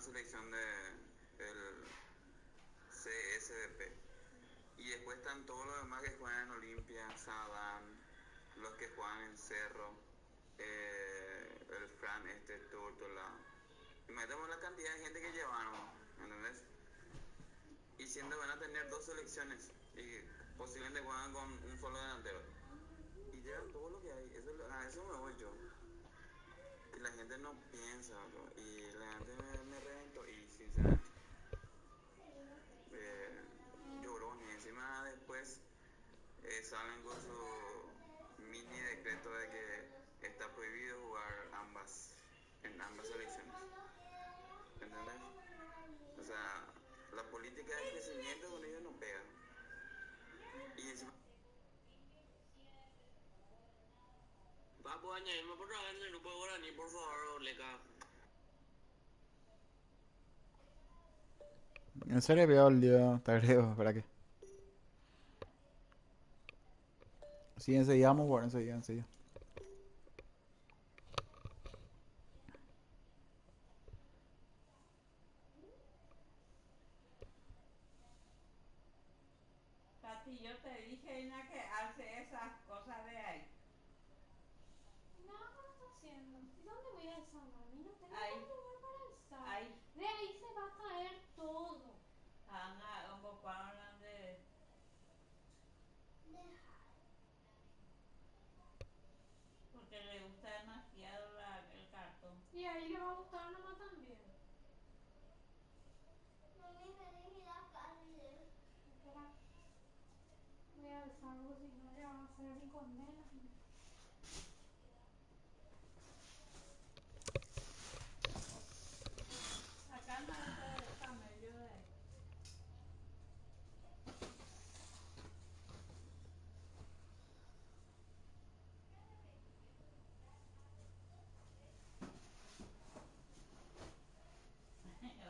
selección del CSDP. Y después están todos los demás que juegan en Olimpia, Sadam, los que juegan en Cerro, el Fran, Tórtola. Imagínate la cantidad de gente que llevaron, ¿entendés? Y siendo van a tener 2 selecciones y posiblemente juegan con un solo delantero. Y llevan todo lo que hay, a eso me voy yo. Y la gente no piensa, bro. Y la gente me reventó y sinceramente llorones. Encima después salen con su mini decreto de que está prohibido jugar en ambas selecciones. ¿Entendés? O sea, la política de crecimiento con ellos no pega. Y encima... Papu, añadirme por favor en el grupo de Guaraní, por favor, Leca. En serio, veo el lío, te agrego, ¿para qué? Sí, enseguida vamos a jugar, enseguida. Tati, yo te dije, Ina, que hace esas cosas de ahí. No, ¿qué lo está haciendo? ¿Y dónde voy a alzar, mami? No tengo Ahí. otro lugar para alzar. Ahí. De ahí se va a caer todo. Ana, un poco hablan de... Porque le gusta demasiado el cartón. Y ahí le va a gustar nomás también. Mami, vení la calle. Espera. Voy a alzarlo, si no le van a hacer mi condena. Acá no es el camello de ahí.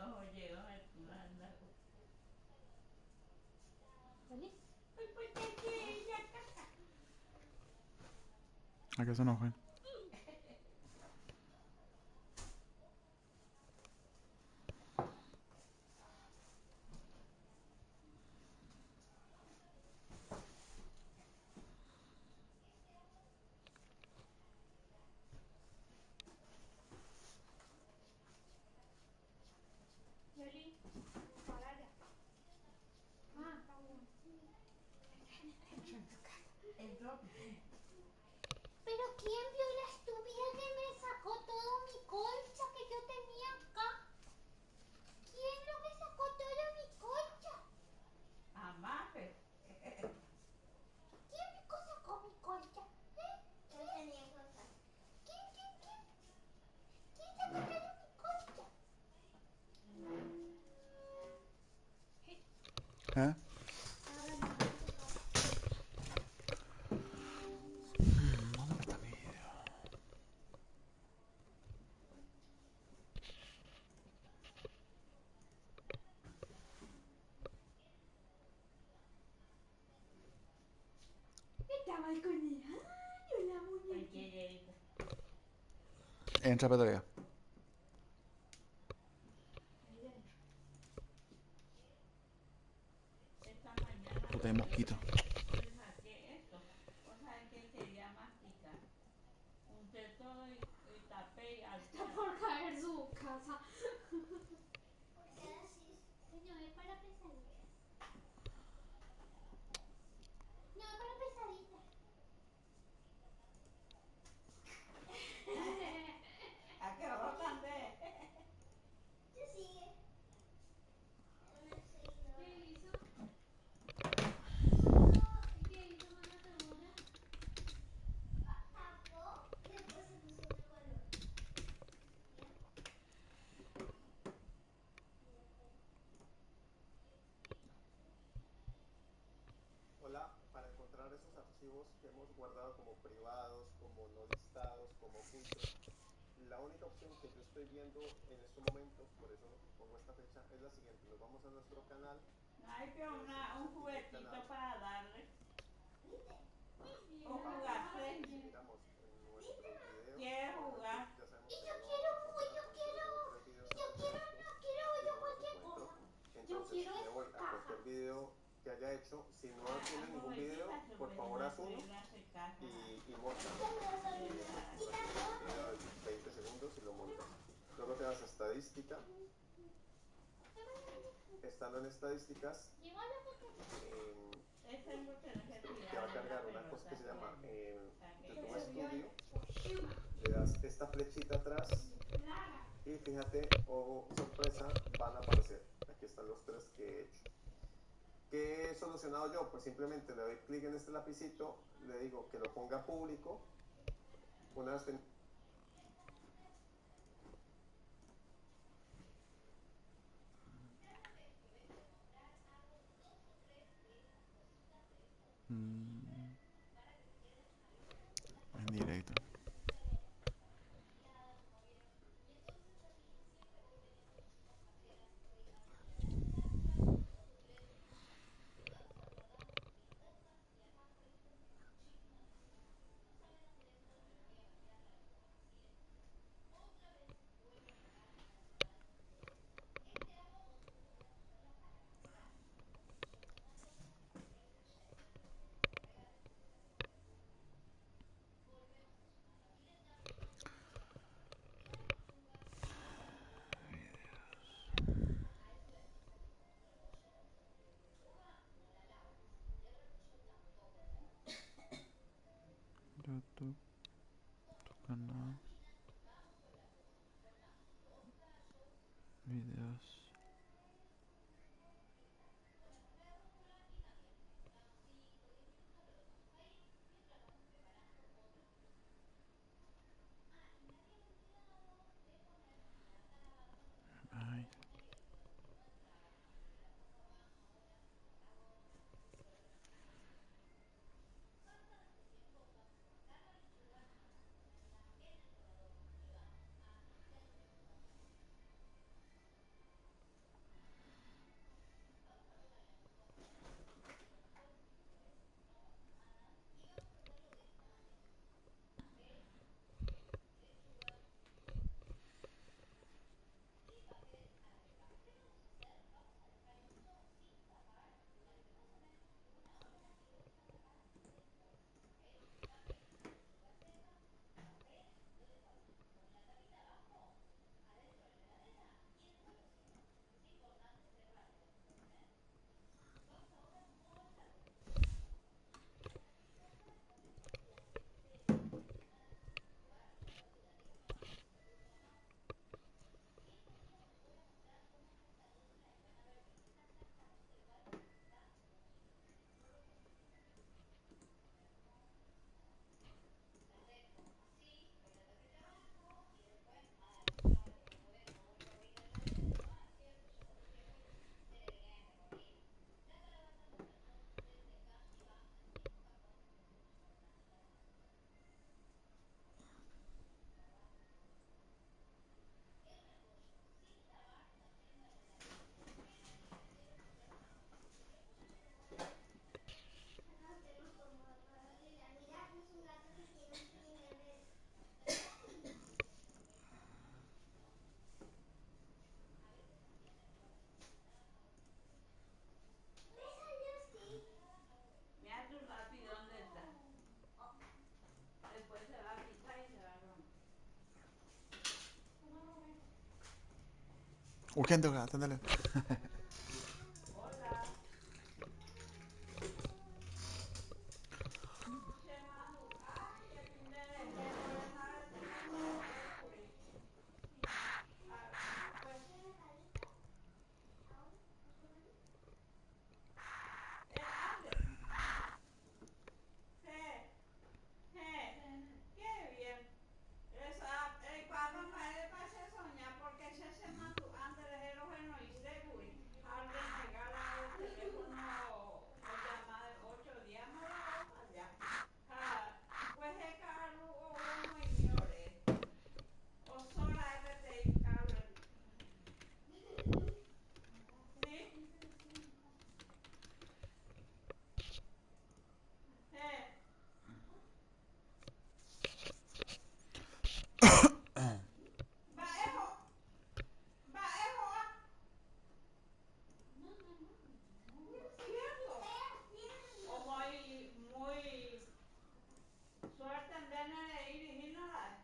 Oye, tú andas. ¿Feliz? Ay, pues que ya caca. ¿A qué se enojen? Yoli, para allá. Ah, está bueno. Entro en tu casa. Entró. Pero ¿quién vio la estúpida que me sacó todo mi colcha que yo tenía acá? ¿Quién lo que sacó todo mi colcha? Amafe. ¿Quién me sacó mi colcha? Yo tenía colcha. ¿Quién? ¿Quién sacó todo mi colcha? ¿Eh? ¿Dónde está mi video? Está balconeando la muñeca. Ay, qué Entra para todavía. Ahí dentro. esta mañana. Puta de mosquito. Le saqué esto. O sea, que quería masticar. Unté todo y tapé y al Está por caer su casa. ¿Por qué decís? Señor, es para pesadillas. No, para pesaditas. ¿A qué rotan de? ¿Qué sigue? Una seguidora. ¿Qué hizo? ¿Y qué hizo con la segunda? Tapó y después se puso otro color. ¿Ya? Hola, para encontrar esos archivos que hemos guardado como privados, como no listados, como ocultos, la única opción que yo estoy viendo en este momento, por eso pongo esta fecha, es la siguiente. Nos vamos a nuestro canal. Hay que un juguetito para darle. ¿Viste? Y O la cámara jugaste. que Si quiere. miramos en nuestros videos, ¿Quieres por ejemplo, jugar? ya sabemos Y que yo no vamos quiero, a contar yo con quiero, 0,3 videos no almacenados. haya hecho. Si no tiene ningún video, por favor haz uno y monta. Un video de 20 segundos y lo montas. Luego te vas a estadística. Estando en estadísticas, te va a cargar una cosa que se llama YouTube Studio. Le das esta flechita atrás y fíjate, oh sorpresa, van a aparecer. Aquí están los 3 que he hecho. ¿Qué he solucionado yo? Pues simplemente le doy clic en este lapicito, le digo que lo ponga público. Una vez En directo. YouTube, tu canal, videos. Ay. Mira tu lápiz, ¿dónde está? Después se va a picar y se va a romper. Urgente, ojalá, aténdale. Hola. Se mandó. Ay, el fin de dejar de güey. Pues, ande. Qué bien. Esa, para no me pase soñar porque se mandó antes de los no hice, güey. tener iris y nada.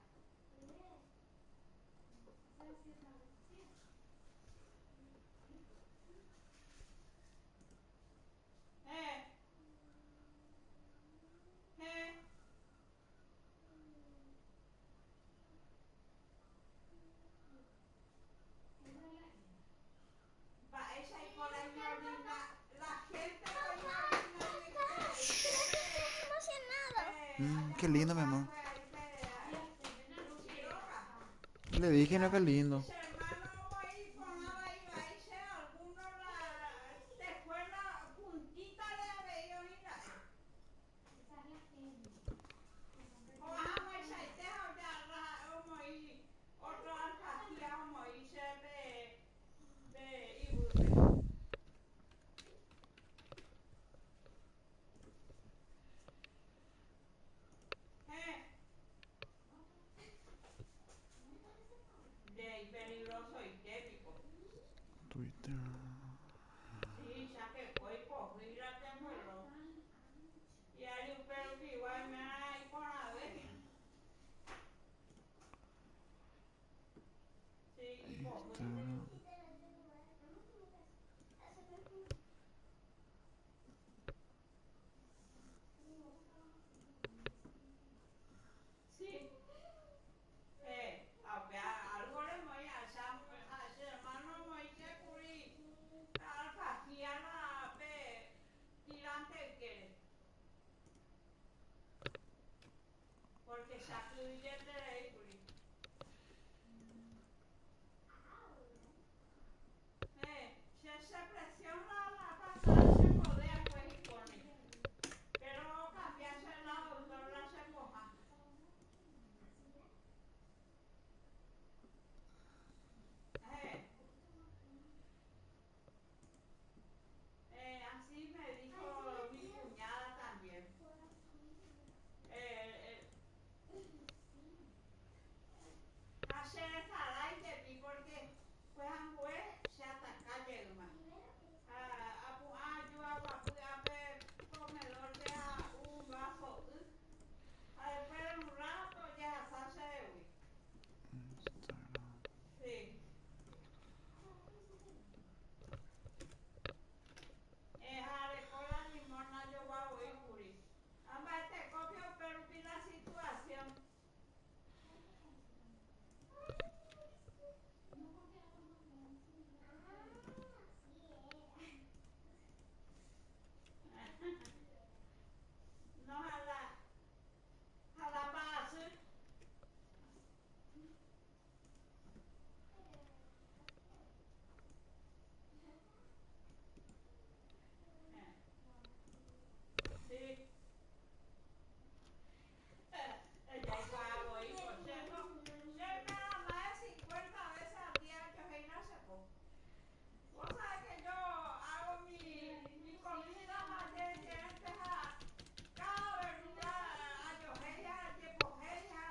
Eh, eh. Va, ella y por ahí Norina, la gente por Norina y Pero que estoy emocionada. Qué lindo, mi amor. Luciroca. Le dije, no, qué lindo. Ese hermano ahí ponaba ahí, va, ese alguno la, te fue la puntita de abello y la. O vamos a echar, deja ya como ahí, otro alfajía como ahí se de Iburbe. De peligroso y tépico. Twitter. Sí, ya que cuerpo, fíjate abuelo. Y hay un perro que igual me hay por la vez. Sí, y por Instagram. sí. Algo le voy a ese hermano Moisés Curi. Alfajiana, tirante que. Porque sacudillete de Curi. Se presiona la patada, se podea pues y pone. Pero cambiarse la doctora se coja. Así me dijo mi cuñada también. Hacer esa y de mí porque pues se ataca yegma. Yo agua comedor de un vaso. Después de un rato ya se de hoy. Sí. Cola limona yo voy a curi. Ambas te copio pero vi la situación. No a la base. Sí. Ella igual hago y consejo. Yo me da más de 50 veces al día que se no se po. Vos sabés que yo hago mi comida más de diferentes a cada verdura, a yojeya, a yepojeya,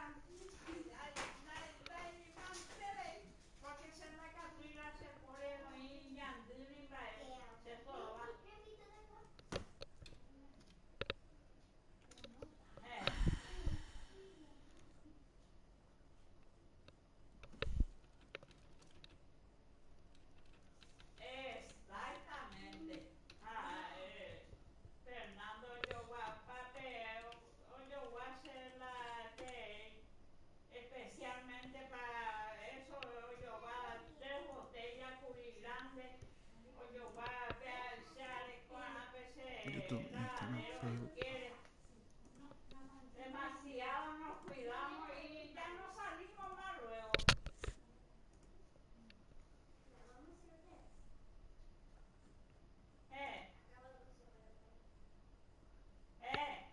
porque se la catuira se pone y ñandiri se soba. Exactamente. Fernando yo voy a hacer la especialmente para eso yo voy a 3 botellas curi grandes o yo voy a echar con a YouTube, veces Instagram, lavadero si Facebook. quiere. Demasiado nos cuidamos y ya no salimos más luego. Eh, eh,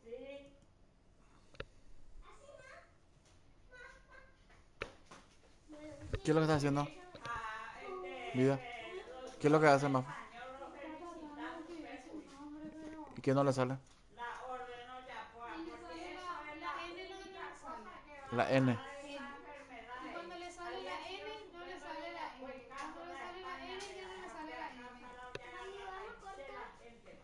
sí. ¿Qué es lo que estás haciendo? Vida. Los ¿Qué es lo que hace, dioses Maf? españoles felicitamos Pecuri. ¿Y qué no le sale? La ordeno ya, Y le porque sale eso es la la N, no única le sale. cosa que va La a N. parar esa enfermedad. Y cuando le sale la N, no le sale la N. Cuando le sale la N, ya no le sale la N. De la gente.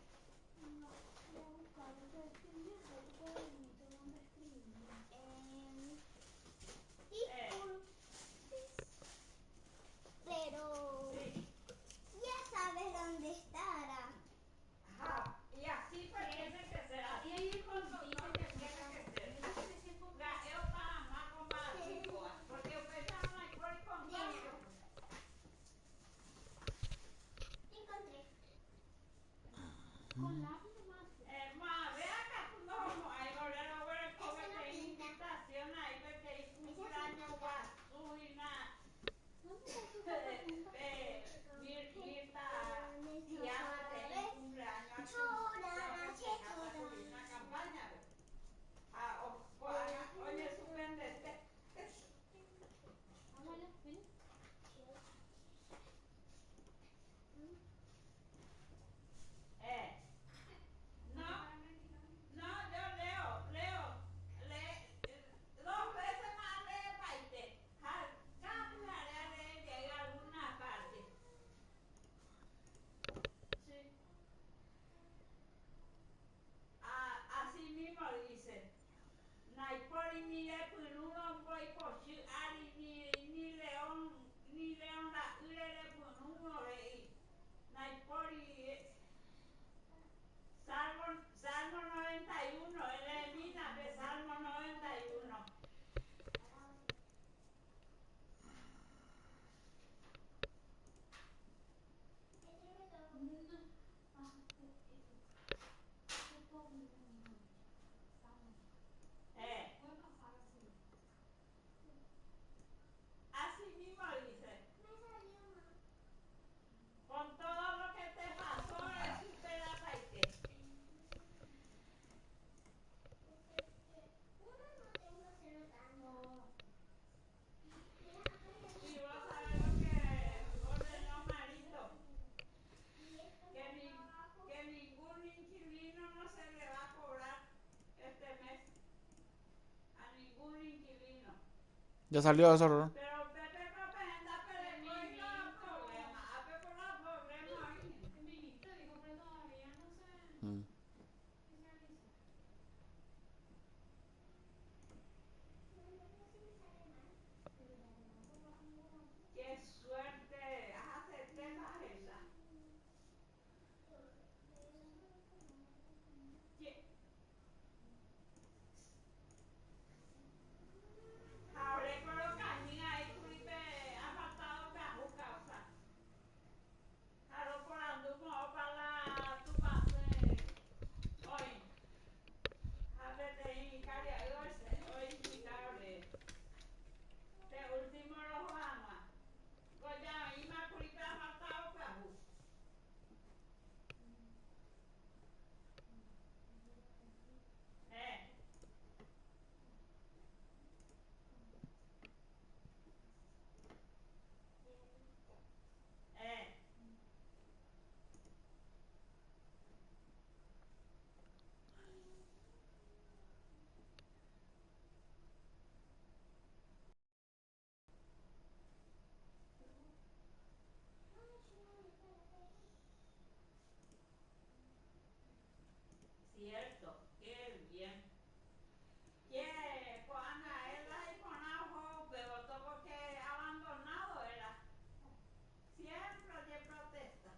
Ya salió eso, ¿no? Pero Pepe Propaganda Pereco y los problemas. A Pepe los problemas hoy. El ministro dijo, pero todavía no se Mm. oficializa. Qué suerte. Hace tetas esa. Hablé con los cañías y Felipe ha faltado que ajuca, o sea. Claro, por anduvo para tu pase hoy. Habete y caria hoy mi cable. De último los vamos. Goya y más Felipe ha faltado que ajuca. Eh, eh. Cierto, qué bien. Que con Anaela y con Ajo, pero todo que abandonado era. Siempre de protesta.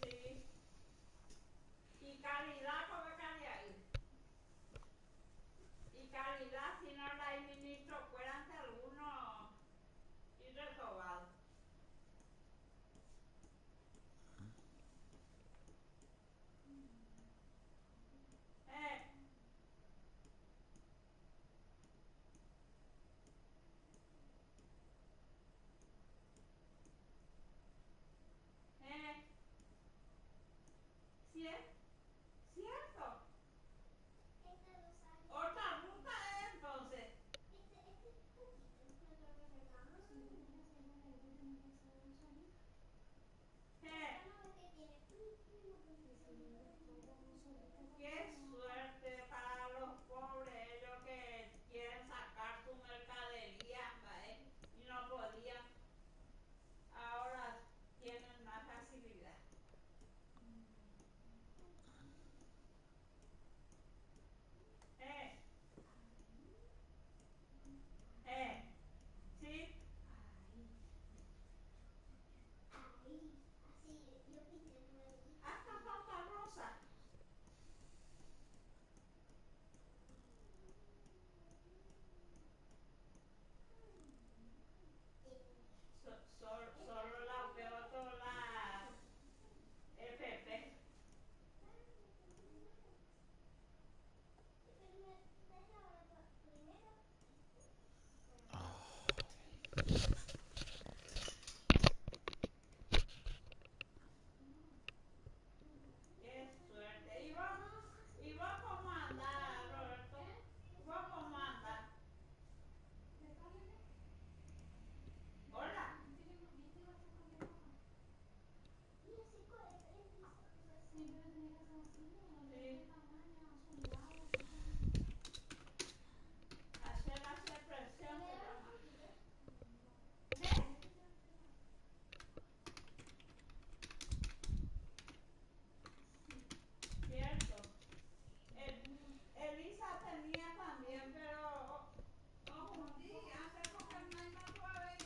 Sí. Y calidad como calidad. Y calidad si no la hay ministro fuera ante algunos y resobado. Eh, eh, ¿cierto? ¿Cierto? Otra ruta entonces. Eh, qué suerte para los pobres, ellos que quieren sacar su mercadería, ¿vale? Y no podían. Ahora tienen más facilidad. Eh, eh, sí, hasta Santa Rosa. Solo la peor la FP. Qué suerte. ¿Y vos cómo andás, Roberto? ¿Y vos cómo andás? Hola. Siempre lo tenés que hacer así, no le Sí. des tamaño, soleado, Hacer presión se llama. ¿Eh? Cierto. Elisa tenía también, pero confundí. Hace porque no hay más suave.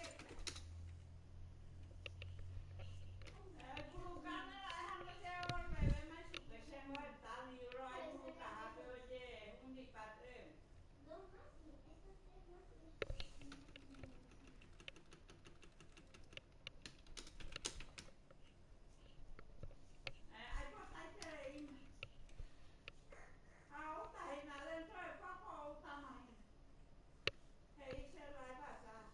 Pulucana la dejando llevar el bebé, me supe, se muerta, libro, hay pulucaja, pero oye, un disparate. Hay pues hay que ir. Ahora, y nada dentro de poco, ahora más. Se hizo la vez pasada.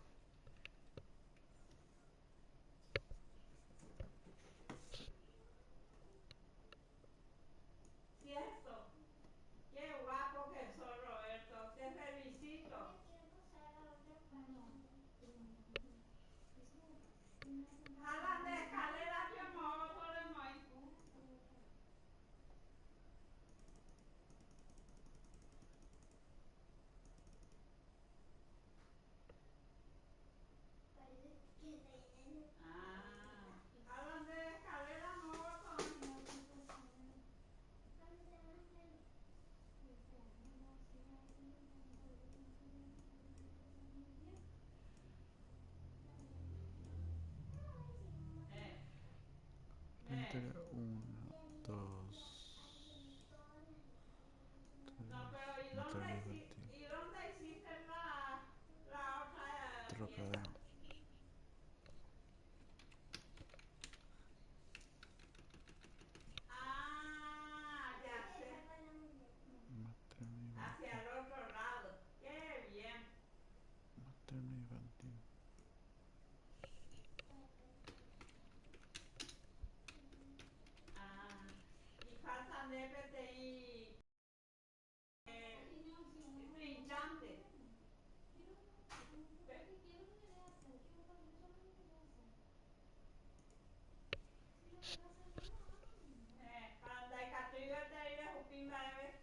Cierto. Qué guapo que sos, Roberto. Te felicito. Jalan de escalera que mojo, le moy. Anda y Castillo te iré jupimba de vez.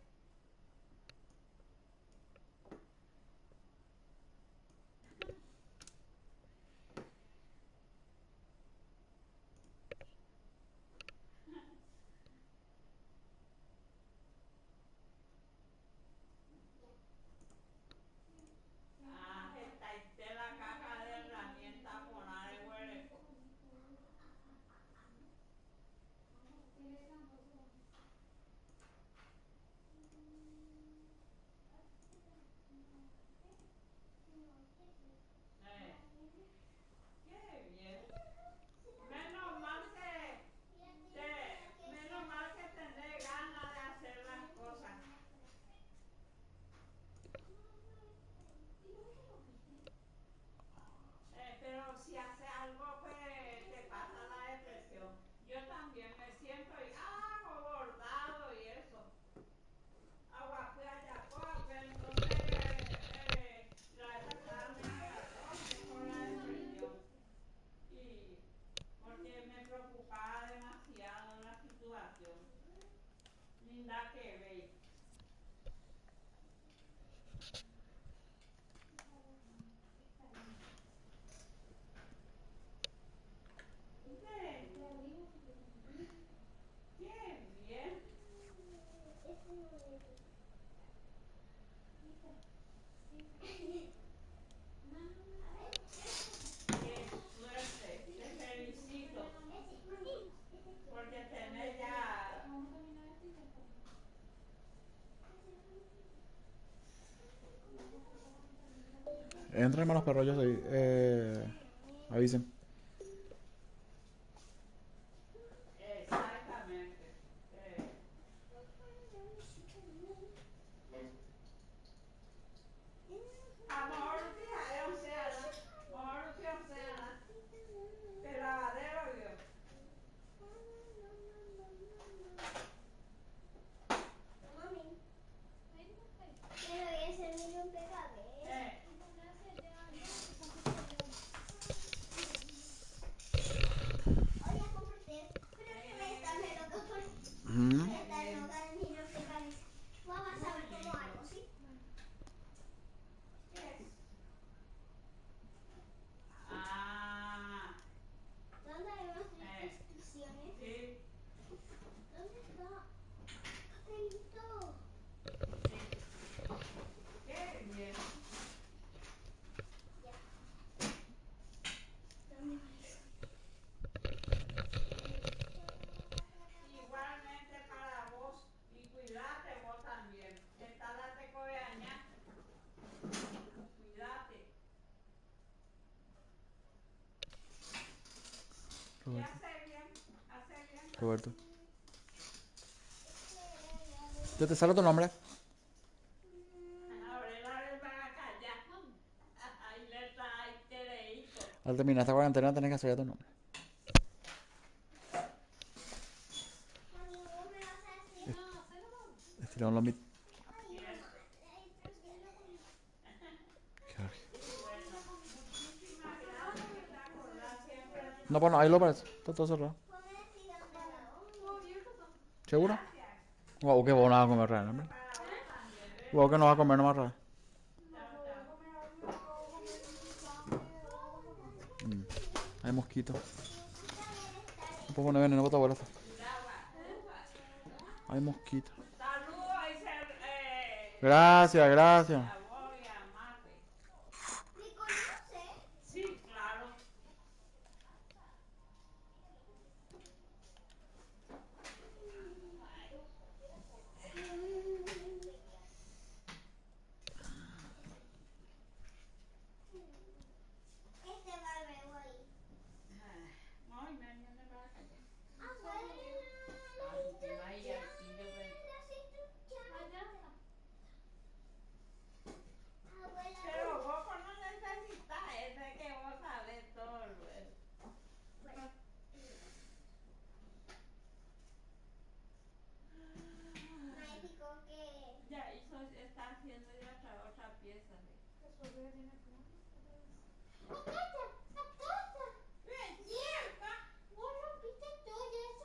Ah, está en la caja de herramientas poner el huereco. Qué bien. Menos mal menos mal que tenés ganas de hacer las cosas. Pero si hace algo, pues te pasa la depresión. Yo también me siento y hago bordado y eso. Agua fui allá, pues entonces la vez pasada me agarró y tengo la depresión. Y porque me preocupaba demasiado la situación. Linda que veis. Qué bien. Qué suerte. Te felicito. Porque tenés ya. Entren hermanos perrollos ahí. Avisen. Exactamente. Amor, fija, o sea, amor, o sea, te lavadero yo. Mami, pero ese mi rompecabezas. Oye, compartir, pero que me está loca por estar loca de mi rompecabezas. Vamos a ver cómo hago, ¿sí? ¿Qué es? Ah, ¿Dónde hay unas instrucciones? sí, ¿Dónde está? Papelito. sí. Qué bien. Ya. ¿Dónde va eso? Igualmente para vos y cuídate vos también. Esta la te cobeaña. Cuídate. Y hace bien. Roberto. ¿Ya te sale tu nombre? Ahora la vez van a callar. Ahí le está ahí tereíto. Al terminar esta cuarentena tenés que hacer ya tu nombre. Mami, ¿vos me vas a decir? Estiramos la mitad. Cierto. Bueno, muchísimas gracias que te acordás siempre de No, bueno, ahí lo parece. Está todo cerrado. ¿Vos me decís dónde va? ¿Seguro? Gracias. Wow, que vos no vas a comer real, Eso hombre. para vos también, ¿ves? Wow, que no vas a comer nomás real. Chao, chao. Hay mosquitos. No puedo poner veneno para tu abuela. Hay mosquitos. Saludos y Gracias, gracias. a vos y a Mate. ¿Me conoces? Sí, claro. Este barbero ahí. Ay, me va a callar. Abuela, las instrucciones. Abuela, Pero vos no necesitas ese que vos sabés todo luego. mágico que... Ya hizo, está haciendo ya otra pieza. ¡Acá! ¡Acá! ¡Ven, cierta! Vos rompiste todo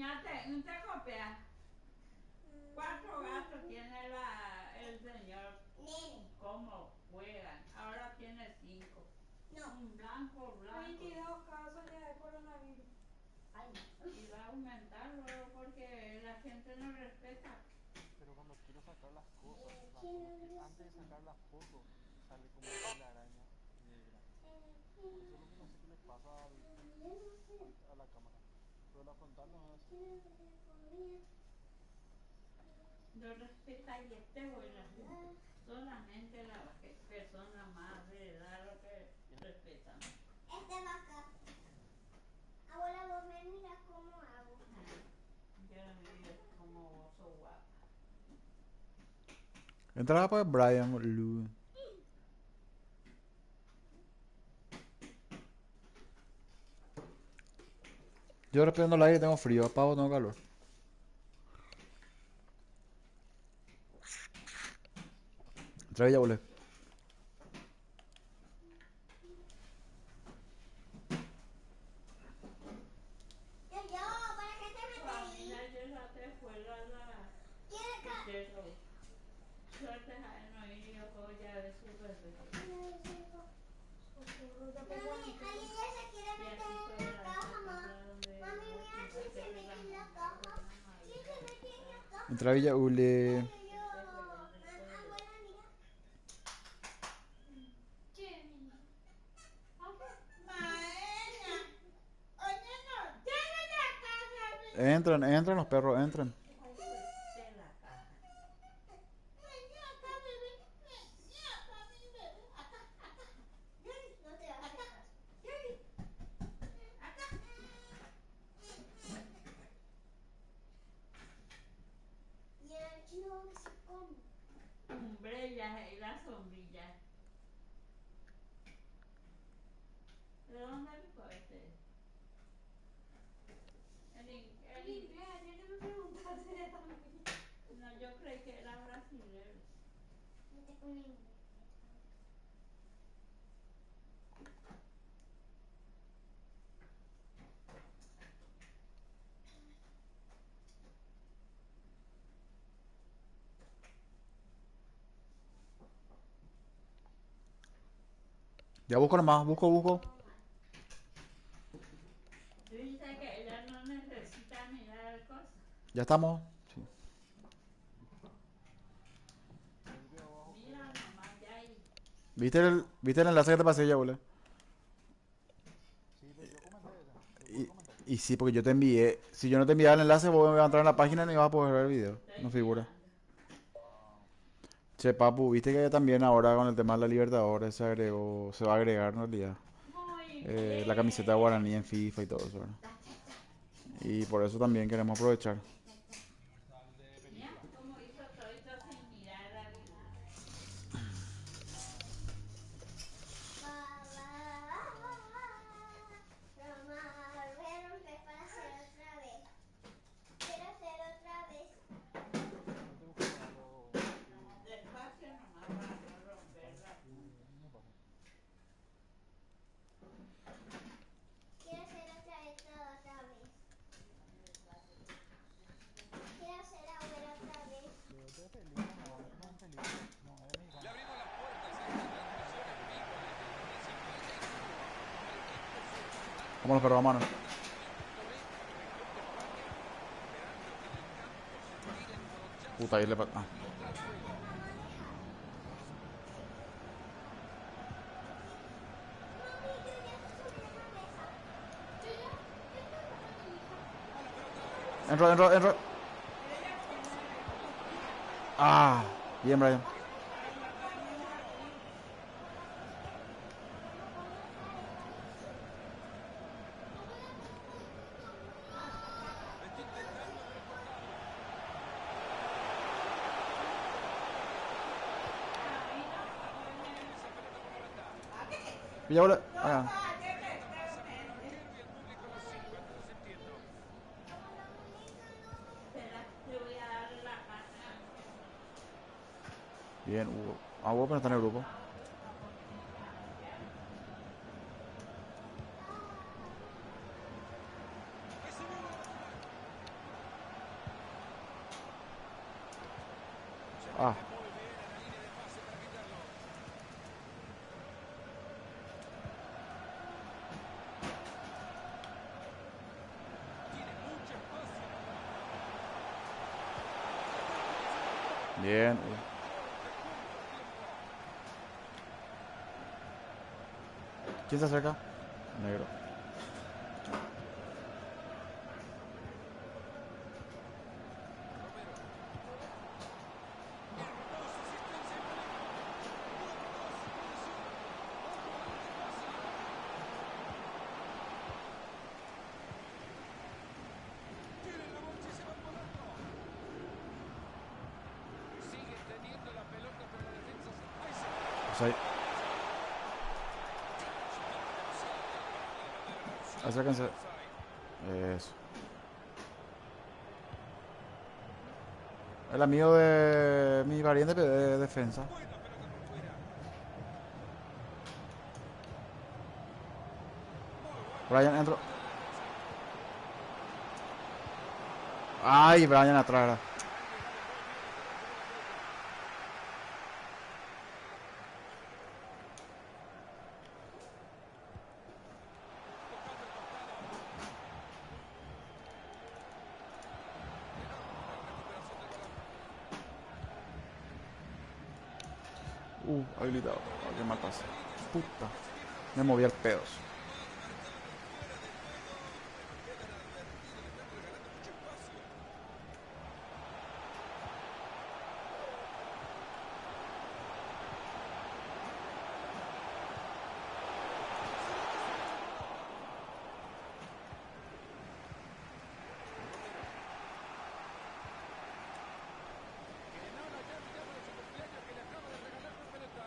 Niña, te copia. 4 gatos tiene el señor. Nene. ¿Cómo juegan? Ahora tiene 5. No. Un blanco. 22 casos ya de coronavirus. Ay, no. Y va a aumentar luego porque la gente no respeta. Pero cuando quiero sacar las cosas, antes de sacar las fotos, sale como una telaraña negra. Eso es lo que no sé qué le pasa a la cámara. Pero la frontal no es así. No respeta y este la solamente las personas más de edad lo que respetan. Este va acá. Abuela, vos me miras cómo hago. Yo miro como vos sos guapa. Entraba por Brian, boludo. Yo respirando el aire tengo frío, apago tengo calor. Entra ya, boludo. Yo, ¿para qué te metes ahí? Mira, yo la te fue la ¿Quiere acá? cerro. Suerte a no ir yo ya de su bebé. Mami, ahí ella se quiere meter en la caja, mamá. Mami, mira, si se mete en la caja. Si se mete en la caja. Entra Villa Ule. Abuela, mira. ¿Qué, niña? ¿A qué? Maena, oye no, llega la casa. Entran los perros, entran. De la caja. Ven acá, bebé. Ven acá, mi bebé. Acá. Yuri, no te hagas caso. Yuri. Acá. Y el chino se come. Umbrellas y la sombrilla. ¿De dónde picó este? Limpia, ayer que me preguntaste de también. No, yo creí que era brasileño. Mete conmigo. Ya busco nomás, busco. Tú dices que ella no necesita mirar cosas. Ya estamos. Sí. Mira nomás, ya ahí. ¿Viste el enlace que te pasé ya, boludo? Sí, pero yo comenté esa. Y sí, porque yo te envié. Si yo no te enviaba el enlace, vos me ibas a entrar en la página y no ibas a poder ver el video. No figura. Che, papu, viste que también ahora con el tema de la Libertadores se va a agregar en realidad Muy la camiseta de Guaraní en FIFA y todo eso, ¿verdad? Y por eso también queremos aprovechar. Mira cómo hizo todito sin mirar la vida. Voy a romper para hacer otra vez. Quiero hacer otra vez. Despacio nomás para no romperla. Quiero hacer otra vez todo otra vez. Quiero hacer abuela otra vez. Le abrimos las puertas a esta transmisión en vivo desde el municipio de Jacksonville, al equipo profesional Vámonos, perro, vámonos. de España, esperando que en el campo se tire el brochazo Puta, ahí le pa- ah. contra el juego. Mami, yo ya te subí a la mesa. Yo ya, esto es para mi hija. Entro. Ah, bien, Brian. Está intentando, pero por nada. Esa pelota por la banda. Villa, boludo. Ah, Está pasando por Kelby, el público lo silba, no los entiendo. Espera, te voy a dar la pata. bien, Hugo. Ah, Hugo, pero no está en el grupo. Que se viene la bola. Ah, Muy bien en la línea de pase para quitarlo. Tiene mucho espacio. bien. ¿Quién se acerca? Negro. Romero. Hermosa asistencia de Molino. Tienen la bocha y se van volando. Siguen teniendo la pelota, pero la defensa se... ¡Ay, se va! O sea, acérquense. Eso. El amigo de mi pariente de defensa. Buena pelota por fuera. Muy buen Brian, entro. movimiento de la defensa. Ay, Brian atrás. Era. Han llegado muy bien hasta recuperar la pelota. Tocando el costado. Enorme recuperación del balón. Habilitado. Oh, qué mal pase. La línea es Puta. que se viene la Me moví al pedos. balón marcado fuera de juego, pero quedan advertidos, le están regalando mucho espacio. Que no la llame, llámalo a su cumpleaños que le acaba de regalar una pelota.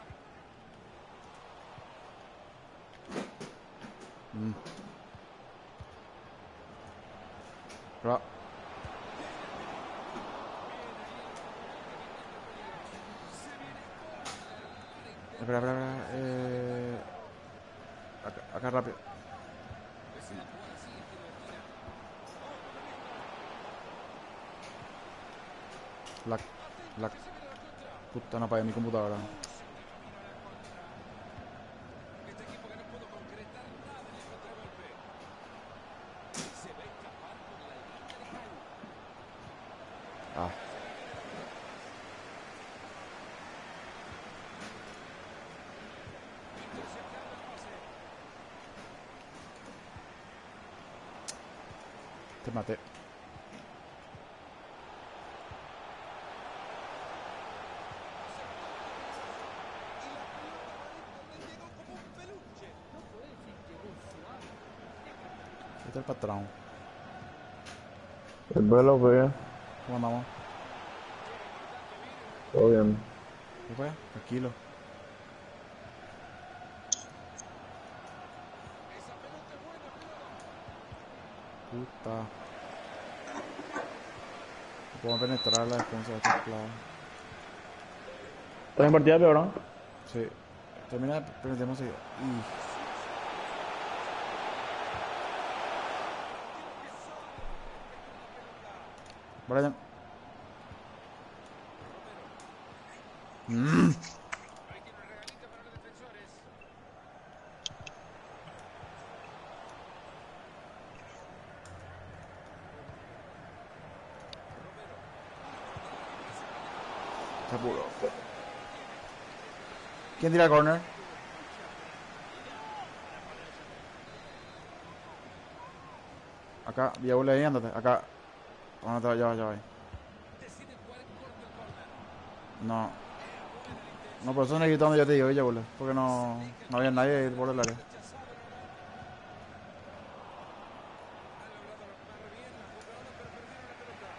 Ra- Bien ahí el Barcelona evitando el peligro. Se viene córner para intentar Espera, espera, espera. empatarlo. Acá rápido. Es una jugada así, en tiro de esquina. Ojo con esto. Lag. Atento Lag. que se viene la contra. Puta, no apagué mi computadora. Se vino la contra. Este equipo que no pudo concretar nada en el contragolpe. Se va a escapar por la línea de Cau. Ah, Se la viene la pelota. Interceptando el pase. te maté. Y la pelota va adentro, le llegó como un peluche. No puede decir llegó suave. Este es el patrón. El vuelo fue bien. ¿Cómo andamos? Llega importante, viene el Todo recupero. bien. ¿Qué fue? Tranquilo. Esa pelota es buena, cuidado. Puta. No puedo penetrar la defensa de estos clavos. ¿Estás en partida peor, no? Sí. Termina, penetemos seguido. Brian. Ahí tiene una regalita para los defensores. Romero. Se apuró. ¿Quién tira el corner? Acá, Villavule ahí, ándate. Acá. No, te va, ya va, ya va. Deciden jugar en corto el córner. No. Era buena la intención. No, por eso negrito donde yo te digo, Villavule. Porque no había nadie por el área. Rechazado el balón. Han logrado armar bien la jugada, pero perdieron la pelota.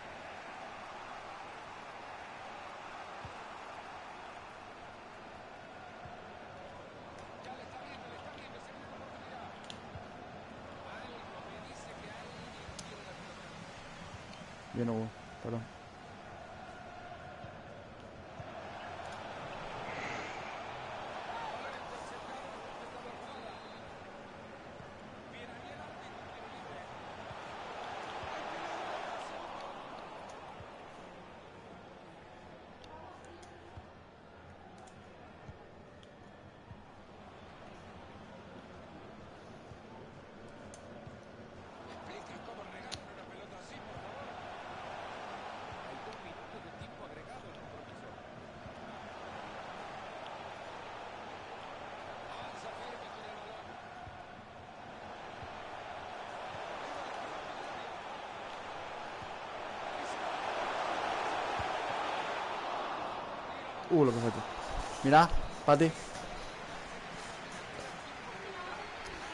Ya le está viendo, se viene la oportunidad. Algo me dice que alguien quiere la pelota. Bien, Hugo. Perdón. Balón interceptado, no completado la jugada. Viene ahí el árbitro, tiro libre. Hay peligro, se anotó. Lo que fue aquí. Mira, Pati.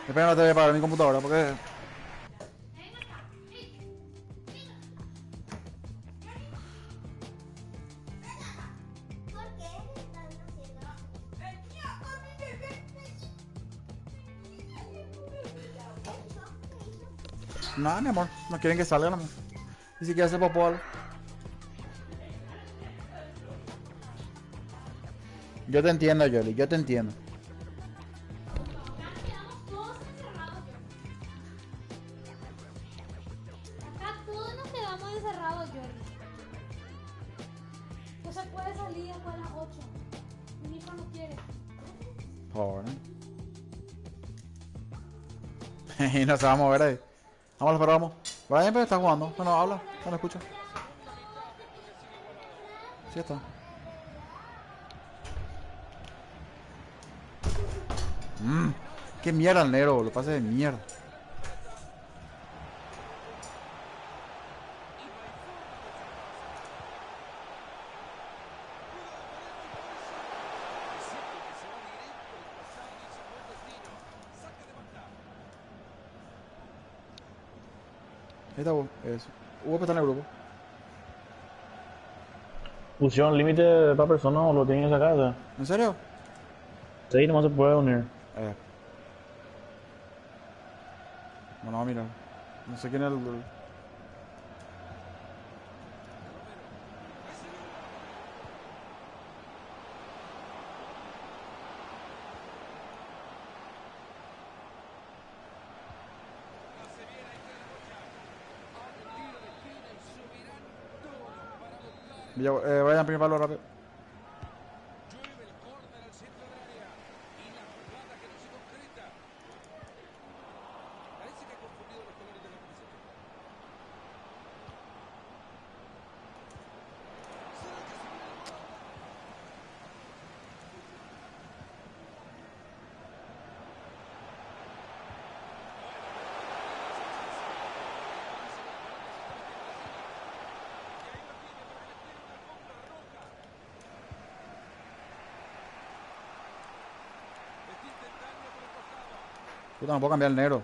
Espera, no te voy a apagar mi computadora porque. Nada, mi amor. No quieren que salga, amor. Ni siquiera hace popó algo. Yo te entiendo, Yoli. Yo te entiendo. Quedamos todos encerrados, Jordi. Acá todos nos quedamos encerrados, Jordi. No se puede salir después de las 8. Mi hijo no quiere. Pobre. Y no se va a mover ahí. Vamos, pero vamos. Brian está jugando. No habla. No lo escucho. Sí está. Qué mierda el negro, lo pasa de mierda. Ahí está, eso. Hugo está en el grupo. Pusieron límite para personas o lo tienen que sacar, ¿sabes? ¿En serio? Sí, nomás se puede unir. Bueno, mira. No sé quién es el. Brian, primer palo rápido. Llueve el córner al centro del área. Y la jugada que no se concreta. Parece que ha confundido los colores de la camiseta. ¿Será que se viene la jugada? Puta, no puedo cambiar el negro.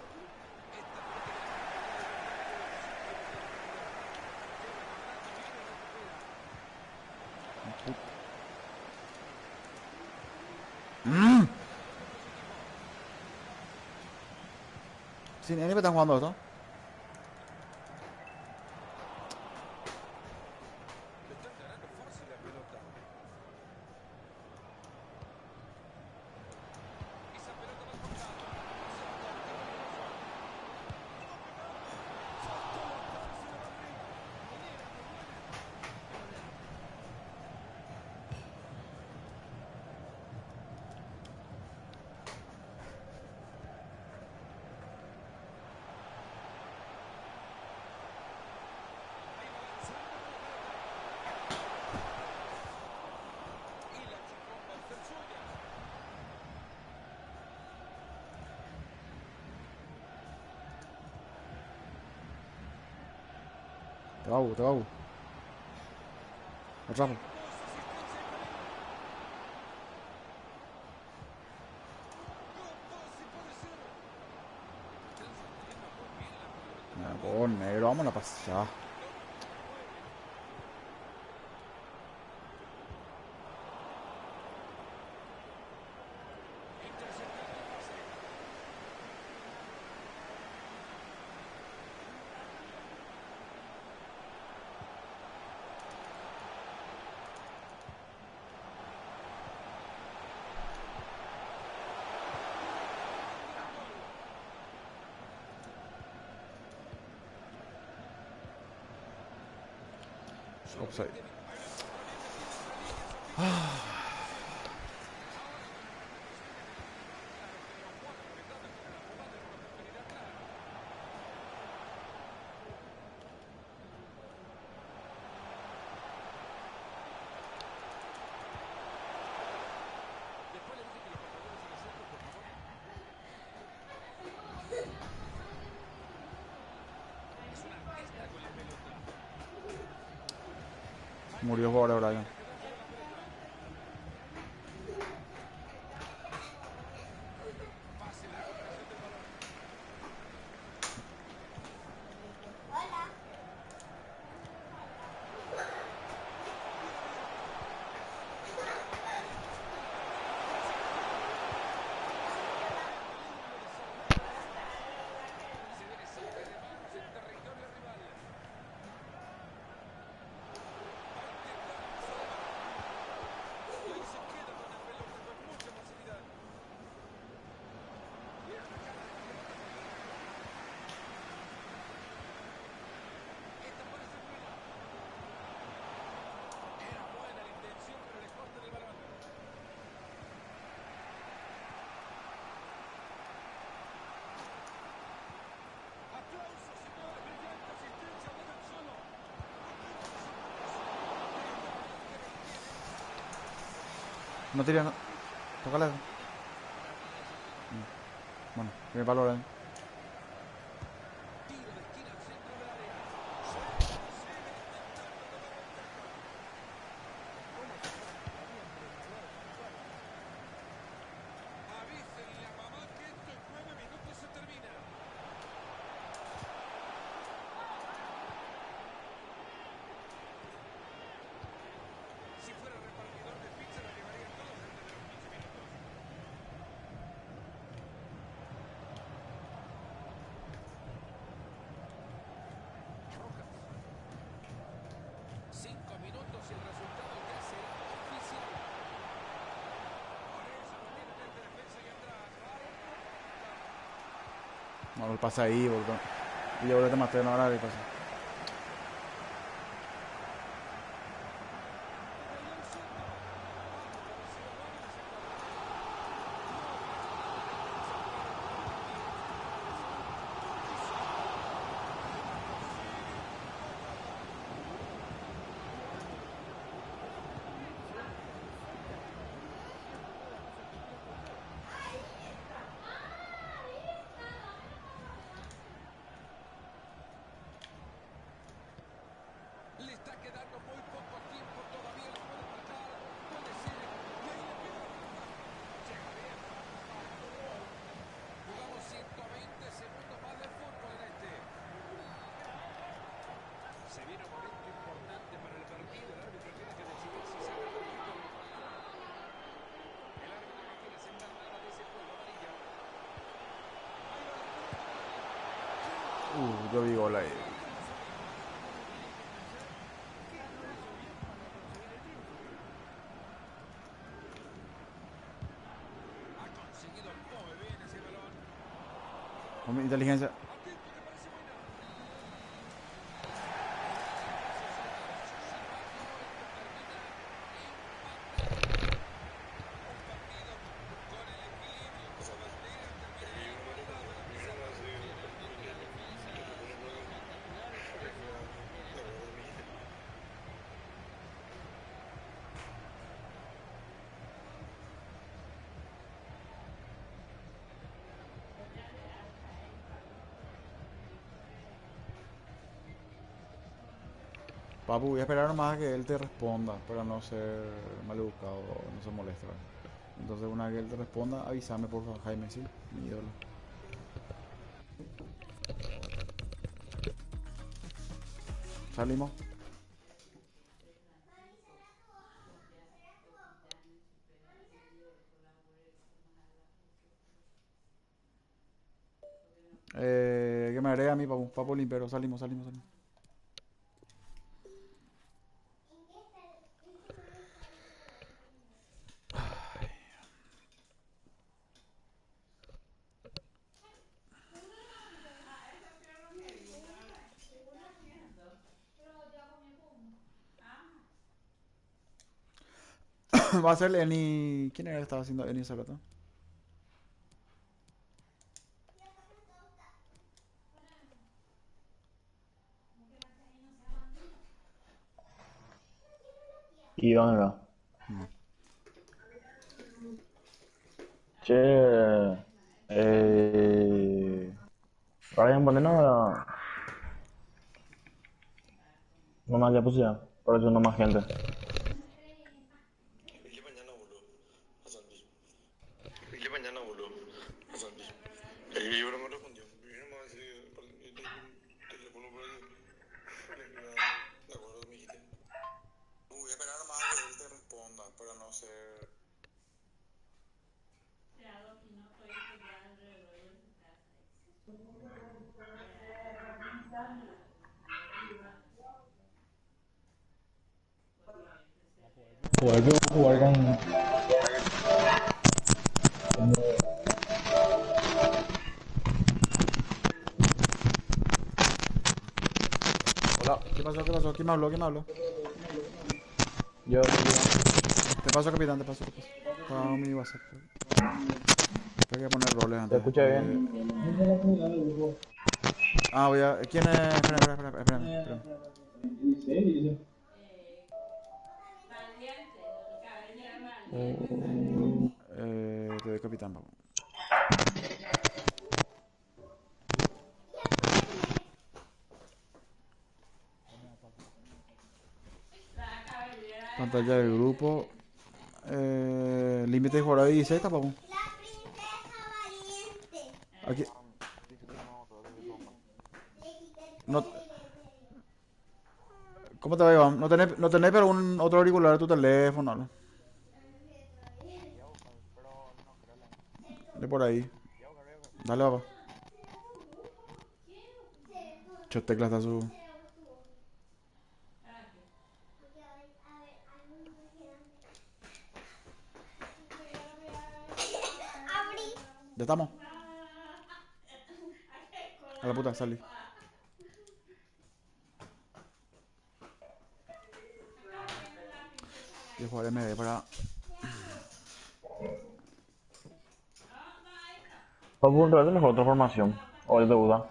Sí, ni me están jugando esto. Le están ganando fácil la pelota. Esa pelota va cortada. Y la chupón va a ser suya. Te va, Hugo, te va, Hugo. Atrás. Oh, negro, vamos a pasar. Offside. Después le dije que los pantalones en el centro, por favor. Es una fiesta con la pelota. Murió el jugador de Brian. No tires, no. Tócale. Bueno, tiene valor, Tiro de esquina al centro del área. Sigue intentando tomar ventaja. Avísenle a mamá que esto en 9 minutos se termina. Si fuera repartidor de pizza la llevarían todos antes de los 15 minutos. Rojas. 5 minutos y el resultado ya será oficial. Por eso lo tienen entre defensa y atrás. No, el pasa ahí, boludo. Y yo te maté, no ahora le pasa. Le está quedando muy poco tiempo todavía, lo puede marcar, puede ser, y ahí le pega la pelota. Llega bien. Jugamos 120 segundos más de fútbol en este. Se viene un momento importante para el partido, el árbitro tiene que decidir si saca el partido. El árbitro no quiere aceptar nada de ese juego, amarilla. Ahí va la pelota. Yo vi gol ahí. Ha conseguido muy bien ese balón. Con mi inteligencia. Atento, que parece buena. Papu, voy a esperar nomás a que él te responda para no ser maleducado, no se moleste. ¿Verdad? Entonces una vez que él te responda, avísame por favor, Jaime, sí, mi ídolo. Salimos. Que me agrega a mí, papu, papu limpero, salimos. Va a ser Eni. ¿Quién era que estaba haciendo Eni hace rato? ¿Y dónde va? Che, Ryan Moreno no más diapositiva, por eso no más gente. ¿Y mañana, boludo? A Santi. ¿Y mañana, boludo? A Santi. Y ahora me respondió. Yo no me voy a decir teléfono por ahí. De acuerdo, me dijiste. Voy a esperar nomás a que él te responda para no ser. Jugar yo jugar con Hola, ¿qué pasó? ¿Quién me habló? yo. Te paso, capitán, te paso. Estaba mi WhatsApp. Hay que poner roles antes. Te escuché bien. Voy a. ¿Quién es? Espérame. Te doy capitán, papu. Pantalla del grupo. Límite de jugador de 16, papu. La princesa valiente. Aquí. Dice que no, todavía que todo mal. Le quité el No, teléfono. ¿cómo te va, Iván? ¿No tenés pero un otro auricular de tu teléfono? ¿No? Ya buscar, pero no creo la. De por ahí. Ya buscar, ya buscar. Dale, papá. Yo teclas está su. Abrí. Ya estamos. A la puta, salí. Y jugar MD para. Papu, otra vez mejor otra formación. O es deuda.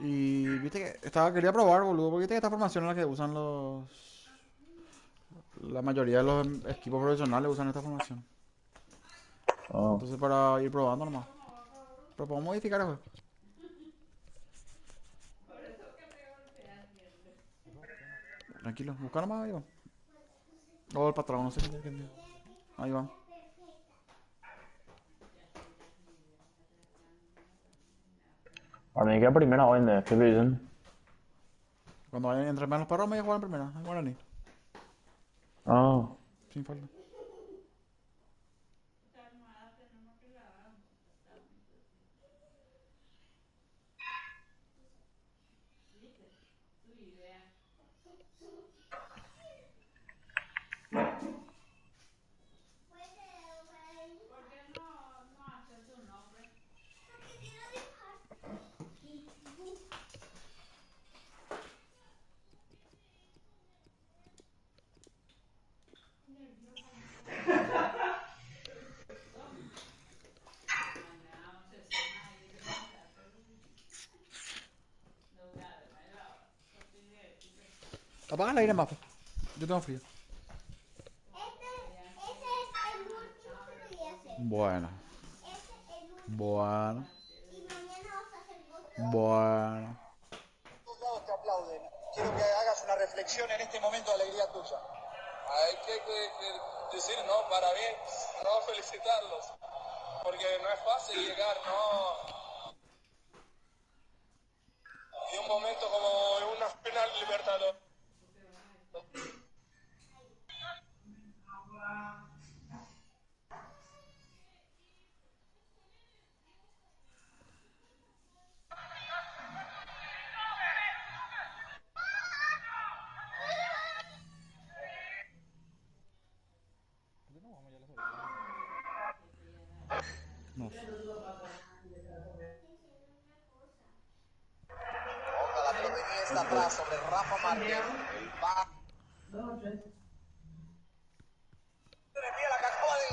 Y viste que quería probar, boludo, porque viste que esta formación es la que usan la mayoría de los equipos profesionales usan esta formación. Ah. Entonces para ir probando nomás. Pero podemos modificar el juego. Tranquilo, busca nomás, ahí va. O el patrón, no sé qué. Ahí va. A mí que primera hoy, ¿qué me dicen? Cuando vayan entre menos los perros me voy a jugar en primera, en guaraní. Ah. Sin falta. ¿Por qué no haces tu nombre? Apaga el aire más, pues. Yo tengo frío. Ese es el último que te voy a hacer. Bueno. Ese es el último. Bueno. Y mañana vas a hacer vos. Bueno. Todos lados te aplauden. Quiero que hagas una reflexión en este momento de alegría tuya. Hay que decir, no, para bien, no felicitarlos, porque no es fácil llegar, no. Y un momento como una final libertador. ¿Por qué no vamos ya a la selección? No sé. Ojalá, pero venía esta atrás sobre Rafa Márquez. El va. Envía la Cajuani.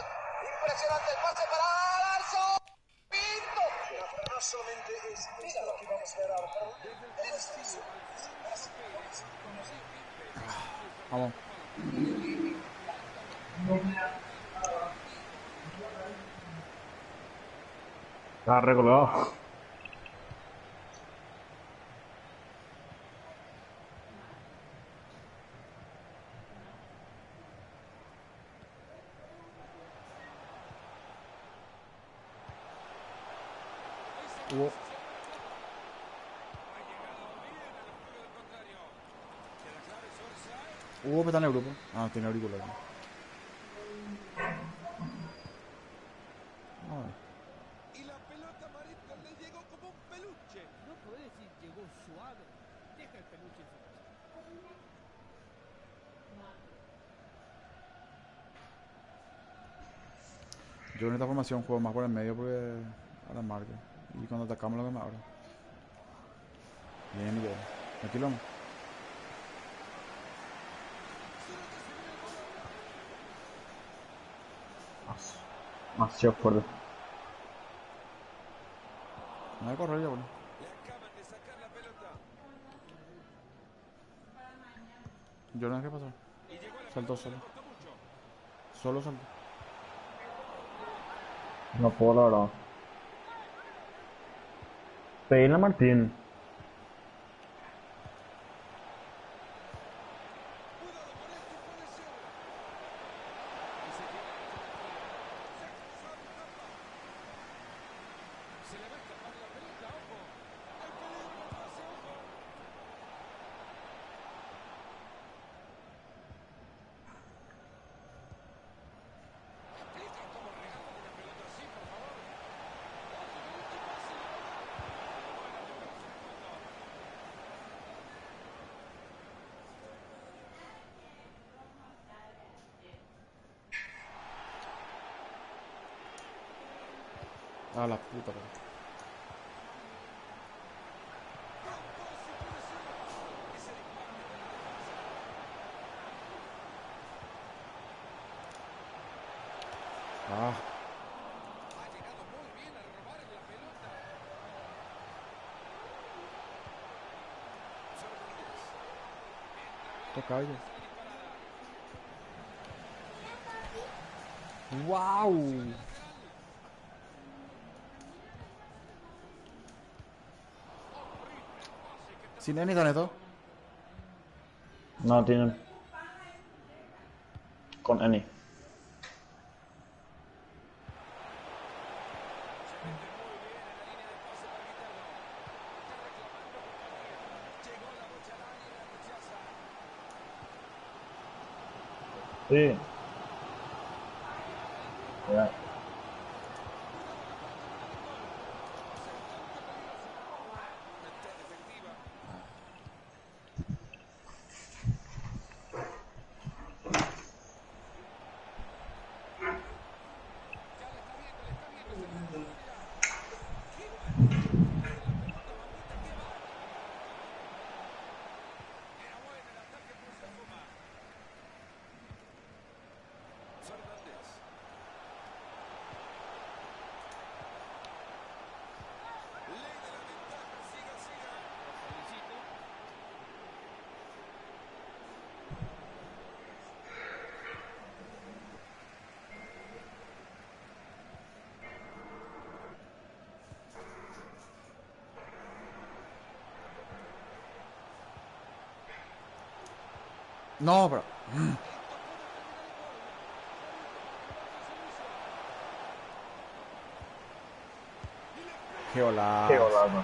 Impresionante el pase para Alonso. Pinto. Pero no solamente es lo que vamos a ver ahora. Desde el partido Alfonso Pérez, Vamos. Está recolgado. Hubo. Hubo que está en el grupo. Ah, tiene auricular. y la pelota Marita le llegó como un peluche. No podés decir llegó suave. Deja el peluche en su casa. Yo en esta formación juego más por el medio porque ahora marca. Y cuando atacamos lo que me abra. Bien, Miguel. Tranquilo. Demasiado fuerte. No hay que correr ya, boludo. Le acaban de sacar la pelota. Yo no sé qué pasó. Y llegó la Saltó pelota, solo. le costó mucho. Solo saltó. No puedo, la verdad. Pedirle a Martín. Se le va a escapar la pelota, ojo. Hay peligro, pase, ojo. Explica cómo regalan una pelota así, por favor. Ojo, qué fácil. Bueno, yo creo que se equivocó. Ah, la puta. Pero. Ah, Ha llegado muy bien a robar la pelota. toca ella. ¡Wow! Sin Eni, Neto. No tienen. Con Eni. Sí. Ya. No, pero. Qué hola. Qué golazo.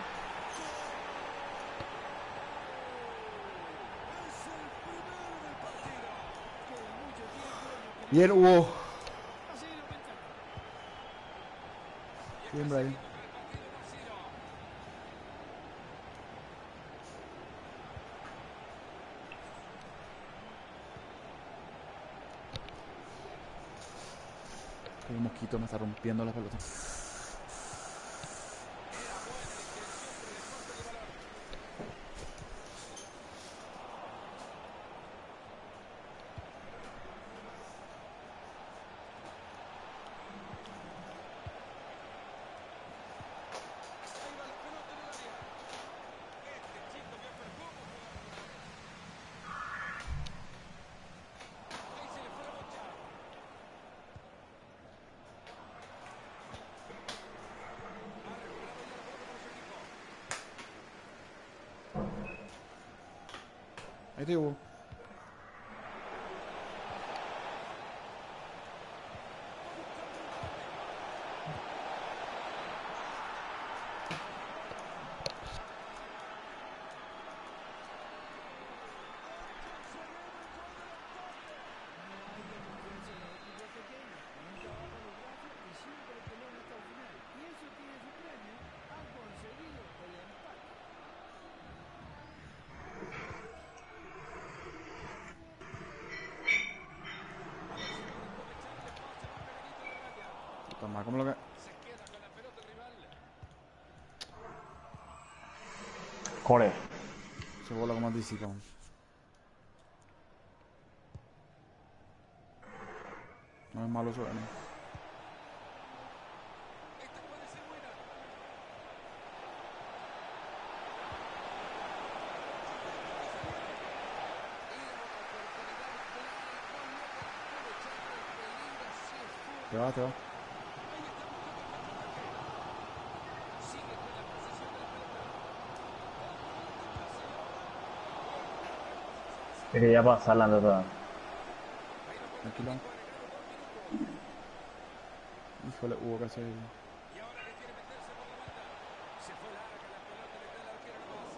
Bien, Hugo. Bien, Brian. El mosquito me está rompiendo la pelota. Ahí te Hugo. Toma, ¿cómo lo que? Core. Se bola como anticipa. No es malo eso, ¿no? Te va, te va. Que quería pasarla en verdad. Tranquilo. Híjole, hubo casi. Y ahora que quiere meterse por la banda. Se fue larga la pelota, le queda al arquero nomás.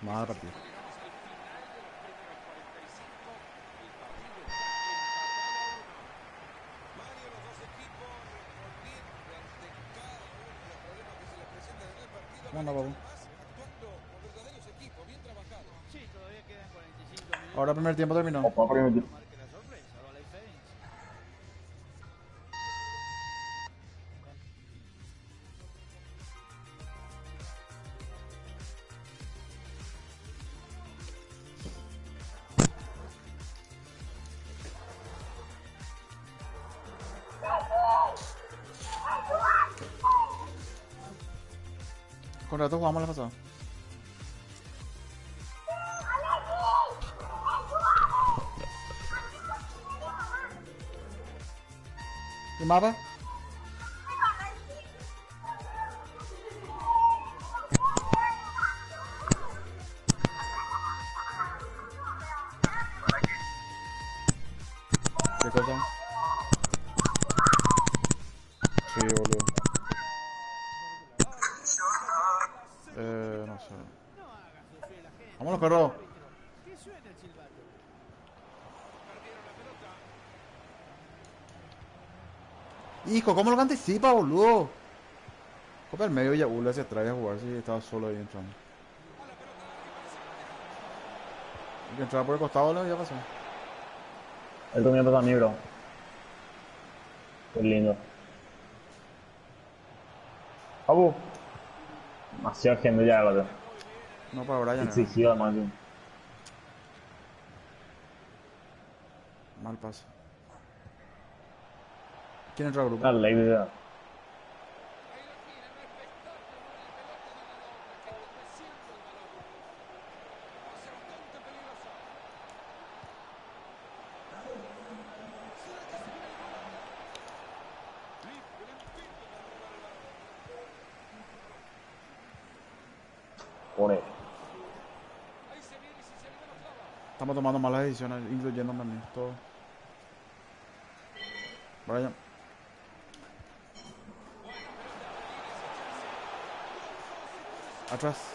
Nada partido. Llegamos al final de los primeros 45. El partido está empatado a 1. Mario, los dos equipos respondiendo ante cada uno de los problemas que se les presentan en el partido. ¿Cómo anda, papu? Además, actuando como verdaderos equipos, bien trabajados. Sí, todavía quedan 45 minutos. Ahora primer tiempo terminó. Opa, primero. Marque la sorpresa, o la diferencia. Con rato jugamos la pasada. ¿Y mapa? ¿Qué cosa? Sí, boludo. No sé. No hagas sufrir a la gente. Vámonos, perro. Árbitro, que suene el silbato. Perdieron la pelota. Hijo, ¿cómo lo anticipa, boludo? Copa el medio y Yaula se trae a jugar si estaba solo ahí entrando. El que entraba por el costado ya pasó. El comienzo para mí, bro. Qué lindo. Papu. Demasiada gente ya, bro. No, para Brian. Exigido además. Tío. Mal paso. ¿Quién entró al grupo? La ley de... Pone. Estamos tomando malas decisiones, incluyéndome a mí. Todo. Brian. Atrás.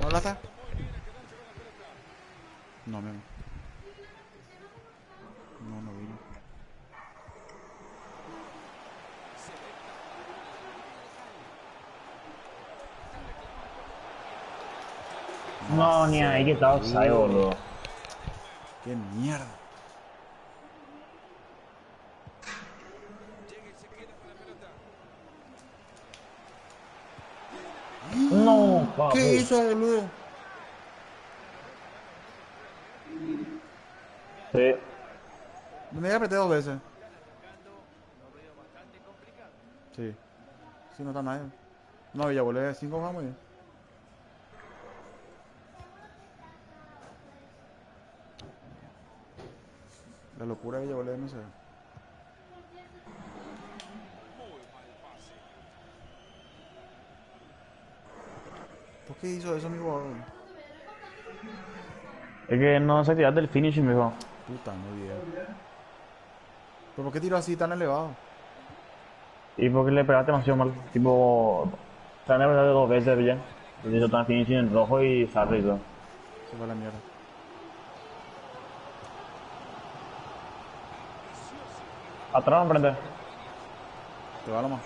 ¿No lata? No, me. No vino. No, ni ahí que estaba offside, boludo. Qué mierda. No, papu. ¿Qué hizo, boludo? Sí. Me apreté 2 veces. Sí. Sí, no está nadie. No, ya volé 5 vamos bien. La locura que ya volé, no sé. ¿Por qué hizo eso mi jugador? Es que no se tiraste el finish, mijo. Puta, muy bien. ¿Pero por qué tiró así tan elevado? Y porque le pegaste demasiado mal. Tipo, se han apretado 2 veces ya. Le hizo tan finishing en rojo y sarre y todo. Se fue a la mierda. Atrás, enfrente. Te va nomás.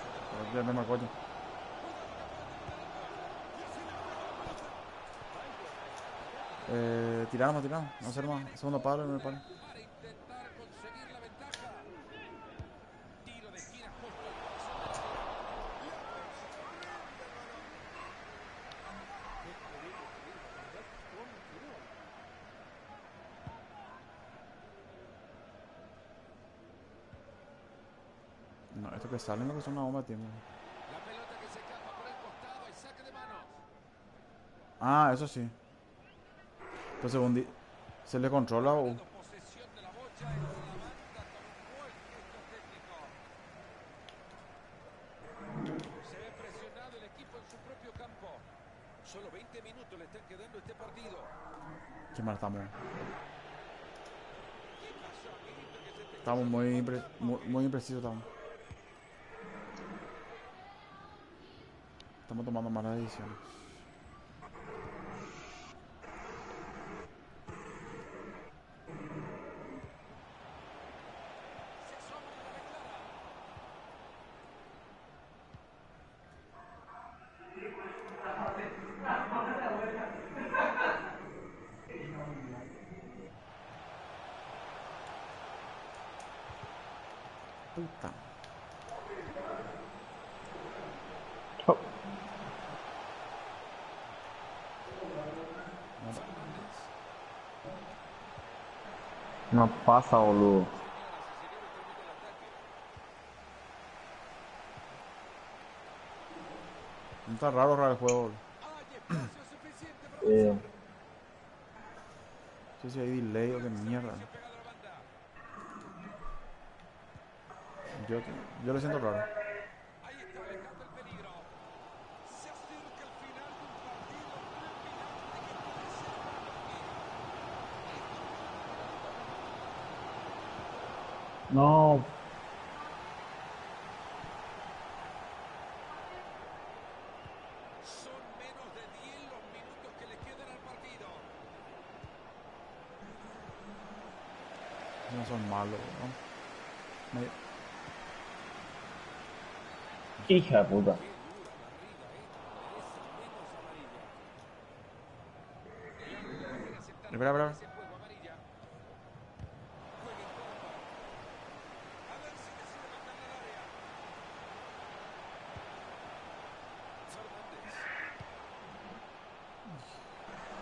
Ya me marcó yo. Tiramos. No hacer más. Segundo palo, primer palo. Para intentar conseguir la ventaja. Tiro de esquina justo al Estos que salen lo que son una bomba de tiempo. La pelota que se escapa por el costado y saque de manos. Ah, eso sí. Pues según se le controla o... Posesión de la bocha en la banda con un buen gesto técnico. Se ve presionado el equipo en su propio campo. Solo 20 minutos le están quedando a este partido. Qué mal estamos. ¿Qué pasó, amiguito, que se te Estamos muy imprecisos estamos. Estamos tomando malas decisiones. Puta. Oh, no pasa, boludo. No está raro el juego. No sé si hay delay o qué mierda. Yo lo siento raro. Ahí está alejando el peligro. Se acerca el final de un partido trepidante que puede ser para No. Son menos de 10 los minutos que le quedan al partido. No son malos, ¿no? Hija de puta. Espera.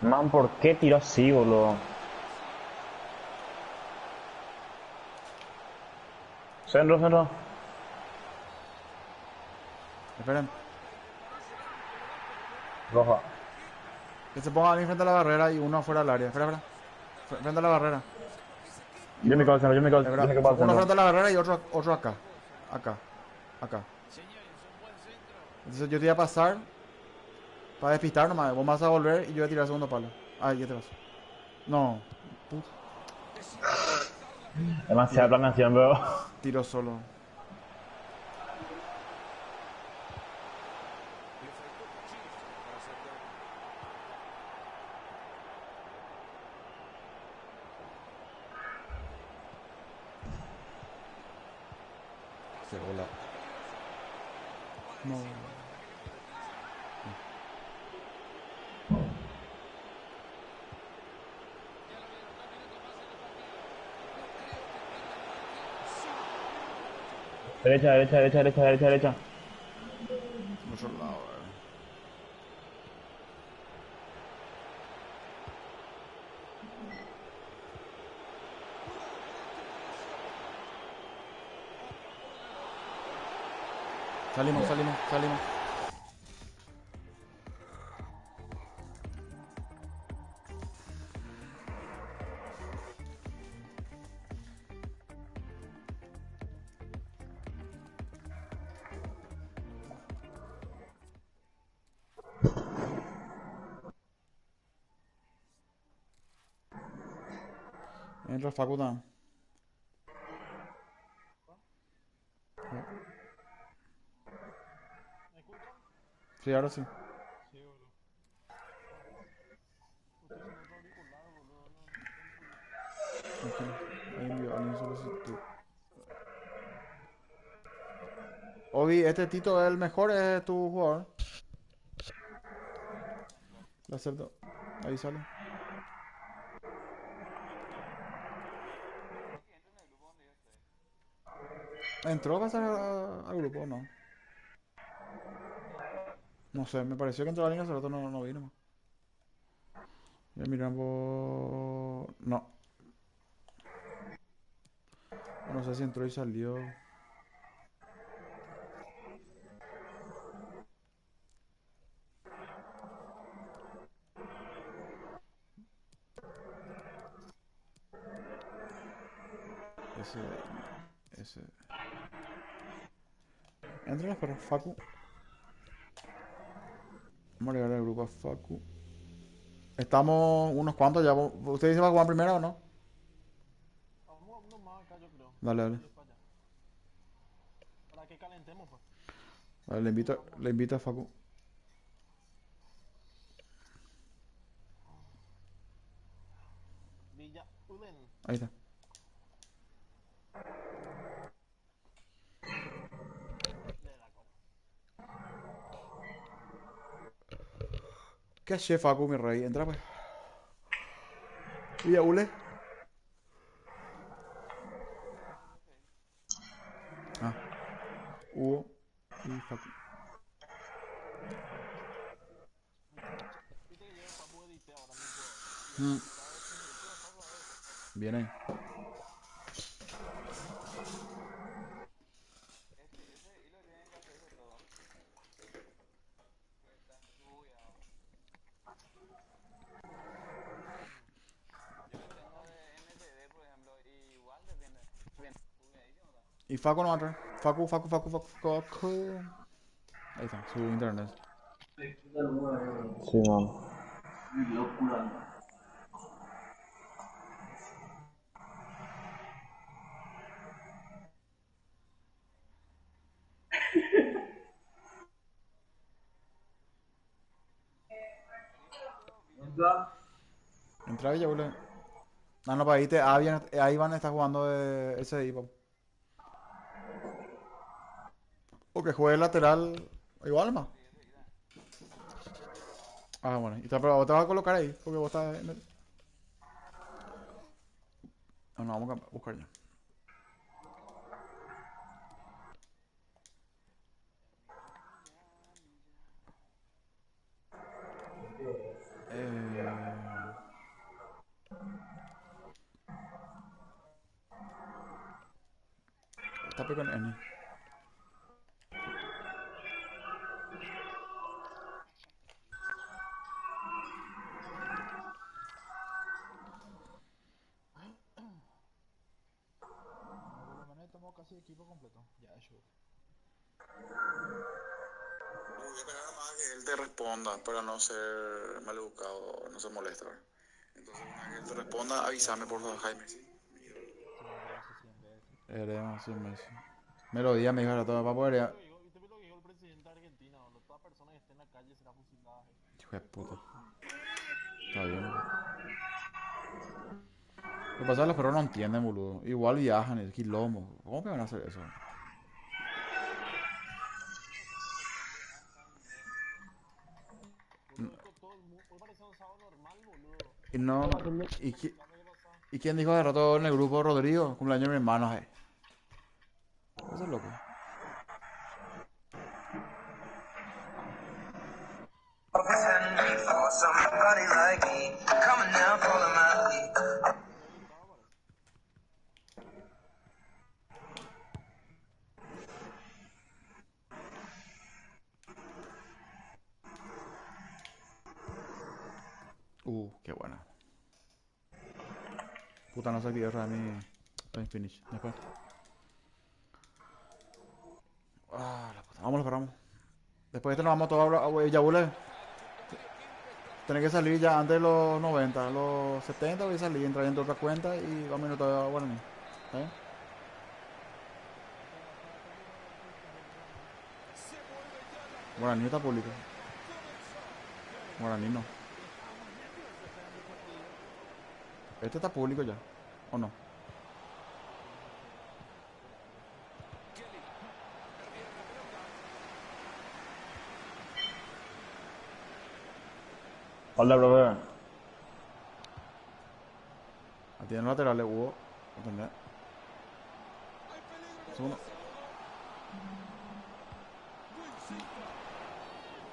Man, ¿por qué tiró así, boludo? Centro. Esperen. Roja. Que se ponga alguien frente a la barrera y uno afuera del área. Espera. Frente a la barrera. Yo me quedo al centro, yo me quedo al Uno centro. frente a la barrera y otro acá. Acá. Entonces yo te voy a pasar para despistar nomás. Vos vas a volver y yo voy a tirar el segundo palo. Ah, ya te vas. No. Demasiada planeación, bro. Tiro solo. Qué bola. No. Derecha. Otro lado, Salimos. Entra Facuta. ¿Me escuchan? Sí, ahora sí. Sí, boludo. Estoy sin otro auricular, boludo. No Ok. Ahí envió alguien solicitud. Obi, este Tito es el mejor, es tu jugador. Lo acepto. Ahí sale. ¿Entró a pasar al grupo o no? No sé, me pareció que entró alguien, hace rato no vino. Ya miramos... No. No sé si entró y salió. Ese. Entre los perros, Facu. Vamos a agregar el grupo a Facu. Estamos unos cuantos ya. ¿Usted dice va a jugar primero o no? Vamos uno más acá, yo creo. Dale, dale. Y para allá. Para que calentemos, pues. Vale, le invito a Facu. Villa Uden. Ahí está. Le da cola. ¿Qué hace Facu, mi rey? Entra, pues. Villa Ule. Ah. Hugo y Facu. Viste que yo Papu edité ahora mismo. Bien ahí. Ese hilo tienen que hacerse todo. Está bugueado. Yo lo tengo de MSD, por ejemplo, y igual depende. Bien, bugueadísimo está. Y Facu no va a entrar. Facu. Ahí está, su internet. Sí, man. Entra Villa Ule. Ah, no, para ahí van a estar jugando de SI, papu. O que juegue lateral igual más. Ah, bueno. Pero vos te vas a colocar ahí, porque vos estás en el... Ah, no, vamos a buscar ya. Tape con N. Por lo menos tomó casi equipo completo. Ya, eso. Voy a esperar más que él te responda para no ser maleducado, no se molesta. Entonces, una vez que él te responda, avísame por favor, Jaime. ¿Sí? Veremos 100 meses. Melodía me dijo ahora todo para poder. ¿Viste lo que dijo el presidente de Argentina? Toda persona que esté en la calle será fusilada. Hijo de puta. Está bien. Lo que pasa es que los perros no entienden, boludo. Igual viajan, es quilombo. ¿Cómo que van a hacer eso? Hoy parece un sábado normal, boludo. Y no. ¿Y quién dijo de rato en el grupo? Rodrigo, cumpleaños de mi hermano, Eso es loco. Qué buena. Puta, no se activó mi finish. Después. La puta. Vamos, lo paramos. Después de este nos vamos todos a Yabule. Tenés que salir ya antes de los 90. Los 70 voy a salir, entrar en otra cuenta y vamos a minutos a Guaraní. ¿Está bien? Guaraní está público. Guaraní no. Este está público ya, ¿o no? Hola, brother. Tiene laterales, Hugo. ¿Entendés? Segundo.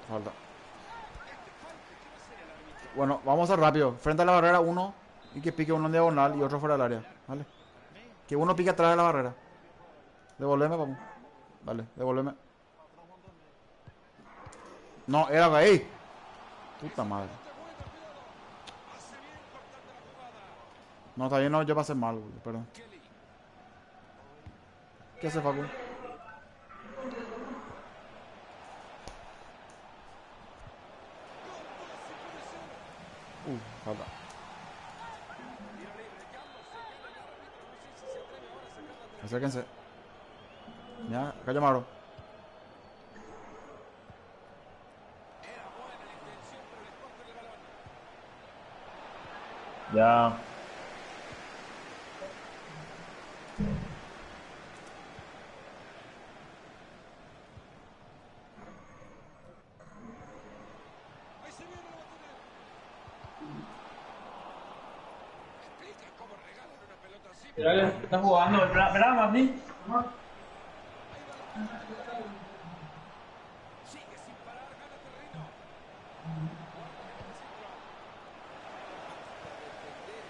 Falta. Bueno, vamos a hacer rápido. Frente a la barrera, uno. Y que pique uno en diagonal y otro fuera del área. ¿Vale? Que uno pique atrás de la barrera. Devolveme, vamos. Dale, devolveme. No, era ahí. Puta madre. No, está bien, no, yo pasé mal, güey, perdón. ¿Qué hace Facu? Falta. Acérquense. Ya, acá llamaron. Ya. Está jugando, ¿verdad, Martín? Sigue sin parar, gana terreno. Guarda que viene el centro. Basta defender esa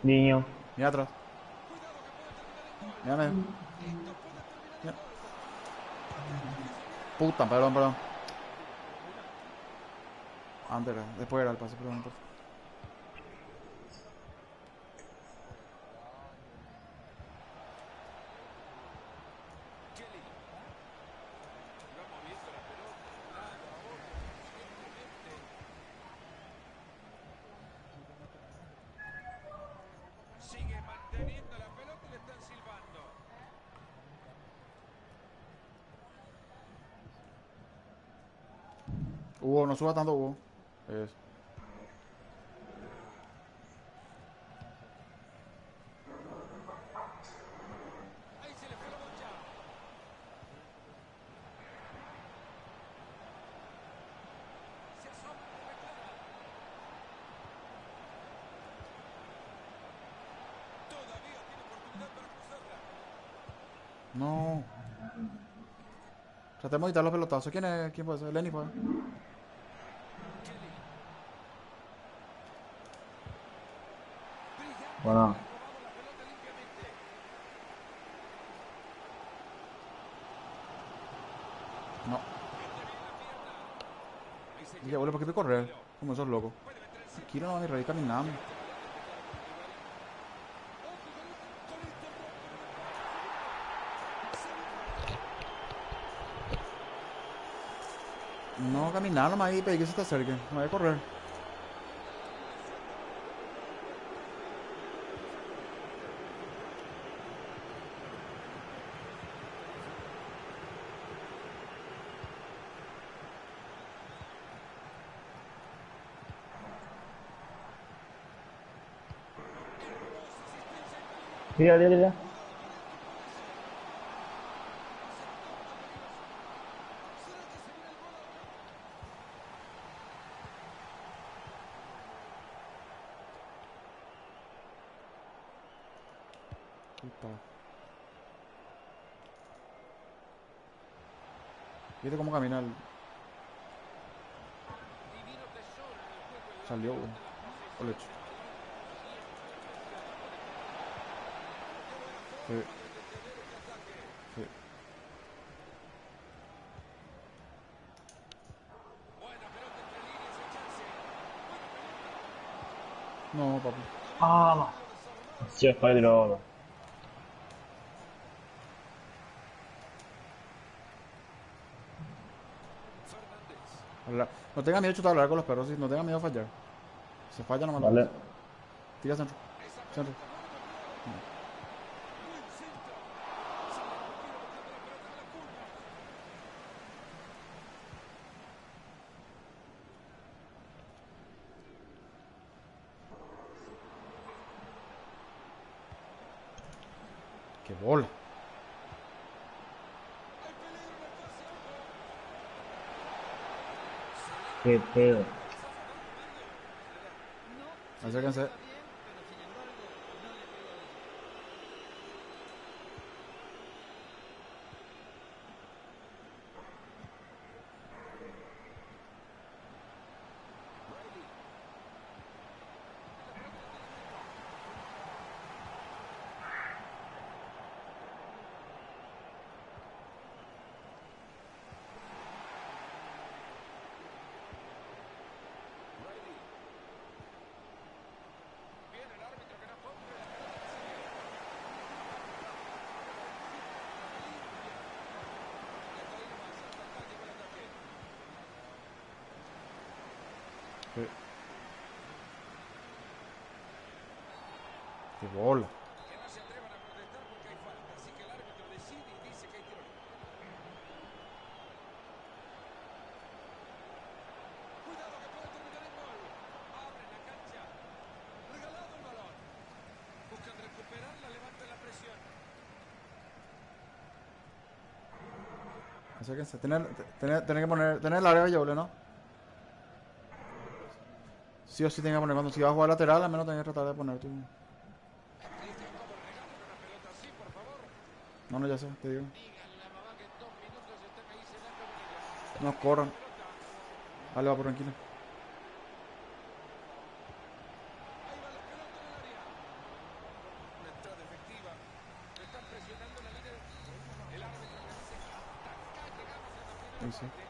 Niño. Mira atrás. Mírame. Mira. Puta, perdón. Antes era, después era el pase, perdón. Kelly. Iba moviendo la pelota de un lado a otro conscientemente. Sigue manteniendo la pelota y le están silbando. Hugo, no suba tanto, Hugo. Eso. Ahí se le fue la bocha. Se asoma, le reclama. Todavía tiene oportunidad para cruzarla. No. Tratemos de evitar los pelotazos. ¿Quién es? ¿Quién puede ser? Lenny fue. Bueno. No. Ya, boludo, ¿por qué te correr? Como esos locos. Tranquilo, no van a ir ahí caminando. No, caminar nomás ahí, pedí que se te acerque. No voy a correr. Tira. Puta. ¿Viste cómo camina el... Salió, güey. O le echó. Sí. Sí. No, papi. Ah, sí, es para droga. No tenga miedo de chutar, hablar con los perros, sí. No tenga miedo de fallar. Se falla nomás. Vale. Tira centro. Centro. ¡Qué bola! Qué pedo. Acérquense. Sí. Qué bola. Que no se atrevan a protestar porque hay falta. Así que el árbitro decide y dice que hay tiro libre. Cuidado que puede terminar en gol. Abren la cancha. Regalado el balón. Buscan recuperarla, levantan la presión. Acérquense. Tener que poner. Tener el área de Yoble, ¿no? Sí o sí tiene que poner. Cuando si vas a jugar lateral, al menos tenés que tratar de poner tu. Cristian, ¿cómo regalan una pelota así, por favor? No, no, ya sé, te digo. Díganle a mamá que en 2 minutos están ahí cenando con ella. No corran. Dale, va por tranquilo. Ahí va la pelota en el área. Una entrada efectiva. Lo están presionando en la línea. El árbitro le dice que hasta acá llegamos en la primera Sí, sí. parte.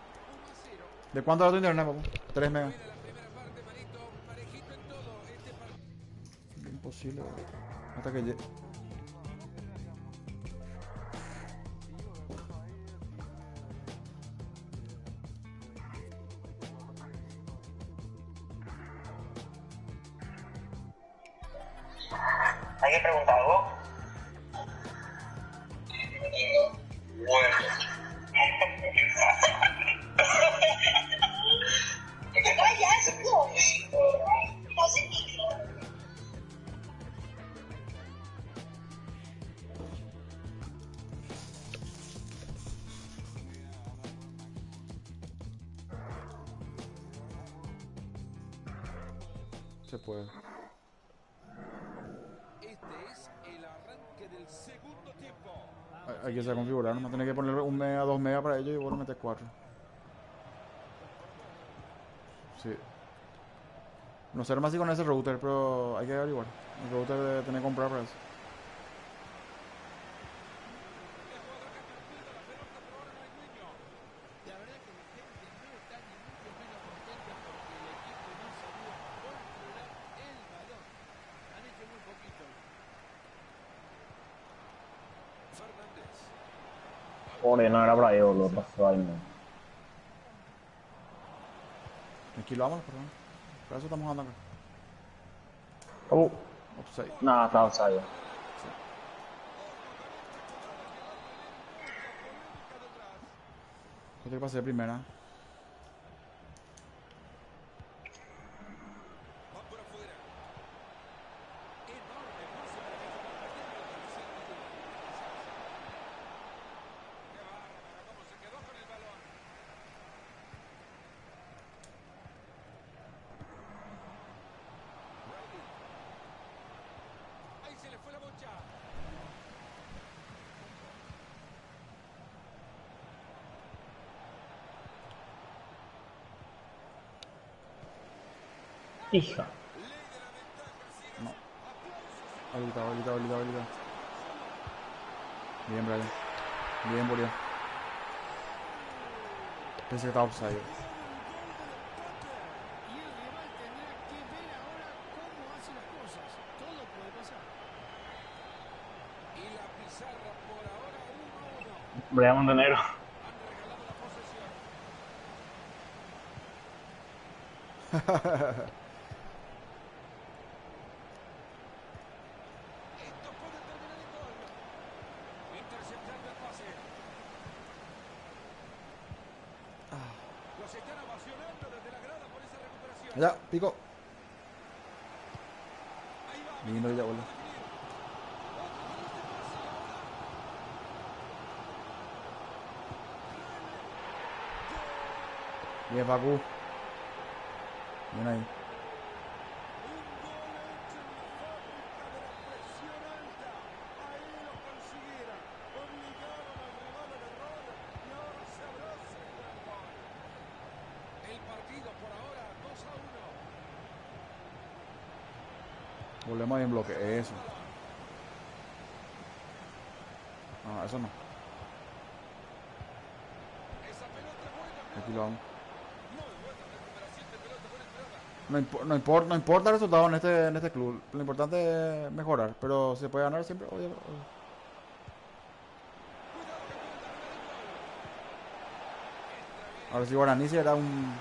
1-0. ¿De cuánto era tu internet, papu? 3 megas. Viene la primera parte, Marito. Parejito en todo. Este partido. Imposible, bro. Hasta que llegue. ¿Alguien pregunta algo? Bueno. ¿Qué te callas? No sé qué. Se puede. Este es el arranque del segundo tiempo. Hay que saber configurar. Nomás tenés que poner 1 mega, 2 mega para ello y vos lo metes 4. Sí. No sé más si con ese router, pero hay que averiguar. El router debe tener que comprar para eso. La verdad que la gente no está ni mucho menos contenta porque el equipo no salió a controlar el balón. Han hecho muy poquito. Fernández. Joder, no era para ahí, boludo. Pasó ahí, man. Tranquilo, vámonos, perdón. Para eso estamos jugando acá. Offside. Nada, está offside. Yo te pasé de primera. Va por afuera. Enorme pase para que compartir la tercera. Qué bárbaro, cómo se quedó con el balón. Brady. Ahí se le fue la bocha. Hija. No. Habilitado. Bien, Brian. Bien, Bolián. Pensé que estaba offside. Y el rival tendrá que ver ahora cómo hace las cosas. Todo puede pasar. Y la pizarra por ahora 1-1. Brian Montenegro. Han regalado la posesión. Esto puede terminar en gol. Interceptando el pase. Los están ovacionando desde la grada por esa recuperación. Ya, pico. Ahí va. Lindo ya, boludo. Bien, Facu. Bien ahí. Un gol hecho en la fábrica de la presión alta. Ahí lo consiguieron. Obligaron al rival al error y ahora se abrazan con el gol. El partido por ahora 2-1. Volvemos ahí en bloque. Eso. No, eso no. Esa pelota buena. Aquí lo vamos. Muy buena recuperación de pelota, buena entrada. No importa el resultado en este club. Lo importante es mejorar. Pero se puede ganar siempre. Obvio. Ahora si Guaraní era un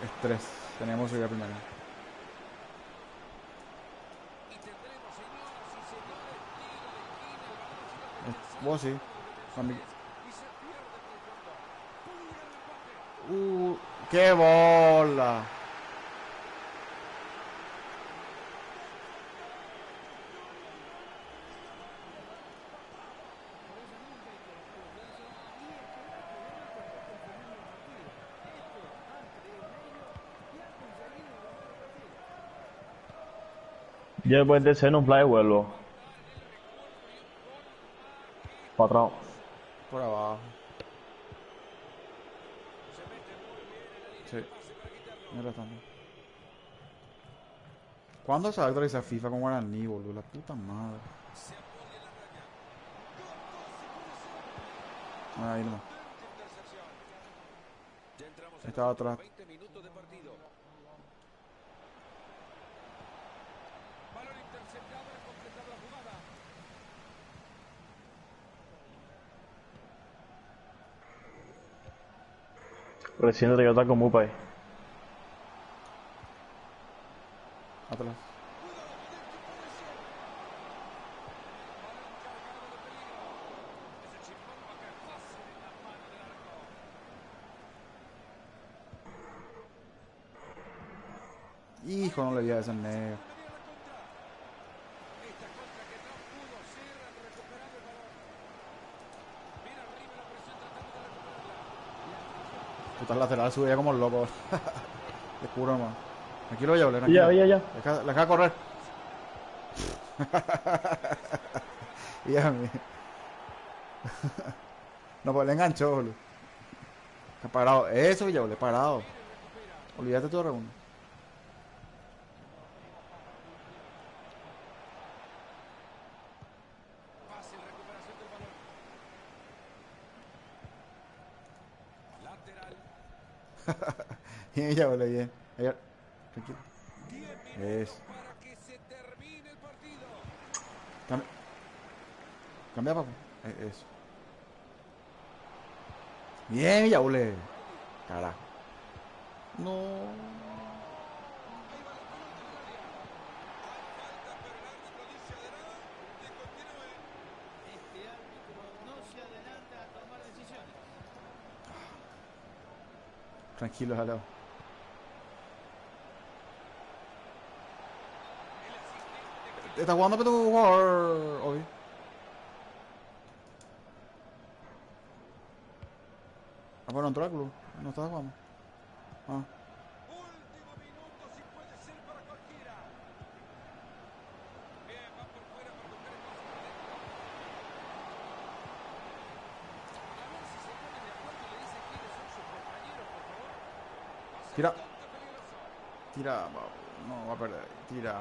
estrés. Tenemos que ir a primera. Y tendremos, señoras y señores, tiro de esquina, el balón ha sido convencido Vos sí. por uno de los defensores y se pierde por el fondo. Puede llegar el empate. ¡Qué bola! Por eso nunca hay que bajar los brazos y esperar que gane cuando esté terminando el partido. Esto, antes de medio, ya ha conseguido ganar el partido. Yo después de ser un fly vuelvo. Para atrás. Por abajo. Se mete muy bien en la línea Sí. de pase para quitarlo. Mira tanto. ¿Cuándo se va a actualizar FIFA con Guaraní, boludo? La puta madre. Se apoya en la raya. Ahí nomás. Intercepción. Ya entramos en Estaba los últimos atrás. 20 minutos de partido. Balón interceptado, ha completado la jugada. Recién te quedó con Mupai. Atrás. Ese chimbón va a caer fácil en las manos del arco. Hijo, no le vi a ese negro. Esta contra que no pudo ser recuperado el balón. Viene arriba la presión tratando de recuperarla. Puta lateral subía como loco. Te juro, hermano. Aquí lo llevo, tranquilo. Ya. Deja correr. Y a mí. No, pues le enganchó, boludo. Está parado. Eso, Villabole, parado. Olvídate todo, Raúl. Fácil recuperación del balón. Lateral. Y Villabole, bien. Ahí, tranquilo. 10 minutos Es. para que se termine el partido. Cambia, papu. Eso. Bien, Villabole. Carajo. No. Ahí va la pelota en el área. Hay falta, pero el árbitro dice adelante, continúe. Este árbitro no se adelanta a tomar decisiones. Tranquilo, jaleo. ¿Estás jugando para tu jugador hoy? Ah, bueno, entró al club. No estás jugando. Ah. Último minuto, si puede ser para cualquiera. Bien, va por fuera para buscar espacio por dentro. A ver si se ponen de acuerdo y le dicen quiénes son sus compañeros, por favor. Va a ser Tira. bastante peligroso. Tira, papu. No, va a perder. Tira.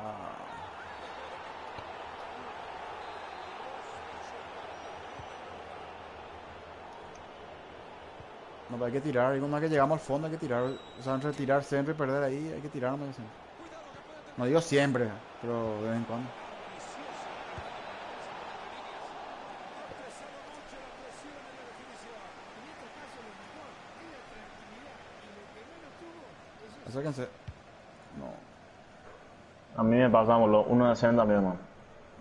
No, pero hay que tirar. Y una vez que llegamos al fondo hay que tirar. O sea, entre tirar siempre y perder ahí, hay que tirar. No, me dicen. No digo siempre, pero de vez en cuando. Acérquense. No. A mí me pasa, boludo. Uno de 60 también, hermano.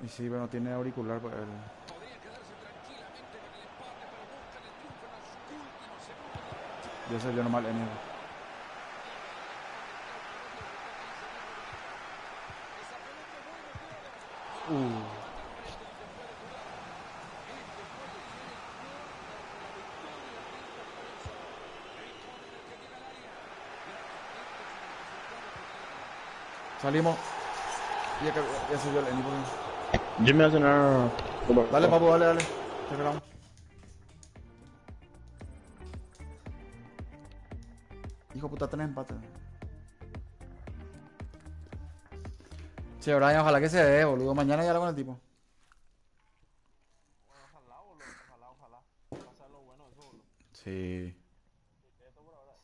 Y sí, pero no tiene auricular. Pues, Podría quedarse tranquilamente con el empate, pero buscan el triunfo en los últimos segundos del partido. yo soy yo nomás en Esa pelota es buena, cuidado. Salimos. Ya subió el Eni. Yo me voy a cenar. Dale, papu, dale. Te esperamos. Hijo puta, tenés empate. Che, Brian, ojalá que se dé, boludo. Mañana ya hablo con el tipo. Ojalá, boludo. Ojalá. Va a ser lo bueno de eso, boludo. Sí. Esto por ahora.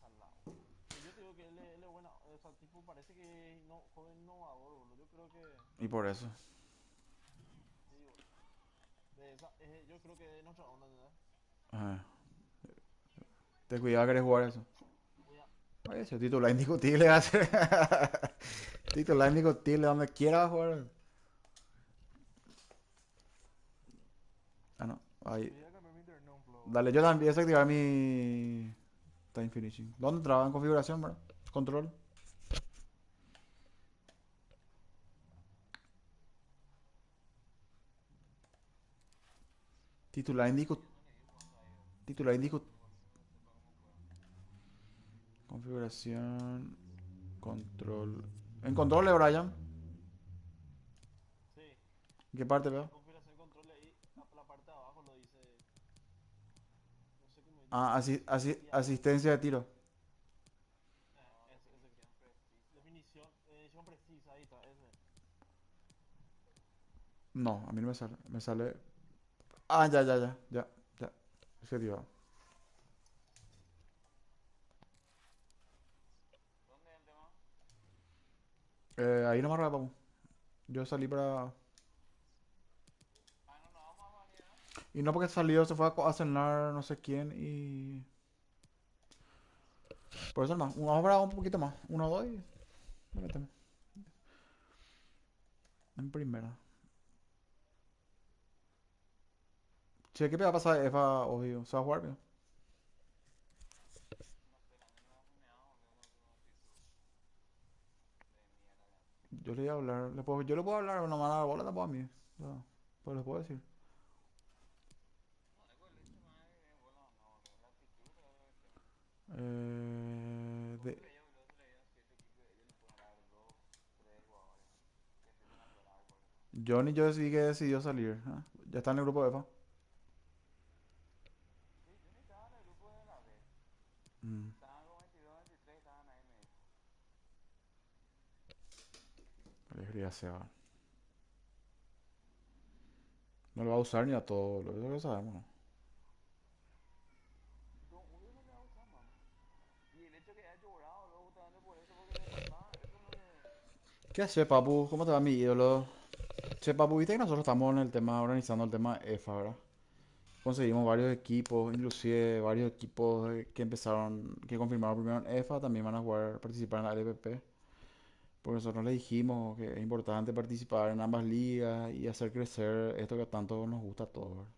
Ojalá. Yo te digo que él es bueno. O sea, el tipo parece que no, joven innovador, boludo. Yo creo que. Y por eso. Sí, boludo. Yo creo que de nuestra onda, ¿verdad? Ajá. Te cuidado, querés jugar eso. Oye, ese titular indiscutible va a ser. Titular indiscutible, donde quiera va a jugar. Ah, no. Ahí. Voy a cambiar mi internet un flow. Dale, yo también voy a activar mi time finishing. ¿Dónde traba? En configuración, ¿verdad? Control. Titular indiscutible. Titular indiscutible. Configuración. Control. En control, Brian. Sí, ¿En qué parte en veo? configuración control ahí, a la parte de abajo lo dice, no sé cómo dice, Ah, asistencia de tiro. ese que definición, edición precisa, ahí está, ese. No, a mí no me sale. Me sale. Ah, ya. Objetivo. ¿Dónde es el tema? Ahí nomás, papu. Yo salí para. Ah, no, no, vamos a mañana. Y no porque salió, se fue a cenar no sé quién y. Por eso más. Vamos a esperar un poquito más. Uno, dos y. Le metemos. En primera. Che, ¿qué me va a pasar de EFA, obvio? ¿Se va a jugar bien? No sé, la nena me da, boludo, no tengo actitud de mierda. Yo le voy a hablar. Yo le puedo hablar, una mala bola tampoco a mí. Ya, pues les puedo decir. No, es por el hecho más de bola o no, boludo. La actitud es el tema. ¿Cómo De, se veía, boludo? Se le veía 7 equipos y ellos le pueden dar 2, 3 jugadores que empiezan a llorar por eso. Johnny yo decidí que decidió salir. ¿Ah? Ya está en el grupo de EFA. Sí, yo ni estaba en el grupo de la B. Mm, Estaban con 22, 23, estaban ahí, me dijo. alegría se va. No lo va a usar ni a todo, eso lo sabemos, ¿no? No, obvio no le va a usar, man. Y el hecho que haya llorado luego justamente por eso, porque le faltaba, eso es lo que... ¿Qué hace, papu? ¿Cómo te va mi ídolo? Che, papu, viste que nosotros estamos en el tema, organizando el tema EFA, ¿verdad? Conseguimos varios equipos, inclusive varios equipos que empezaron, que confirmaron primero en EFA, también van a jugar, participar en la LPP. Porque nosotros le dijimos que es importante participar en ambas ligas y hacer crecer esto que tanto nos gusta a todos, ¿verdad?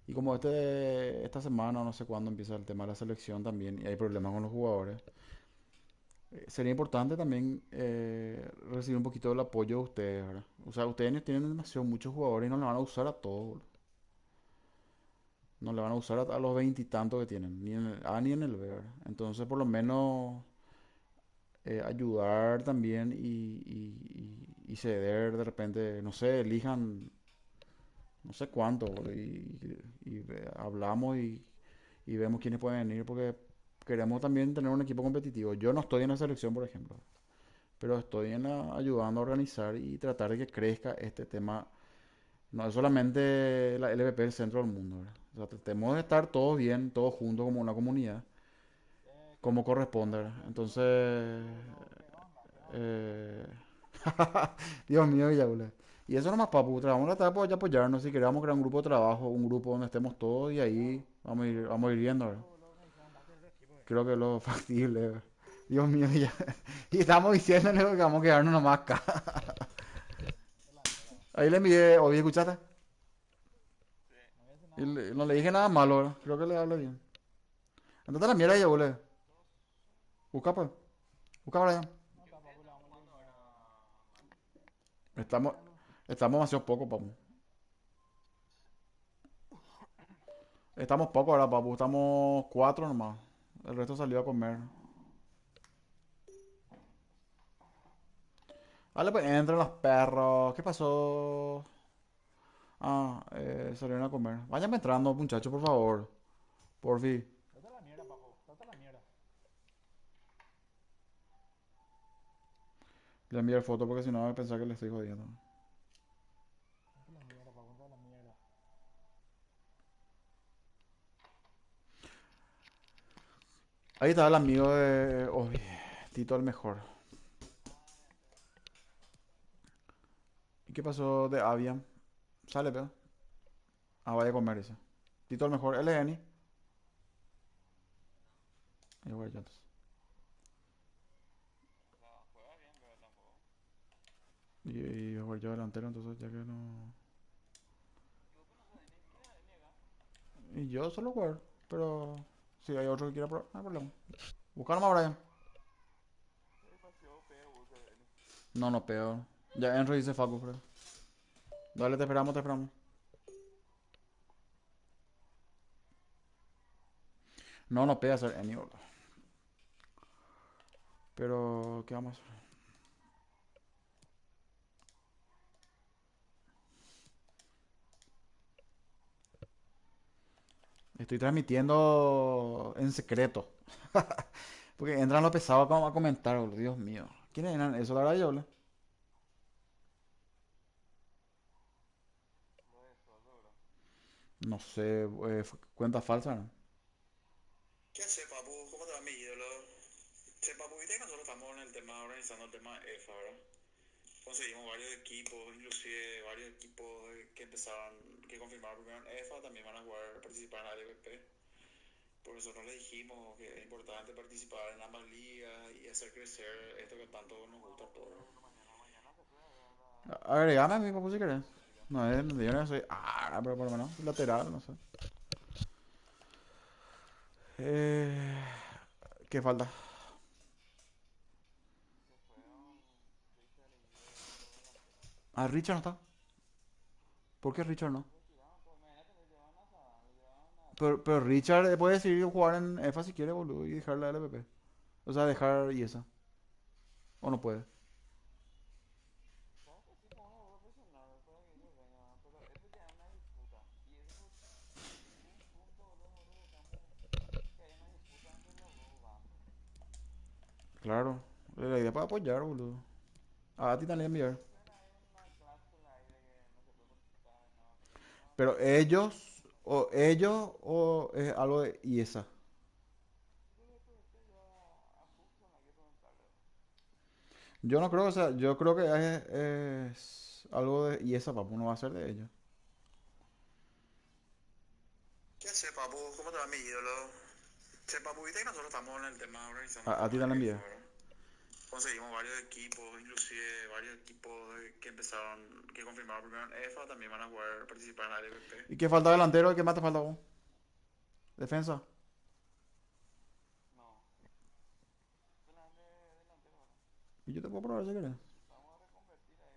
Y como esta semana, no sé cuándo empieza el tema de la selección también, y hay problemas con los jugadores, sería importante también recibir un poquito del apoyo de ustedes, ¿verdad? O sea, ustedes tienen demasiado muchos jugadores y no le van a usar a todos, boludo. No le van a usar a los veintitantos que tienen, ni en el A ni en el B, ¿verdad? Entonces, por lo menos ayudar también y ceder de repente, no sé, elijan no sé cuánto, boludo, hablamos y vemos quiénes pueden venir porque queremos también tener un equipo competitivo. Yo no estoy en la selección, por ejemplo, pero estoy ayudando a organizar y tratar de que crezca este tema. No es solamente la LVP el centro del mundo, ¿verdad? O sea, tratemos de estar todos bien, todos juntos como una comunidad, como corresponde, ¿verdad? Entonces, eh... Dios mío, ya, boludo. Y eso nomás, papu, vamos a tratar de apoyarnos si queremos crear un grupo de trabajo, un grupo donde estemos todos y ahí vamos a ir viendo, ¿verdad? Creo que es lo factible, ¿verdad? Dios mío, ya. Y estamos diciéndole que vamos a quedarnos nomás acá. Ahí le envié, oye, ¿escuchaste? Y no le dije nada malo, ¿verdad? Creo que le hablé bien. Andate a la mierda ya, boludo. Busca, pues. Busca para allá. ¿Qué ustedes están jugando ahora, Mati? Estamos, estamos demasiado poco, papu. Estamos poco ahora, papu. Estamos cuatro nomás. El resto salió a comer. Vale, pues entran los perros. ¿Qué pasó? Ah, salieron a comer. Váyanme entrando, muchachos, por favor. Por fin. Trata la mierda, papo, trata la mierda. Le envié foto porque si no va a pensar que le estoy jodiendo. Trata la mierda, papo, trata la mierda. Ahí está el amigo de. Oh, Tito el mejor. ¿Y qué pasó de Avia? Sale, pero. Ah, vaya a comer ese. Tito el mejor. Él es Eni. Y jugar yo entonces. O sea, juega bien, pero tampoco. Y jugar yo delantero, entonces ya que no. Y vos no sabés ni quién es ni acá. Y yo solo jugar. Pero si hay otro que quiera probar, no hay problema. Buscar más Brian. Es demasiado feo, vos sabés. No, no pego. Ya Enro dice Facu, creo. Dale, te esperamos, te esperamos. No, no pega hacer any, boludo. Pero, ¿qué vamos a hacer? Estoy transmitiendo en secreto. Porque entran los pesados a comentar, boludo. Dios mío. ¿Quiénes eran? Eso la verdad yo, boludo. Lo de solo, bro. No sé, cuenta falsa, ¿no? ¿Qué hace, papu? ¿Cómo te va mi ídolo? Che, papu, viste que nosotros estamos en el tema, organizando el tema EFA, ¿verdad? Conseguimos varios equipos, inclusive varios equipos que empezaron, que confirmaron primero en EFA, también van a jugar, participar en la LVP. Por nosotros le dijimos que es importante participar en ambas ligas y hacer crecer esto que tanto nos gusta a todos. Mañana se puede ver Agregame a mi papu si querés. No es, yo no soy. Ah, pero por lo menos lateral, no sé. Eh, ¿Qué falta? se fueron Richard y los dos delanteros. Ah, Richard no está. ¿Por qué Richard no? Lo tiraron, pues imagínate, le llevaron a Sadam, le llevaron a Pero Richard puede decidir jugar en EFA si quiere, boludo, y dejar la LPP. O sea, dejar y esa. O no puede. Claro que sí, como uno va a presionar para que ellos vengan, pero esto ya es una disputa. Y eso, en ningún punto nosotros buscamos que haya una disputa entre los dos bandos. Claro. La idea para apoyar, boludo. A ti también enviar. Siempre hay una cláusula ahí de que no se puede participar en nueva selección. Pero ellos o es algo de IESA. Yo le pregunté yo a Fuxon, hay que preguntarle. Yo no creo, o sea, yo creo que es algo de IESA, papu, no va a ser de ellos. ¿Qué hace, papu? ¿Cómo te va mi ídolo? Che, papu, viste que nosotros estamos en el tema, organizando el A ti tema también EFA, envié. ¿verdad? Conseguimos varios equipos, inclusive varios equipos que empezaron, que confirmaron primero en EFA, también van a jugar, participar en la LVP. ¿Y qué falta delantero? ¿Qué más te falta vos? Defensa. No, delantero ahora. Y yo te puedo probar si querés. Vamos a reconvertir ahí.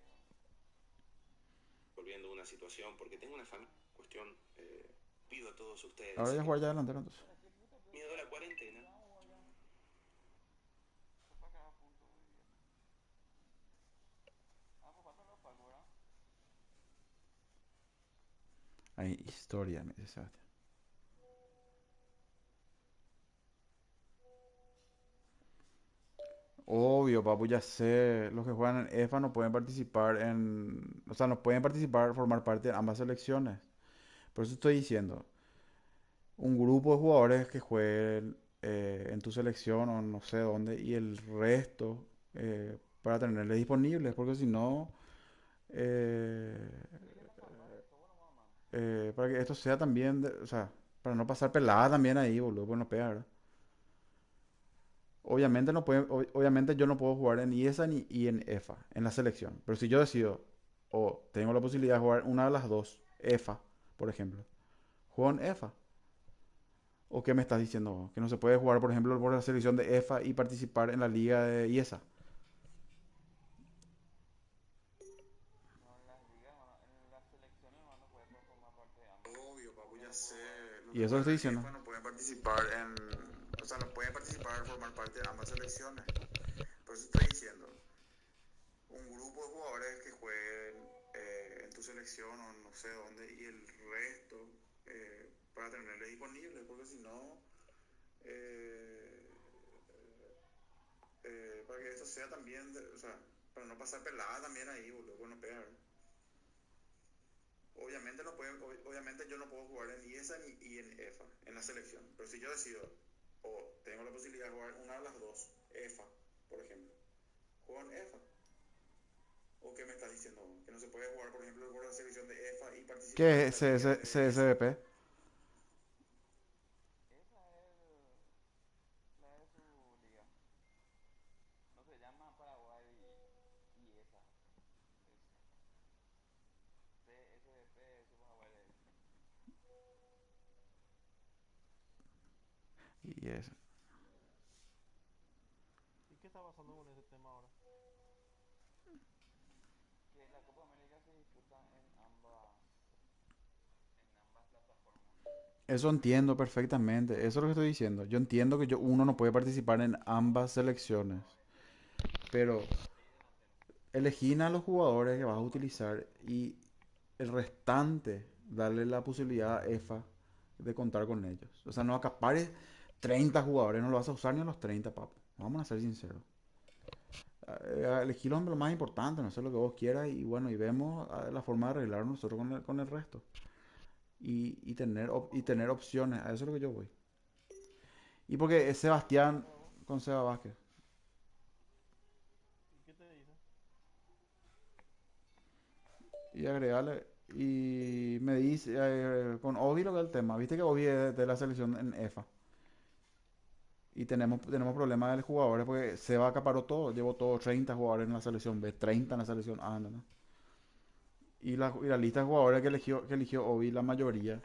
Volviendo a una situación, porque tengo una familia. Cuestión, pido a todos Ahora ustedes ya que jugar ya delantero entonces. miedo a la cuarentena. Esto para cada punto de bien. Ah, pues faltan los pacos, ¿verdad? Hay historia, me dice Sebastián. Obvio, papu, ya sé. Los que juegan en EFA no pueden participar en. O sea, no pueden participar, formar parte de ambas selecciones. Por eso estoy diciendo. Un grupo de jugadores que jueguen en tu selección o no sé dónde y el resto para tenerles disponibles. Porque si no. eh, para que esto sea también. O sea, para no pasar pelada también ahí, boludo. Pues no pega, ¿verdad? Obviamente no puede, obviamente yo no puedo jugar en IESA ni y en EFA, en la selección. Pero si yo decido, o tengo la posibilidad de jugar una de las dos, EFA, por ejemplo, juego en EFA. ¿O qué me estás diciendo vos? Que no se puede jugar, por ejemplo, por la selección de EFA y participar en la liga de IESA. No, en las ligas, en las selecciones no puede formar parte de ambas. Obvio, papu, ya sé. Los Y que eso lo juegan estoy en diciendo. EFA no pueden participar en. O sea, no pueden participar, formar parte de ambas selecciones. Por eso estoy diciendo. Un grupo de jugadores que jueguen en tu selección o no sé dónde y el resto para tenerle disponible, porque si no, eh, para que esto sea también, o sea, para no pasar pelada también ahí, boludo, bueno, pegar. Obviamente no puede, obviamente yo no puedo jugar en IESA ni y en EFA, en la selección, pero si yo decido o tengo la posibilidad de jugar una de las dos, EFA, por ejemplo, juego en EFA. ¿O qué me estás diciendo? Que no se puede jugar, por ejemplo, por la selección de EFA y participar ¿Qué en es la liga de IESA. CSBP? Esa es la Y eso. ¿Y qué está pasando con ese tema ahora? Que la Copa América se disputa en ambas plataformas. Eso entiendo perfectamente. Eso es lo que estoy diciendo. Yo entiendo que uno no puede participar en ambas selecciones. Pero elegir a los jugadores que vas a utilizar y el restante darle la posibilidad a EFA de contar con ellos. O sea, no acapares 30 jugadores, no lo vas a usar ni a los 30, papo. Vamos a ser sinceros. Elegir lo más importante, no sé lo que vos quieras y bueno, y vemos la forma de arreglar nosotros con el resto. Y tener opciones, a eso es lo que yo voy. Y porque es Sebastián con Seba Vázquez. ¿Y qué te dice? Y agregarle. Y me dice con Obi lo que es el tema. Viste que Obi es de la selección en EFA. Y tenemos problemas de jugadores porque Seba acaparó todo. Llevó todos 30 jugadores en la selección B, 30 en la selección A, ¿no? Y la lista de jugadores que eligió Obi, la mayoría.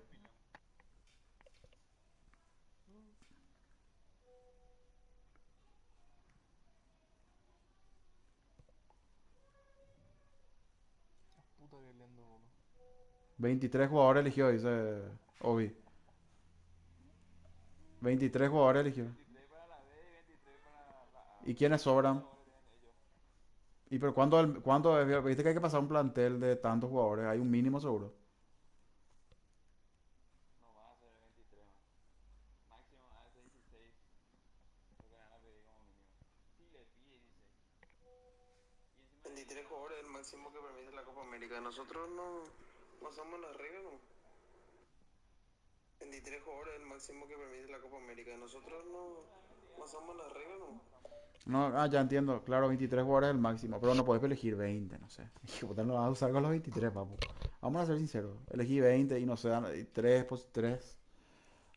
Puta que lindo, boludo. 23 jugadores eligió, dice Obi. 23 jugadores eligió. 23 para la B y 23 para la A. ¿Y quiénes sobran? ¿Y pero cuánto viste que hay que pasar un plantel de tantos jugadores? Hay un mínimo seguro. No va a ser 23 más. Máximo a 16. Lo que van a pedir como mínimo. Sí, le pide 16. Y encima 23 jugadores es el máximo que permite la Copa América. Nosotros no pasamos las reglas, ¿no? 23 jugadores es el máximo que permite la Copa América. Nosotros no pasamos las reglas, ¿no? No, ya entiendo. Claro, 23 jugadores es el máximo. Pero no podés elegir 20, no sé. Hijo, puta, no vas a usar con los 23, papu. Vamos a ser sinceros. Elegí 20 y no sé, dan 3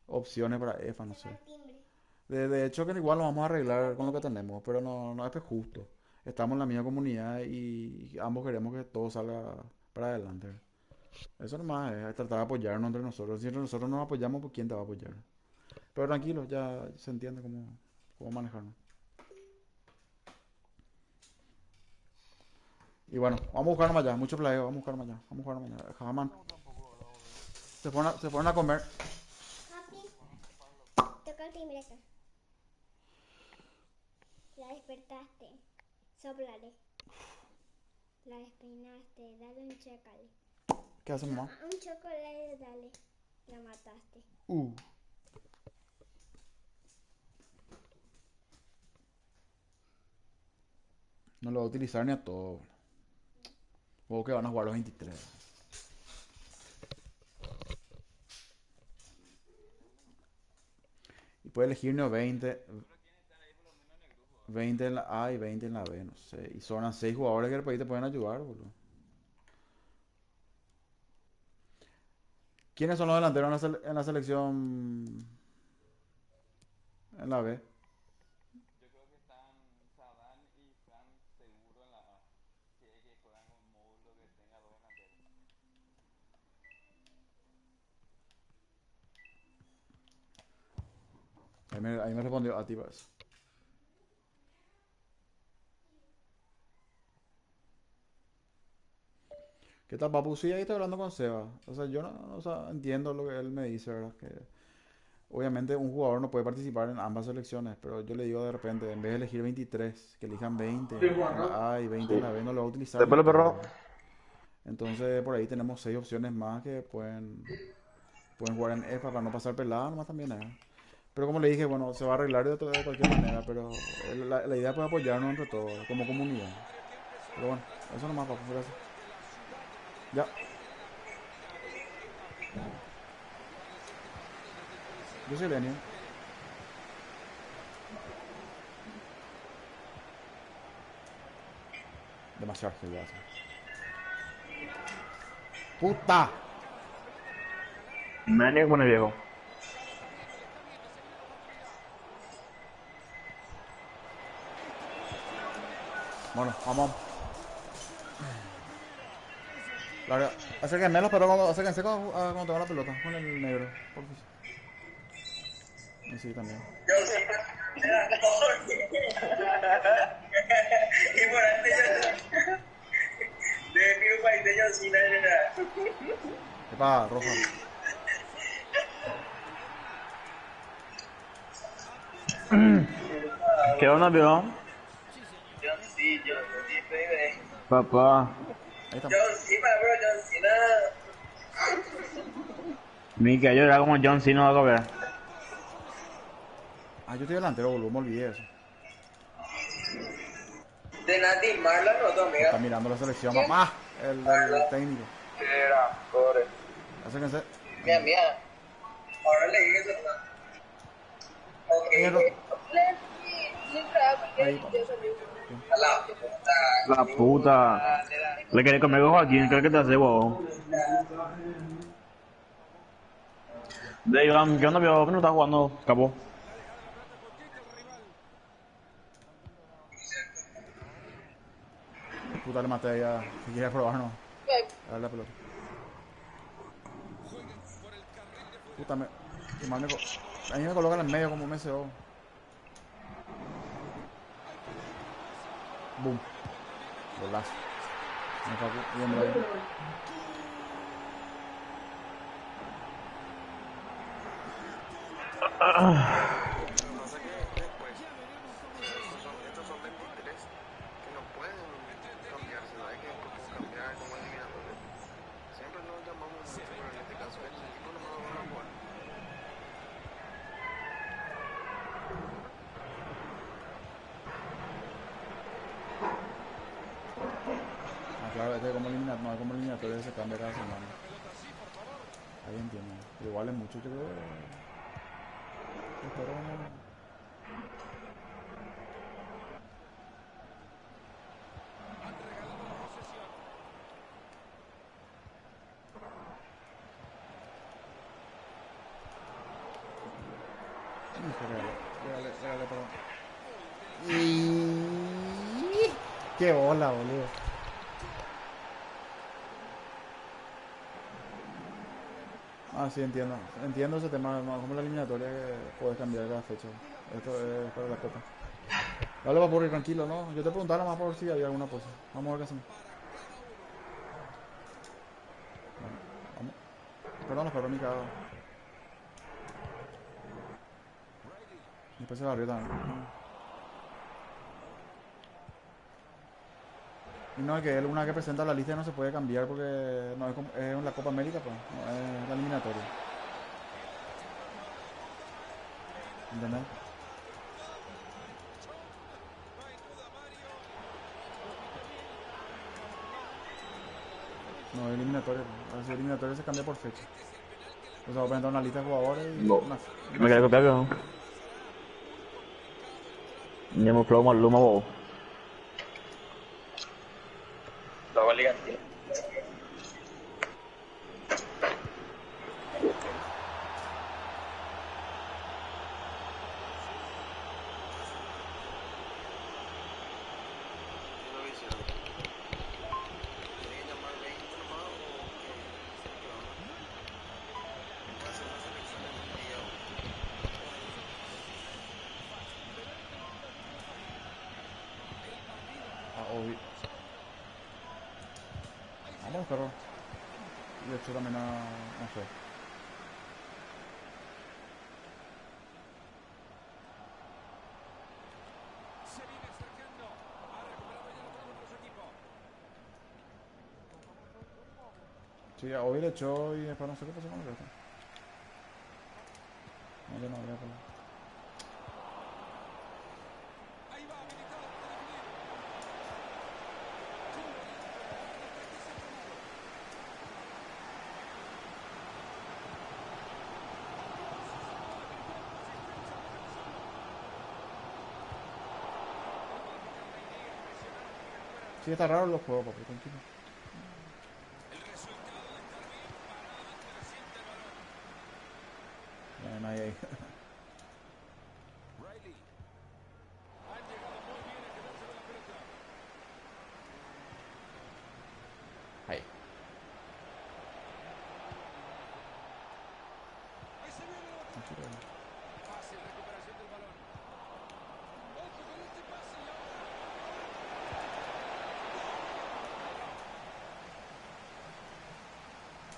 opciones para EFA, no sé. De hecho, que igual lo vamos a arreglar con lo que tenemos. Pero no es justo. Estamos en la misma comunidad y ambos queremos que todo salga para adelante. Eso nomás es tratar de apoyarnos entre nosotros. Si entre nosotros nos apoyamos, pues ¿quién te va a apoyar? Pero tranquilo, ya se entiende cómo manejarnos. Y bueno, vamos a buscar más allá, mucho play, vamos a buscar más allá, vamos a jugar más allá. Jamás. Se fueron a comer. Papi, toca el timbre acá. La despertaste. Soplale. La despeinaste. Dale un chocolate. ¿Qué hace mamá? Un chocolate, dale. La mataste. No lo voy a utilizar ni a todo. Juego que van a jugar los 23. Y puede elegir 20. 20 en la A y 20 en la B, no sé. Y son 6 jugadores que el país te pueden ayudar, boludo. ¿Quiénes son los delanteros en la selección? En la B. yo creo que están Sadán y Fran seguro en la A. Si es que juegan con un módulo que tenga dos delanteros. Ahí me respondió a ti para eso. ¿Qué tal, papu? Sí, ahí estoy hablando con Seba. O sea, yo o sea, entiendo lo que él me dice, ¿verdad? Que obviamente un jugador no puede participar en ambas selecciones, pero yo le digo de repente, en vez de elegir 23, que elijan 20 en la A y 20 en la B, no lo va a utilizar. Despelo, perro. Entonces, por ahí tenemos 6 opciones más que pueden jugar en EFA para no pasar pelada, nomás también es. Pero como le dije, bueno, se va a arreglar de cualquier manera, pero la idea es apoyarnos entre todos, como comunidad. Pero bueno, eso nomás, papu, gracias. Ya. Yo soy Lenny. Demasiado argel, ¡puta! Me venía con el viejo. Bueno, vamos. Larga. Acérquenme los perros acérquense cuando tenga la pelota con el negro, por favor. Y sí, también. Y por antes de mi país de John Cena era. Epa, roja. ¿Qué onda, viejo? John C, baby. Papá. Ahí está. John Cena, bro, John Cena. Mika, yo era como John Cena, no ver. Ah, yo estoy delantero, boludo, me olvidé eso. De Nati Marlon, no, tu amiga. Está mirando la selección, mamá. El técnico. Era, pobre. Acérquense. Mía. Ahora le dije eso. Ok. Ahí, La puta. Le quería comer con Joaquín, creo que te hace huevo. De Iván, ¿qué onda, viejo? ¿Qué no estás jugando, capo? Puta, le maté ahí a... Si quieres probar, no. Dale la pelota. Puta, qué mal a mí me colocan en medio como un MSO. Boom. Golazo. Bien, bien. Pasa que después, estos son 23 que no pueden cambiarse, no hay que como cambiar como eliminatorio. Siempre nos llamamos mucho, pero en este caso estos equipos no van a jugar. Ah, claro, este es como eliminatorio, no es como eliminatorio, se cambia cada semana. Ahí entiendo. Pero igual es mucho, yo creo. Pero no. Regale, perdón. Qué bola, boludo. Ah, sí, entiendo. Entiendo ese tema, no, como la eliminatoria que puedes cambiar cada fecha. Esto es para la copa. Dale, va a ir tranquilo, ¿no? Yo te preguntaba nada más por si había alguna cosa. Vamos a ver qué hacemos. Vamos. Perdón, mi cagada. Después se barrió también. Y no, es que una que presenta la lista no se puede cambiar porque no es, es la Copa América, pues, no es la eliminatoria. ¿Entendés? No, es eliminatoria, pues. Así eliminatoria se cambia por fecha. O sea, va a presentar una lista de jugadores y No. una Me quería copiar, viejo. Ya me probó Maluma, bobo. La valía. Vamos, perro. Y de hecho también no sé. Sí, hoy le echó y después no sé qué pasó con el resto. No, yo no habría problema. Sí, está raro los juegos, papi, tranquilo. No hay nadie ahí. Ahí.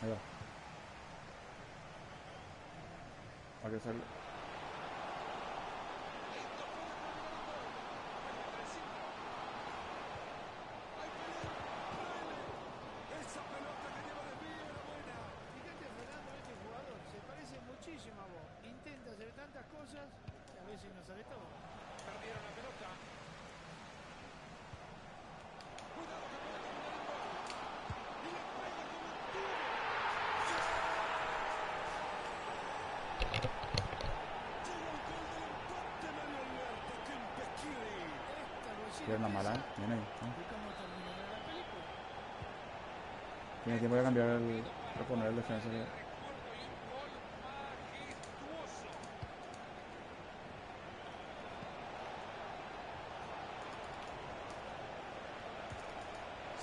Ahí va. Hay que hacerlo. Esa pelota que lleva de pie era buena. Fíjate, Fernando, este jugador se parece muchísimo a vos. Intenta hacer tantas cosas que a veces no sabe todo. Perdieron la pelota. Cuidado que puede terminar el gol. Y le pega con un tiro. Llega el gol del empate, Mario Alberto Kempesquiri. Esta bolsita Tiene una mala, empieza. tiene ahí. ¿Y cómo terminará la película? Tiene tiempo de cambiar el. De poner el defensa. Recuerdo y un gol majestuoso.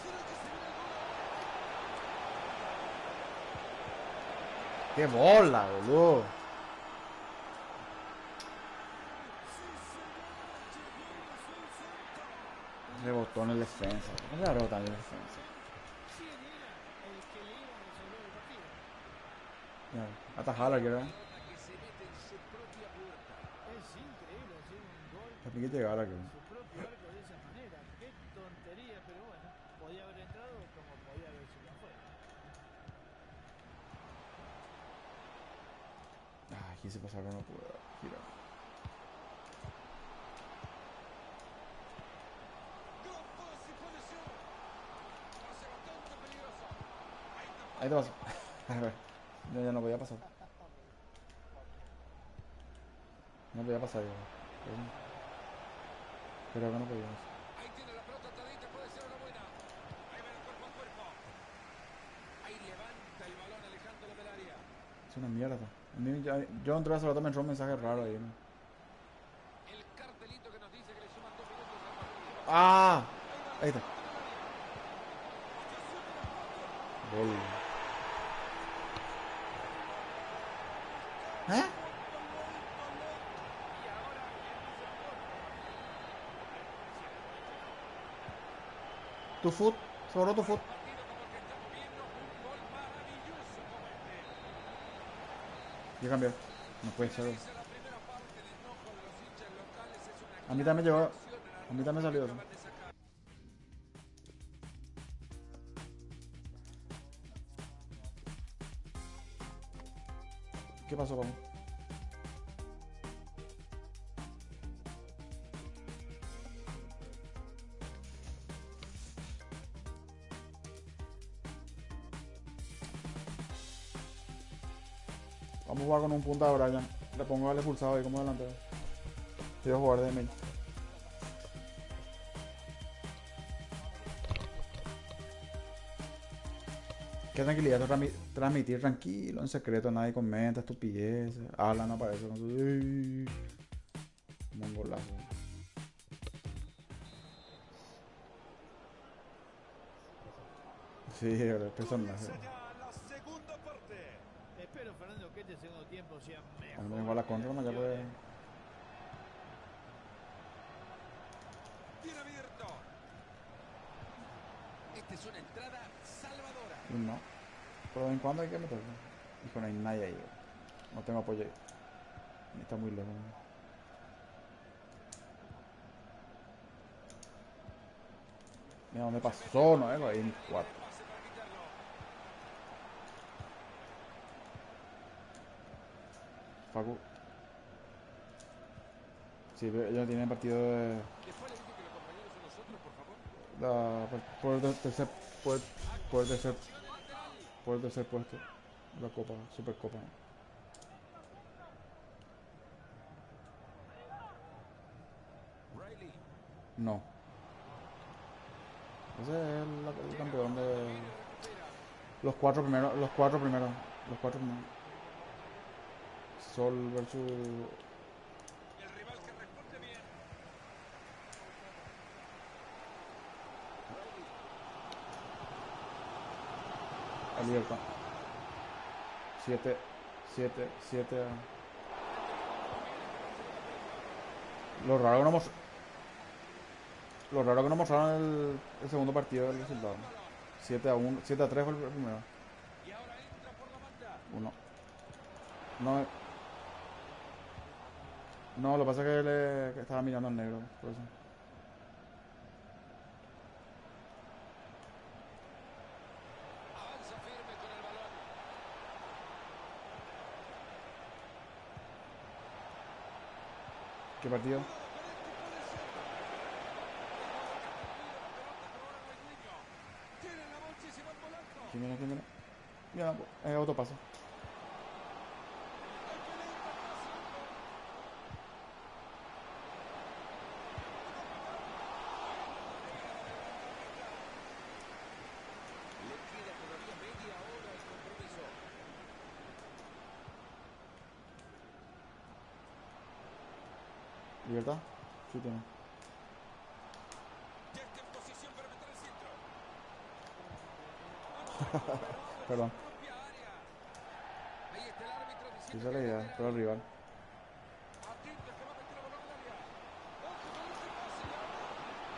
¿Será que se viene el gol ahora? ¡Qué bola, boludo! Rebotó en el defensa. ¿Cómo se rebotó en el defensa? ¿Quién era el que le iba a resolver el partido? Ya, atajala, quiero. Pelota que se mete en su propia puerta. Es increíble hacer un gol También que llegar aquí. en su propio arco de esa manera. Qué tontería, pero bueno, podía haber entrado como podía haber sido afuera. Ay, quise pasar, pero no puedo. Gira. Gran pase y posesión. Pase bastante peligroso. Ahí te vas. A ver. Ya no podía pasar. No podía pasar yo. Creo que no podíamos. Ahí tiene la pelota Tadita, puede ser una buena. Ahí va el cuerpo a cuerpo. Ahí levanta el balón alejándolo del área. Es una mierda. A mí yo entré hace rato, me entró un mensaje raro ahí, ¿no? El cartelito que nos dice que le suman 2 minutos al partido. ¡Ah! Ahí está. Gol. ¿Eh? Tu foot. Sobró tu foot. Partido como el que estamos viendo, un gol maravilloso como este. Yo cambié. No puede ser. Finaliza la primera parte de enojo de los hinchas locales. Es una A mí también llegó. acción A mí también salió eso. acaban de sacar. ¿Qué pasó, vamos? Vamos a jugar con un punta de Brian. Le pongo al expulsado ahí como delantero. Voy a jugar de main. Qué tranquilidad, transmitir tranquilo, en secreto, nadie comenta, estupideces. Alan aparece con su. Como un golazo. Sí, el personaje. Comienza ya la segunda parte. Espero, Fernando, que este segundo tiempo sea mejor. Cuando vengo a la contra, me quedo de. Bien abierto. Esta es una entrada salvadora. No. Pero de vez en cuando hay que meterlo. Hijo, no hay nadie ahí. No tengo apoyo ahí. Está muy lejos. Mira dónde pasó, no, ahí en 4. Pase para quitarlo. Facu. Sí, ellos tienen partido de. Después le dije que los compañeros son nosotros, por favor. Por el tercer. Por el tercer. Por el tercer puesto. La Copa, Supercopa. Riley. No. Ese es el campeón de. Los cuatro primeros. Sol versus. El rival que responde bien. Abierta. 7. Lo raro que no mostraron el segundo partido del resultado. 7-1, 7-3 fue el primero. Y ahora entra Uno. No, no, lo que pasa es que estaba mirando al negro, por eso. Avanza firme con el balón. ¿Qué partido? Tienen la bolsa y se van volando. ¿Quién viene? ¿Quién viene? Mira, autopase. Le queda todavía media hora al compromiso. ¿Libertad? Sí tiene. Ya está en posición para meter el centro. Perdón. Propia área. Ahí está el árbitro Sí, diciendo esa es la que idea, pero el rival. atento que va a meter el balón al área. Ojo con ese pase y ahora.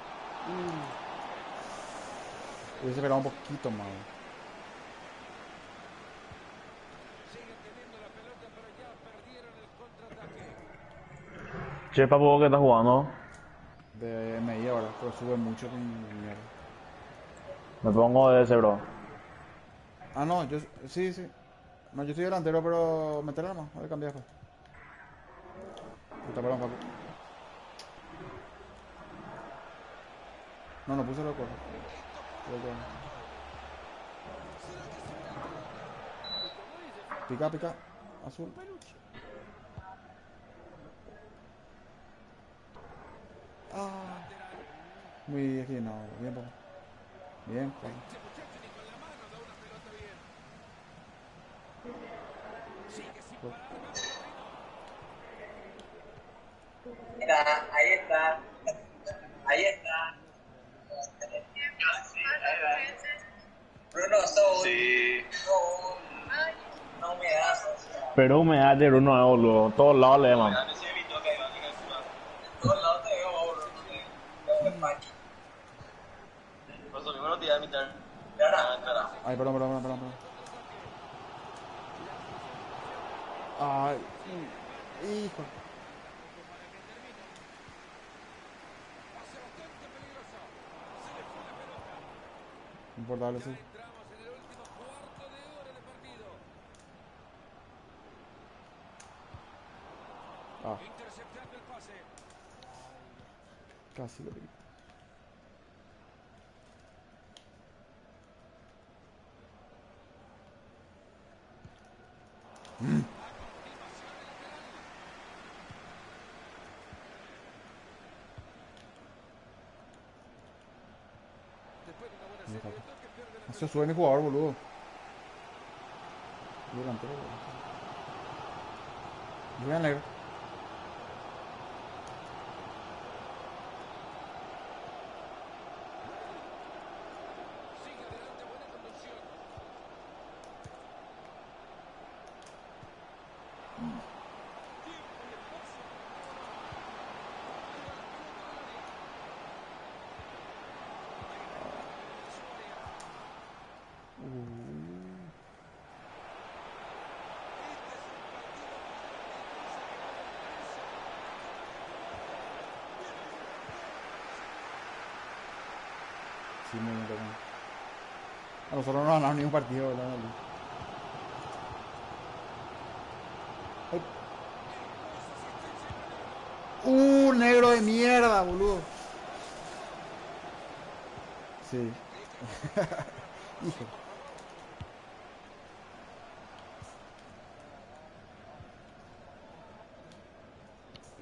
Hubiese esperado un poquito más. Siguen teniendo la pelota, pero ya perdieron el contraataque. Che, papu, ¿qué estás jugando? De MI ahora, pero sube mucho y mierda. Me pongo de ese, bro. Ah, no, yo sí, sí. No, yo estoy delantero, pero meterla más, voy a cambiar pues. Puta, perdón, papu. No puse lo corto. Pica, pica. Azul. Ah. Muy esquinado. Bien, papu. Bien, papu. Este muchacho ni con la mano da una pelota bien. Sigue sin parar, vamos, Martino. Mira, ahí está. Ahí está. Bruno, sí. No me das. Pero humedad de Bruno es, boludo. Todos lados le llaman. En todos lados te veo, Bruno. Te veo Pachi. Por eso mismo no te iba a invitar. Ay, perdón. Ay, hijo. Pase bastante peligroso. Se le fue la pelota. No importa, dale, sí. Ya entramos en el último cuarto de hora de partido. Ah, Interceptando el pase. casi lo vi. Después de una buena serie de toques, pierde la No se pelota. sube mi jugador, boludo. Delantero, boludo. Voy a negro. Sigue adelante, buena conducción. Tiempo y espacio. Sí, muy bien, perdón. A nosotros no ganamos ni un partido, ¿verdad? Ay. Negro de mierda, boludo. Sí. Hijo.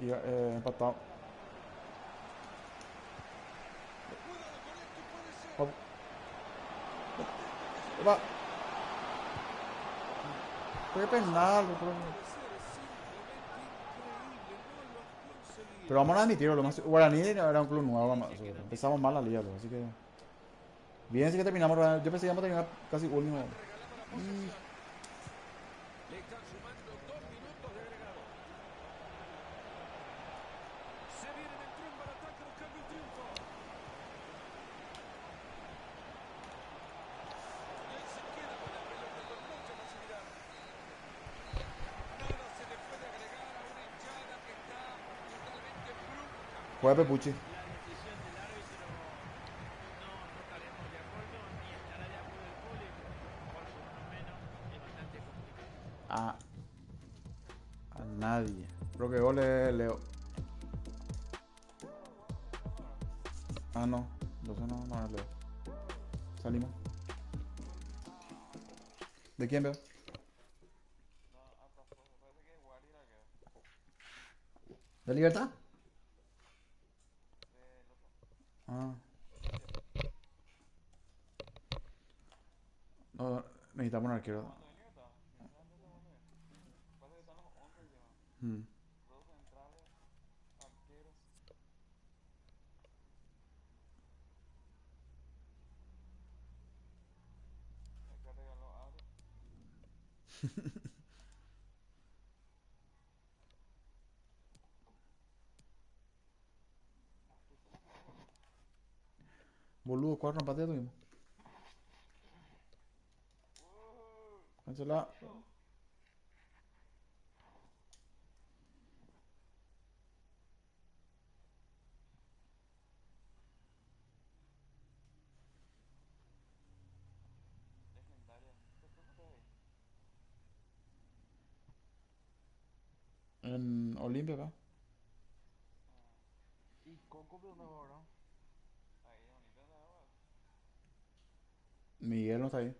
Y empatado. Papu. Va. Fue penal, bro. Pero vamos a admitirlo, lo más... Guaraní era un club nuevo, empezamos mal la liga, bro, así que... Bien, sí que terminamos, yo pensé que íbamos a terminar casi último. Le están sumando 2 minutos de agregado. Se vienen en tromba al ataque buscando el triunfo. Y ahí se queda con la pelota con mucha facilidad. Juega Pepucci. la decisión del árbitro no estaremos de acuerdo ni estará de acuerdo el público, porque uno menos es bastante complicado. A nadie. Creo que gol es Leo. Ah, no. Entonces no es Leo. Salimos. ¿De quién veo? ¿De Libertad? Ah. No, necesitamos un arquero. Mm. Boludo, 4 empates tuvimos. Cancela. En Olimpia acá. Y Coco, pero no, ¿no? Miguel no está ahí.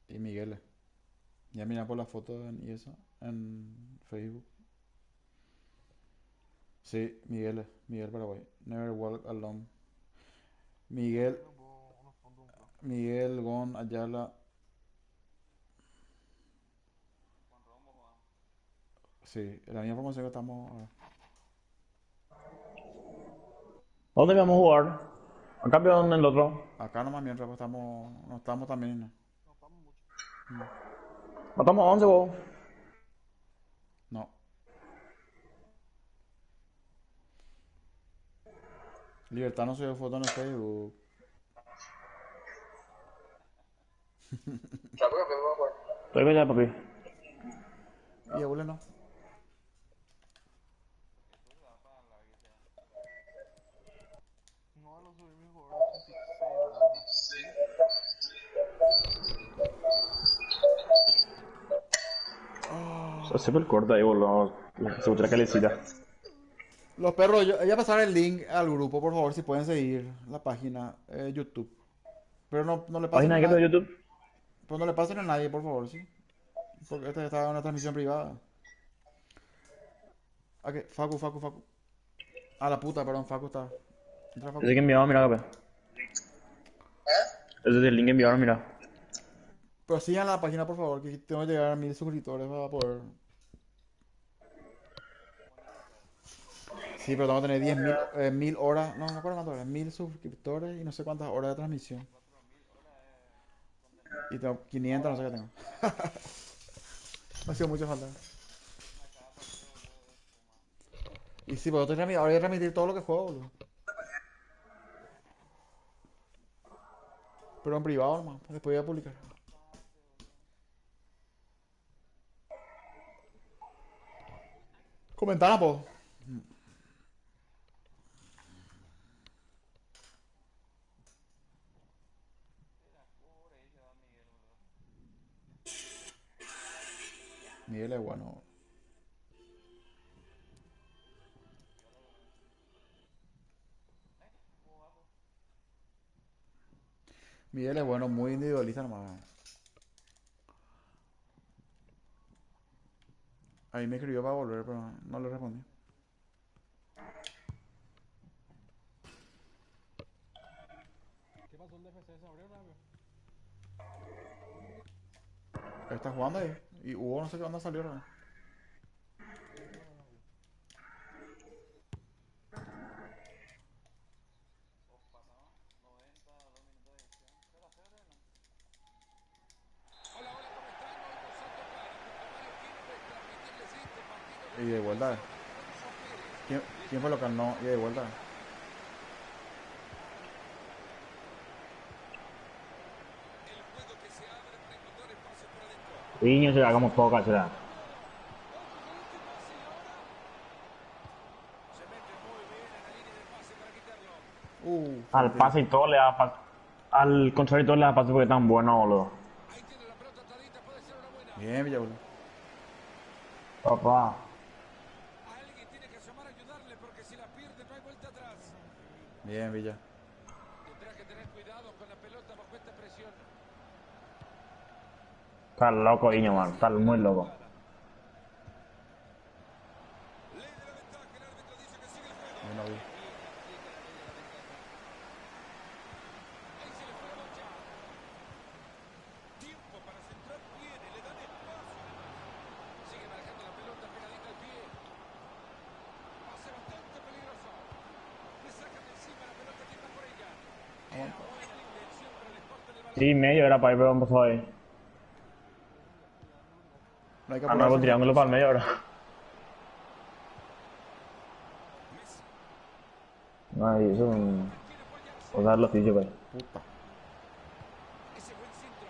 Y Miguel. Ya mira por la foto y eso en Facebook. Sí, Miguel. Miguel Paraguay. Never walk alone. Miguel. Miguel, Gon, Ayala. Sí, la misma formación que estamos ahora. ¿Dónde vamos a jugar? ¿A cambio en el otro? Acá nomás mientras pues, estamos. No estamos también. ¿No? Matamos 11, vos. No. Libertad no subió foto en el Facebook. Estoy con ya, papi. Y abuelo no. No, lo subí mi jugador 86, Se hace el corte ahí, boludo. Se escucha calecita. Los perros, yo voy a pasar el link al grupo, por favor, si pueden seguir la página YouTube. Pero no le pasen ¿Página a de qué de nadie. YouTube? Pero no le pasen a nadie, por favor, ¿sí? Porque esta está en una transmisión privada. ¿A qué? Facu. A la puta, perdón, Facu está. Entra Facu. Ese que enviaron, mira, capaz. Ese es el link que enviaron, mira. Pero sigan la página, por favor, que tengo que llegar a 1000 suscriptores para poder. Sí, pero tengo que tener 10.000 horas. No me acuerdo cuántas horas. 1000 suscriptores y no sé cuántas horas de transmisión. Y tengo 500, no sé qué tengo. Me ha sido mucha falta. Y sí, pero ahora voy a transmitir todo lo que juego, boludo. Pero en privado nomás, después voy a publicar. Comentar, po. Miguel es bueno. Miguel es bueno, muy individualista nomás. Ahí me escribió para volver, pero no le respondí. ¿Qué pasó el DFC? ¿Se abrió rápido? Está jugando ahí. Y Hugo no sé qué onda salió, ¿no? Y de vuelta. ¿Quién fue lo que no? Y de vuelta. Niño será como poca, será. Al pase y todo le da pase. Al contrario y todo le da pase porque es tan bueno, boludo. Bien, Villabula. Papá. Alguien tiene que asomar a ayudarle porque si la pierde no hay vuelta atrás. Bien, Villa. Tendrá que tener cuidado con la pelota bajo esta presión. Está loco, Iño, man. Está muy loco. No vi. Tiempo para centrar, viene, le dan espacio. Sigue manejando la pelota pegadita al pie. Pase bastante peligroso. Le sacan de encima la pelota que está por ella. Era buena la intención, pero le cortan el balón. Sí, medio era para ir, pero empezó ahí. No hay que Ah, no, apurarse. con triángulo para el medio ahora. No, y eso es un... O sea, los oficio, pues. Puta. Ese buen centro.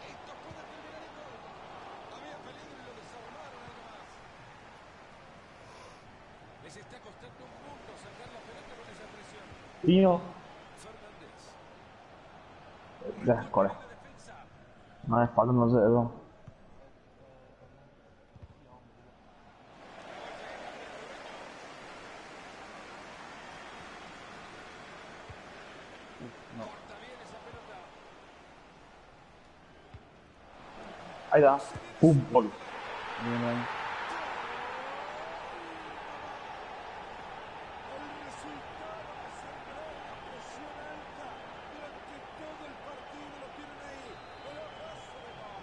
Esto puede terminar en gol. Había peligro y lo desarmaron algo más. Les está costando un mundo sacar la pelota con esa presión. Iño. Fernández. Ya, corre. No, es falta, no sé eso. Corta bien esa pelota. Ahí está. Pum, gol. Bien, ahí. El resultado que sembró una presión alta durante todo el partido. Lo tienen ahí. El abrazo de gol.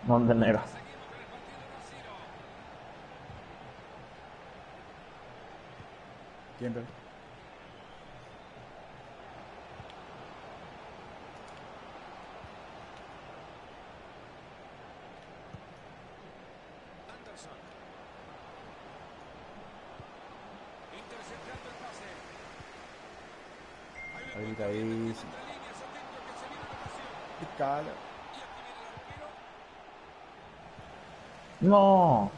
¿Dónde, negro? Seguimos con el partido 1-0. ¿Quién, pero? Anderson. Interceptando el pase. Habilitadísimo. Entre líneas, atento que se viene la ocasión. Picala. Y aquí viene el arquero. No.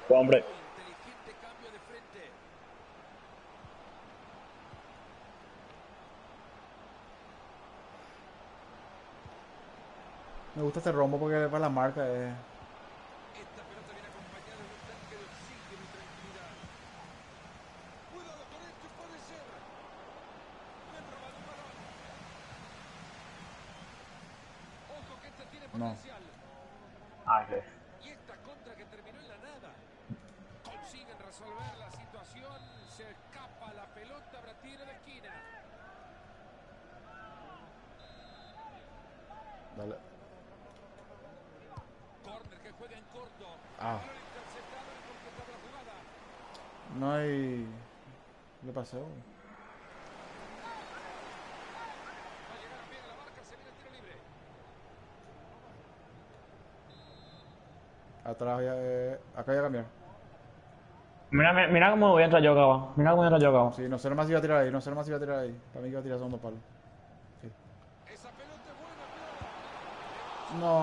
Hombre. Inteligente cambio de frente. Me gusta este rombo porque para la marca es... Esta pelota viene acompañada de un tanque de oxígeno y tranquilidad. Cuidado con esto, puede ser. Le han robado un balón. Ojo que esta tiene No. potencial. Ay, qué. Y esta contra que terminó en la nada. Consiguen resolver la situación. Se escapa la pelota, habrá tiro de esquina. Dale. Corner que juega en corto. Ah. Balón interceptado y completado la jugada. No hay... ¿Qué le pasó? No llegaron bien a la marca, se viene el tiro libre. Atrás ya... acá voy a cambiar. Mira, mira cómo voy a entrar yo acá abajo. Mira cómo voy a entrar yo acá abajo. Sí, no sé nomás si iba a tirar ahí. No sé nomás si iba a tirar ahí. Para mí que iba a tirar segundo palo. Sí. Esa pelota es buena, cuidado.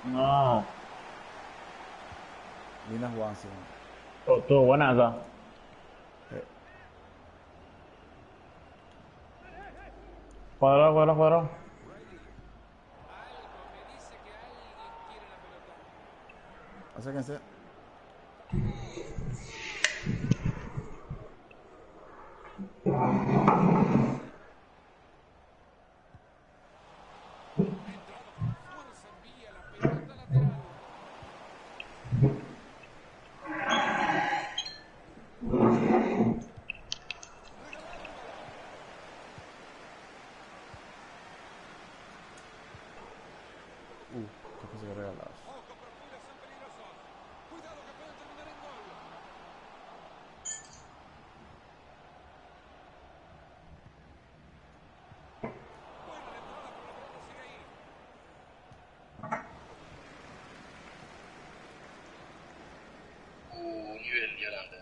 No. No. Linda jugada, sí. Estuvo buena esa. Cuadrado, cuadrado, cuadrado. Algo me dice que alguien quiere la pelota. Acérquense. Entrada con fuerza, envía la pelota lateral. Que se regalado. Ojo, profundas son peligrosos. Cuidado que pueden terminar en gol. Buena la entrada, pero la pelota sigue ahí.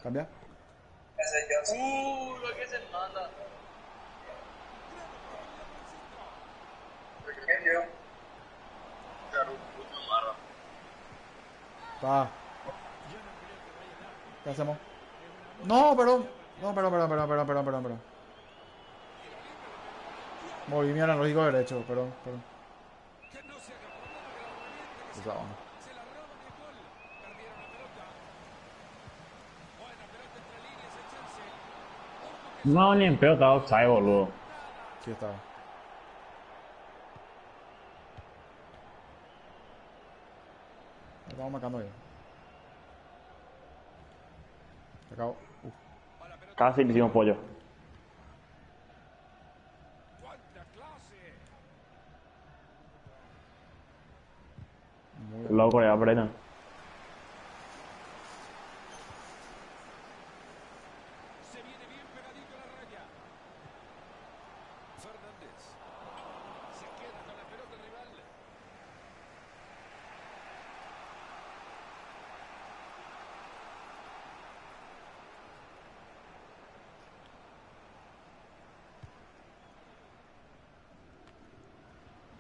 Cambia. Lo que se manda. Va. ¿Qué hacemos? No, perdón. No, perdón. Movimiento analógico derecho, perdón. Esa onda. No, ni en pedo estaba offside, boludo. Sí estaba. Estamos marcando bien. Se acabó. Casi le hicimos pollo. Muy El loco ya Brennan. Se viene bien pegadito a la raya. Fernández. Se queda con la pelota el rival.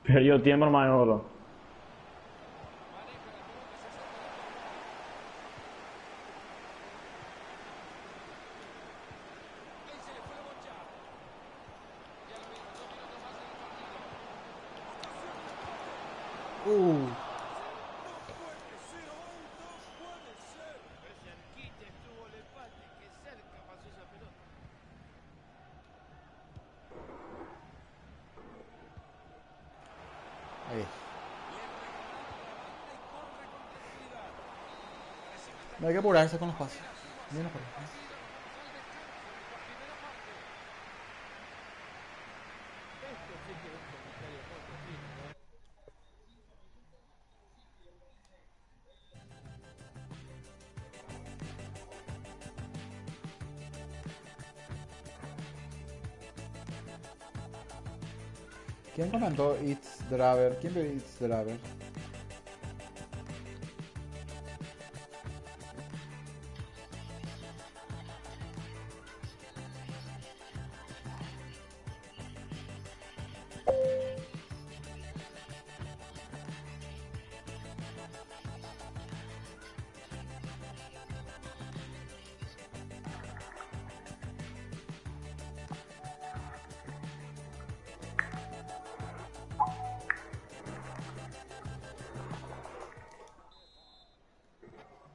Perdió tiempo, hermano, boludo. Cerquita estuvo el empate, que cerca pasó esa pelota. Ahí. No hay que apurarse con los pasos. Viene por ahí. Esto sí que es un comentario corto, sí, ¿no? ¿Quién comentó It's Driver? ¿Quién vio It's Driver?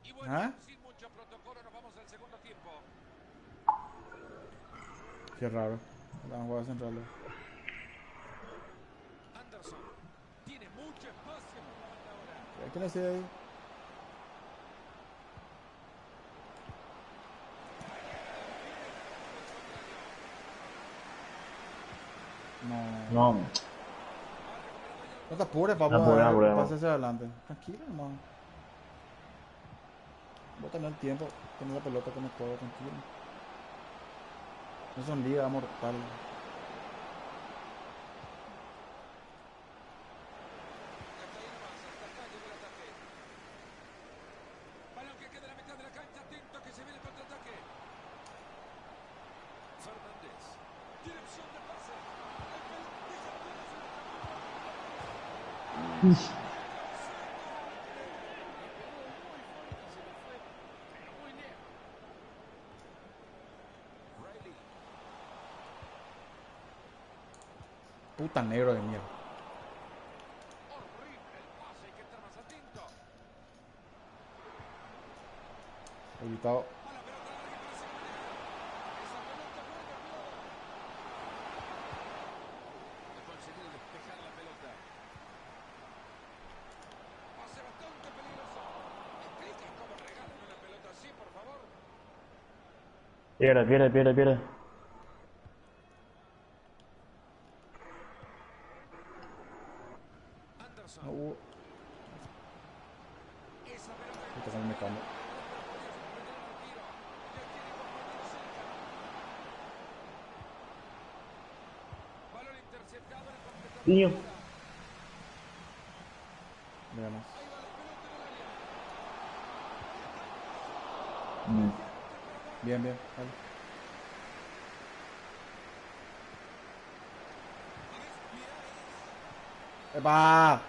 Y bueno, ¿Ah? sin mucho protocolo nos vamos al segundo tiempo. Qué raro. La jugada central. Anderson tiene mucho espacio ahora. ¿Quién hacía ahí? No. No. No te apures, papu. No apures. Pase hacia adelante. Tranquilo, hermano. Voy a tener tiempo. Tener la pelota con el todo, tranquilo. No son ligas mortales. Balón que queda en la mitad de la cancha, atento que se viene el contraataque. Fernández. Tiene opción de pase. Riley. Puta negro de mierda. Horrible el pase, hay que estar más atento. Habilitado. A la pelota larga para Simonea. Esa pelota buena, ¿no? Ha conseguido despejar la pelota. Pase bastante peligroso. Explica cómo regalan una pelota así, por favor. Pierde. Anderson. No hubo. Esa pelota Puta, cómo me cambio. Balón interceptado en completar. Niño. Veamos. Mm. Bien, bien. Dale. ¡Epa!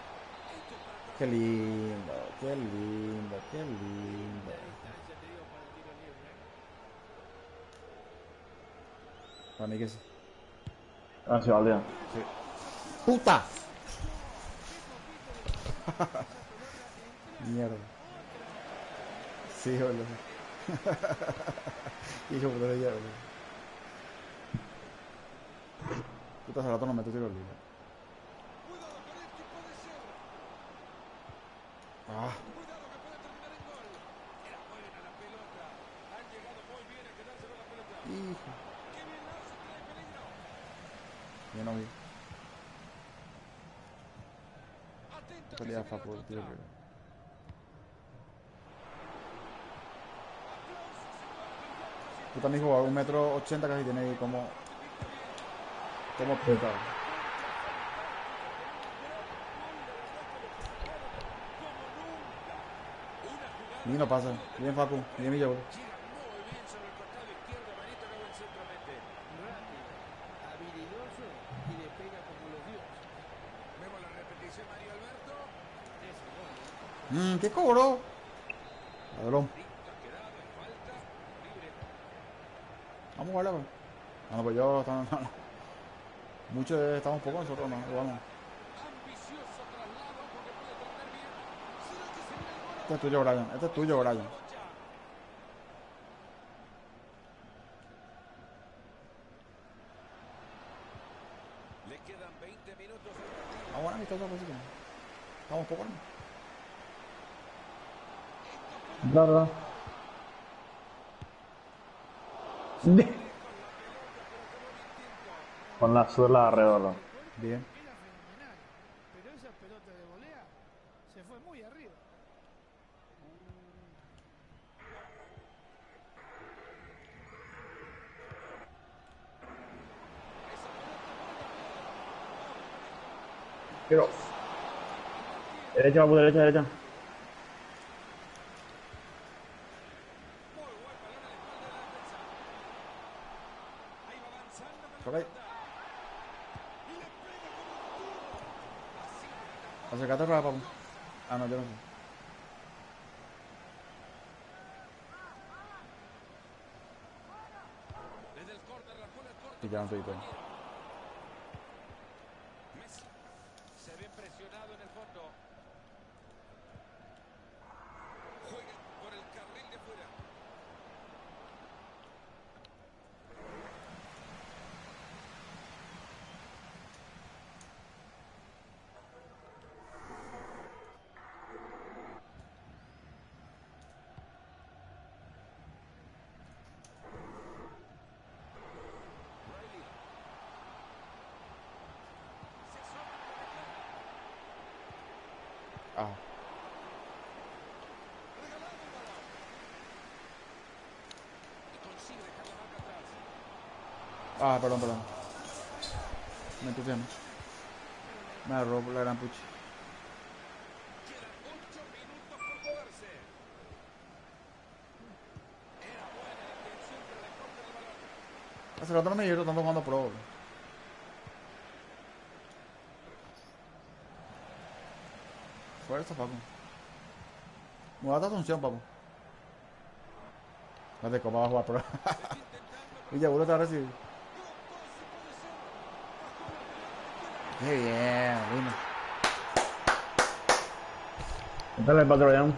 Qué lindo, qué lindo, qué lindo. Para mí que sí. Gracias, Valdía. Sí. ¡Puta! Mierda. Sí, boludo. Hijo puta de ya, boludo. Puta, hace rato no meto tiro libre. Ah. Hijo. Yo no vi. Pelea fa por tiro libre. Puta, mi jugador 1,80 m casi tiene ahí como puta. Ni no pasa. Bien, Facu. Bien, mi Yauro. ¿Qué cobró? Ladrón. Vamos a jugarla, pues. Ah, no, pues yo estamos. Muchos estamos pocos nosotros, no. Vamos. Este es tuyo, Brian. Este es tuyo, Brian. Le quedan 20 minutos. Ah, bueno, amistoso, pues sí. Estamos pocos, ¿no? Claro. Con la suela alrededor. Bien. Era fenomenal. Pero esa pelota de volea se fue muy arriba. Pero. Derecha, Papu, derecha, derecha. Toca ahí. Acércate para Papu. Ah, no, yo no sé. Pillaron todito. Messi se ve presionado en el fondo. Juega por el carril de fuera. Ah. Ah, perdón, perdón. Me entusiasmo. Me agarró la gran pucha. Hace rato no me divierto tanto jugando pro, bro. Fuerza, papu. Mudate a Asunción, papu. No te copa, va a jugar pro. Villa Bulo te va a recibir. Qué bien, lindo. Dale el patrullón.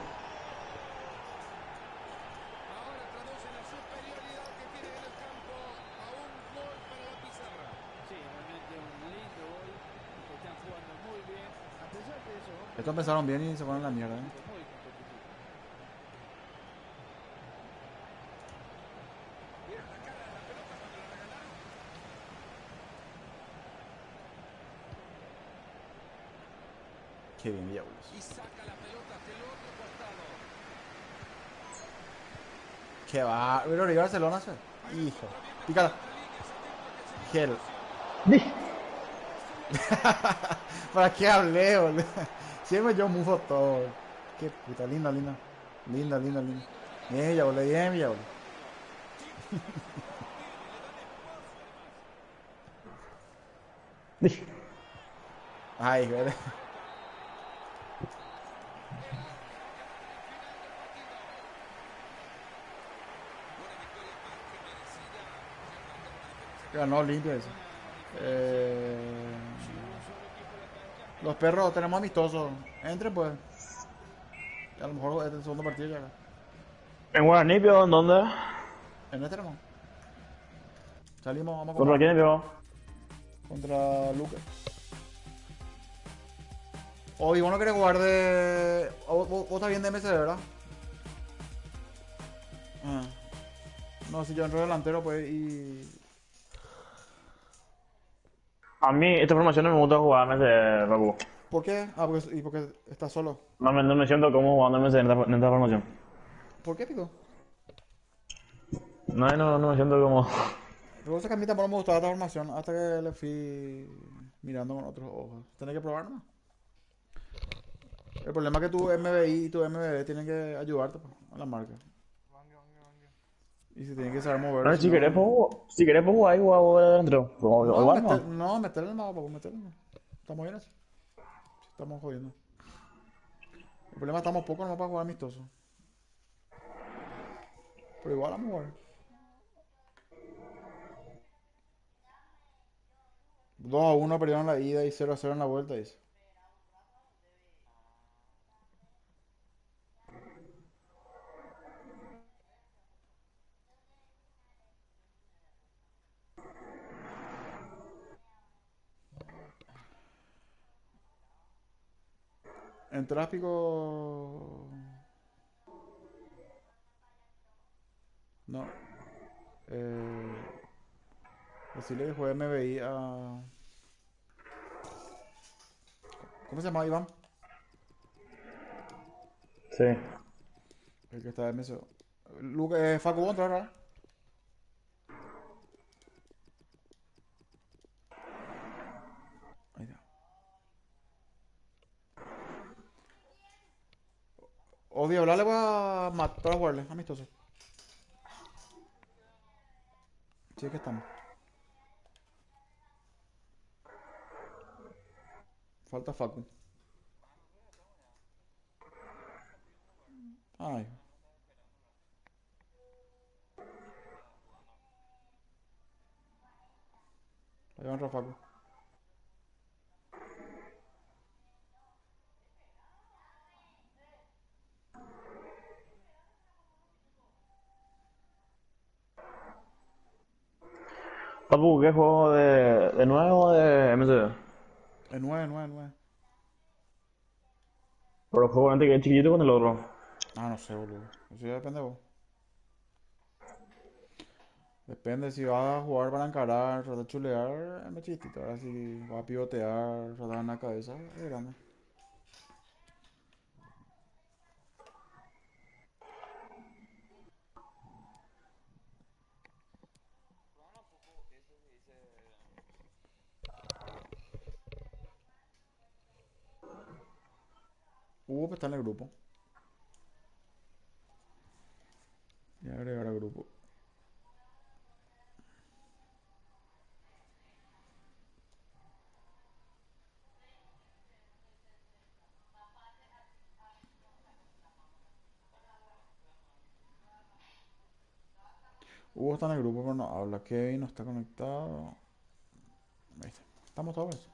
Estos empezaron bien y se ponen la mierda, ¿eh? Qué bien, Villabulos. Y saca la pelota hacia el otro costado. Qué va. Pero arriba Barcelona, ¿sí? Hijo. Pícala. Gel. ¿Para qué hablé, boludo? Siempre yo mufo todo. Qué puta, linda, linda. Linda, linda, linda. Bien, Villabole, bien, Villabole. Ay, vete. Ganó limpio eso. Los perros tenemos amistosos. Entre pues. A lo mejor este es el segundo partido ya. ¿En Guaraní, pero en dónde? En este tenemos. Salimos, vamos a ¿Contra comer. quién, pero? Contra Lucas. Obi, vos no querés jugar de. Vos estás bien de MC, ¿verdad? Ah. No, si yo entro delantero, pues y. A mí esta formación no me gusta jugar en ese Papu. ¿Por qué? Ah, porque estás solo. No me siento cómodo jugando en esta formación. ¿Por qué, Pico? No me siento cómodo. Luego que a mí tampoco me gustaba esta formación hasta que le fui mirando con otros ojos. Tenés que probar nomás. El problema es que tu MBI y tu MBB tienen que ayudarte pues, a la marca. Y se tienen que saber mover, No, si no. si querés, pues jugar igual vos de adentro. No, Igual no. no, meterle el mapa, pues meterle. Estamos bien así. Estamos jodiendo. El problema es que estamos pocos nomás para jugar amistoso. Pero igual vamos a jugar. 2-1 perdieron la ida y 0-0 en la vuelta, dice. En tráfico. No. Decirle que juegue MBI a. ¿Cómo se llama Iván? Sí. El que está de MSO. Facu, ¿vos entrar, verdad? Ahí está. Obvio, hablarle voy a matar para jugarle, amistoso. Sí, que estamos. Falta Facu. Ay. Ahí va a entrar Facu. Papu, ¿qué juego de nuevo o de MCD? Es 9. Pero el juego antes que es chiquitito con el otro. Ah, no sé, boludo. Eso ya depende de vos. Depende si vas a jugar para encarar, tratar de chulear, es más chiquitito. Ahora si vas a pivotear, tratar en la cabeza, es grande. Hugo está en el grupo. Voy a agregar al grupo. Hugo está en el grupo, pero no habla. Kevin no está conectado. Ahí está. Estamos todos.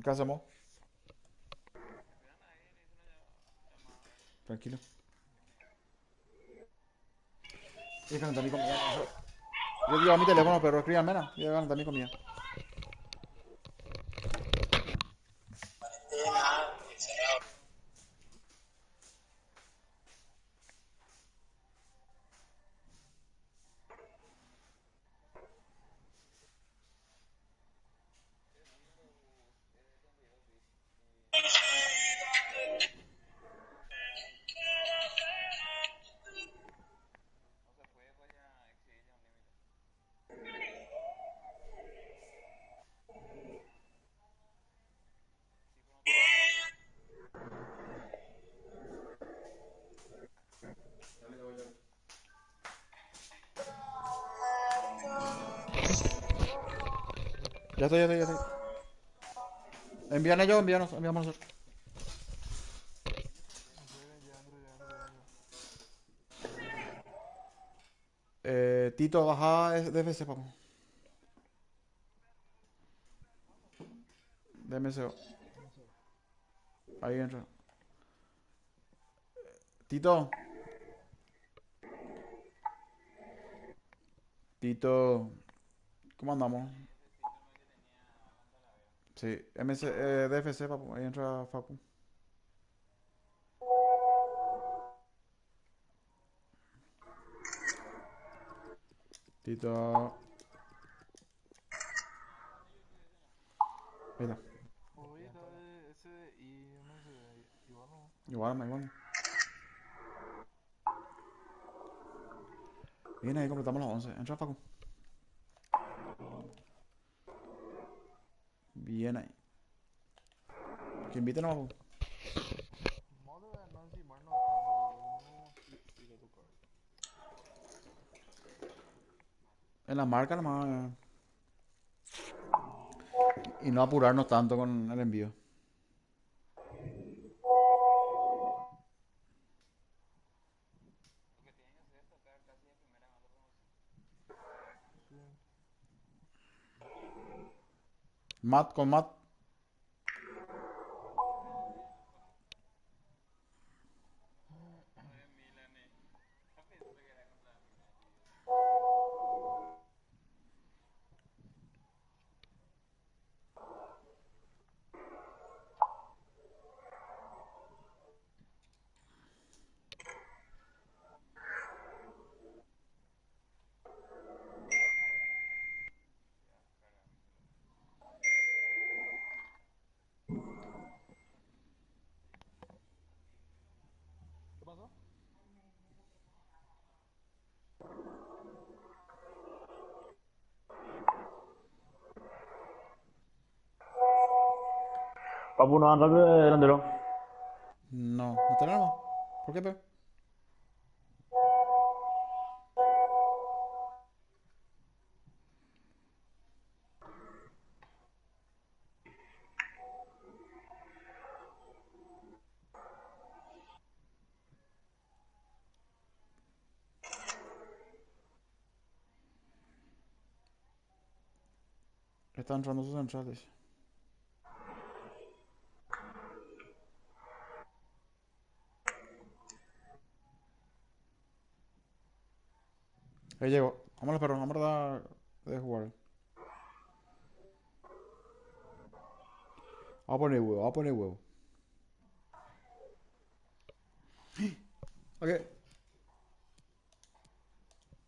¿Qué hacemos? Tranquilo. Voy a calentar mi comida. Yo llevo mi teléfono, pero escríbanme, ¿no? Voy a calentar mi comida. Ya estoy, ya estoy, ya estoy. Envían ellos, enviamos nosotros. Tito, baja DFC, papu. DMCO. Ahí entra. Tito. Tito. ¿Cómo andamos? Sí, DFC, papu. Ahí entra Facu. Tito. Ahí está. Igual. Bien, ahí completamos las 11. Entra Facu. Bien ahí. Que inviten a Papu. En la marca nomás. Y no apurarnos tanto con el envío. Matt con Matt. Papu no anda delantero. No tenemos. ¿Por qué, pe? Están entrando sus centrales. Ahí llegó. Vámonos, perros. Vamos a dar de jugar. Vamos a poner huevo. Ok.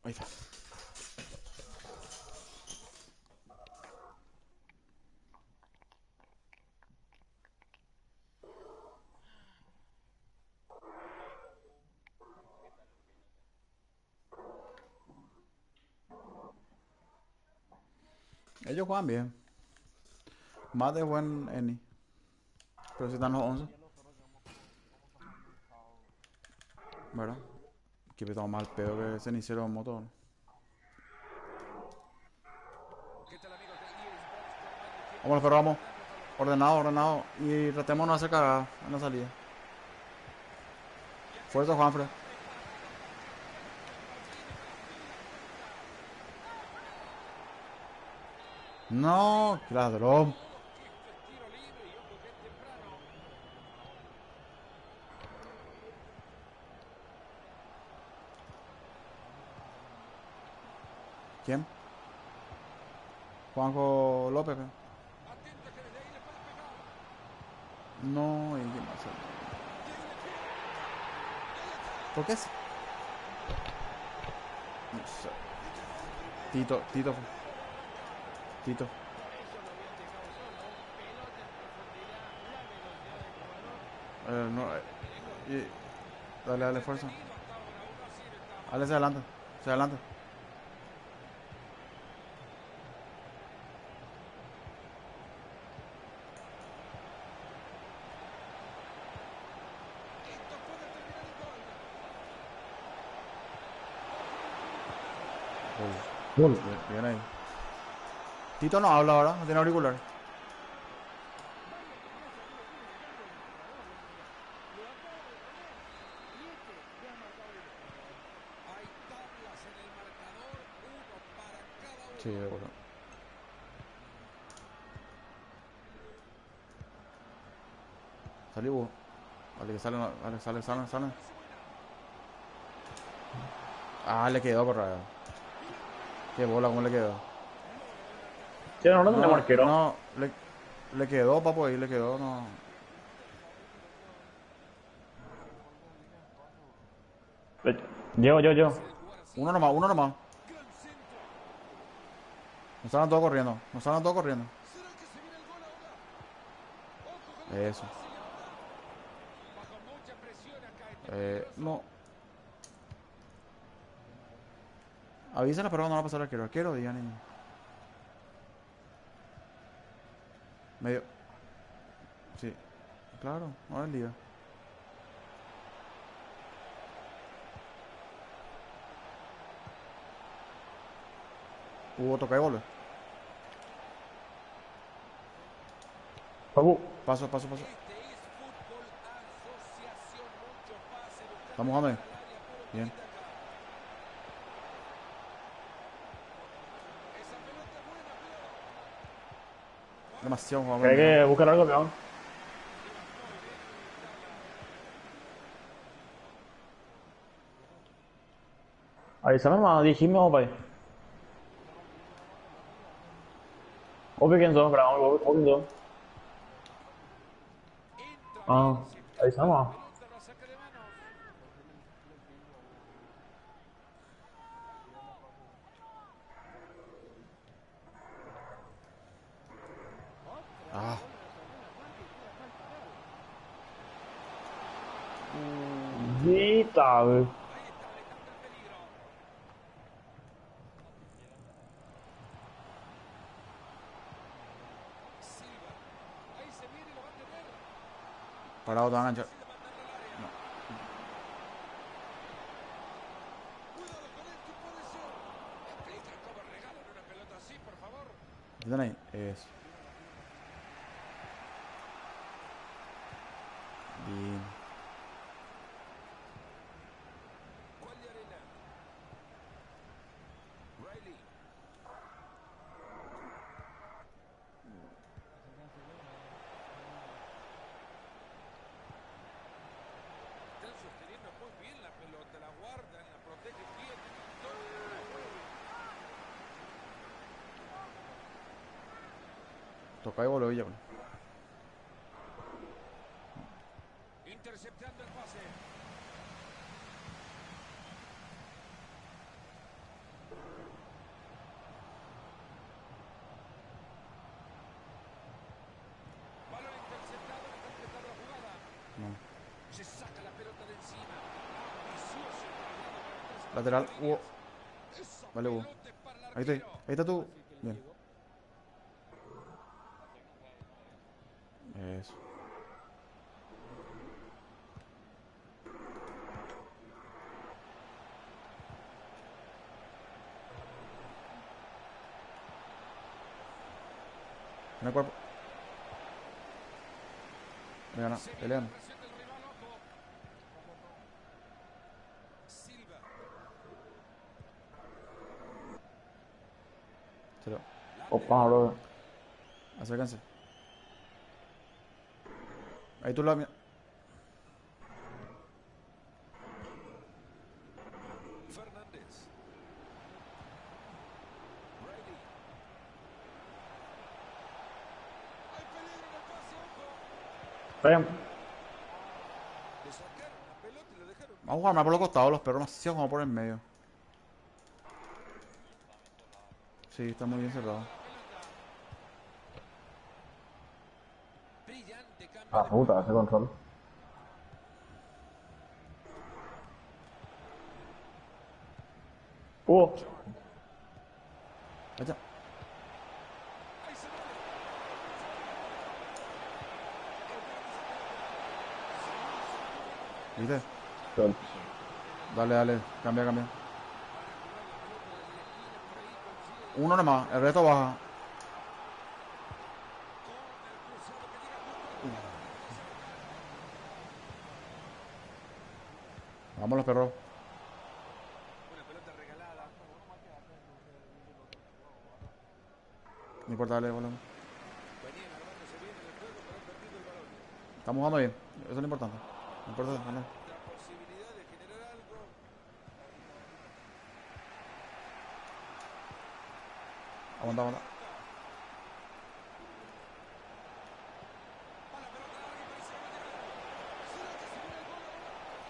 Ahí está. Ellos juegan bien. Más de buen Eni. Pero si están los 11. ¿Verdad? Que estamos mal pedo que cenicero en motor. Vamos, pero vamos. Ordenado. Y tratemos de no hacer cagada en la salida. Fuerza, Juanfred. No, qué ladrón. ¿Quién? Juanjo López. ¿Pe? No, ¿y quién más? ¿Por qué? No sé. Tito. No, dale fuerza. Dale hacia adelante. Gol. Bien ahí. Tito no habla ahora, no tiene auricular. Sí, de acuerdo. Salí vos. Vale, que sale, vale, sale. Ah, le quedó, correcto. Qué bola, ¿cómo le quedó? Sí, no tenemos arquero. No, le quedó, papo, ahí le quedó, no. Yo. Uno nomás. Nos salen todos corriendo. Eso. No. Avísala, pero no va a pasar al arquero. Arquero, digan y... Medio. Sí. Claro, no es el día. Hubo toca y volver. Paso. Vamos a ver. Bien. Demasiado jugador. Hay que buscar algo, peón. Avísame más, dijime, opa. Opa, ¿quién sos? Bravo, ¿quién sos? Ah, avísame más. Ah. Vita, güey. Parado, te van a enganchar. No. ¿Tienen ahí? Eso. Bien. Toca y volver ya. Interceptando el pase. Balón interceptado, no completado la jugada. No. Se saca la pelota de encima. Lateral, Hugo. Vale, Hugo. Ahí está tú. Bien. Eso. En el cuerpo. Me gana, pelean. Cero. Opa, bro. Acérquense. Ahí tú la... Fernández. Vayan. Vamos a jugar más por los costados, los perros demasiado jugamos por el medio. Sí, está muy bien cerrado. Ah, puta, ese control. Vaya. ¿Viste? Dale, cambia. Uno nomás, el resto baja. Vamos los perros. Una pelota regalada. No importa, dale, boludo. Venían armándose bien en el juego, pero han perdido el balón. Estamos jugando bien. Eso es lo importante. No importa, dale. La posibilidad de generar algo. Aguanta, aguanta.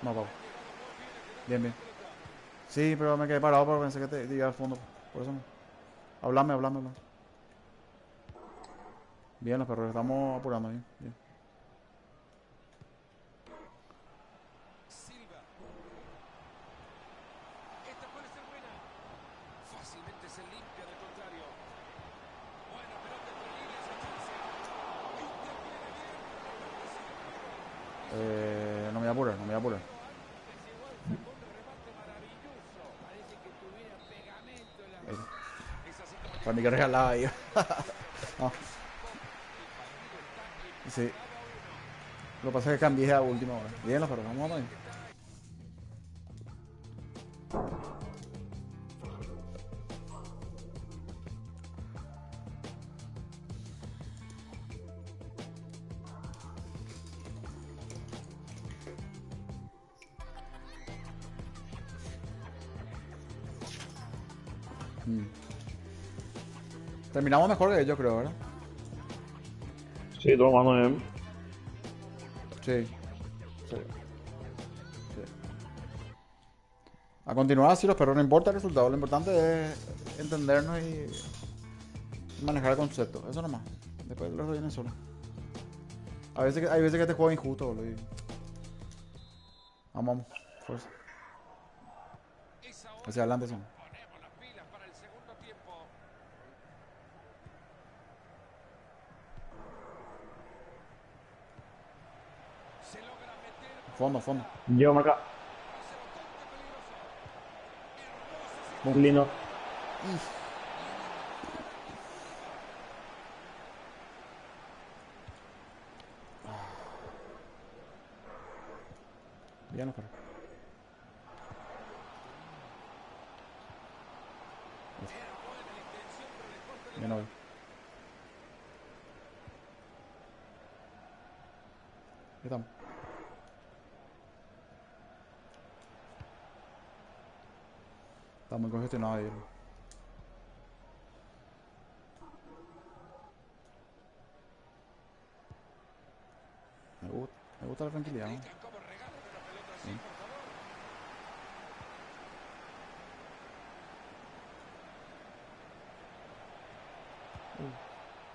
No, Pau. Bien, bien. Sí, pero me quedé parado porque pensé que te iba al fondo. Por eso no. Hablame. Bien, los perros, estamos apurando bien. Bien. Silva. Esta puede ser buena. Fácilmente se limpia del contrario. Buena pelota entre líneas y chance. No me voy a apurar, no me voy a apurar. Para mí que regalaba ahí. No. Sí. Lo que pasa es que cambié a última hora. Bien, los perros, vamos a ver. Terminamos mejor que ellos, creo, ¿verdad? Sí, todo jugando bien. Sí. A continuar así los perros, no importa el resultado, lo importante es entendernos y manejar el concepto, eso nomás. Después los vienen solos. Hay veces que este juego es injusto, boludo. Vamos, fuerza. Hacia adelante, sí. Ponemos las pilas para el segundo tiempo. Se logra meter. Fondo. Llevo marca. Muy lindo. Bien, los perros. Bien, hoy. ¿Qué estamos? Está muy congestionado ahí. Me gusta la tranquilidad, ¿no? Sí.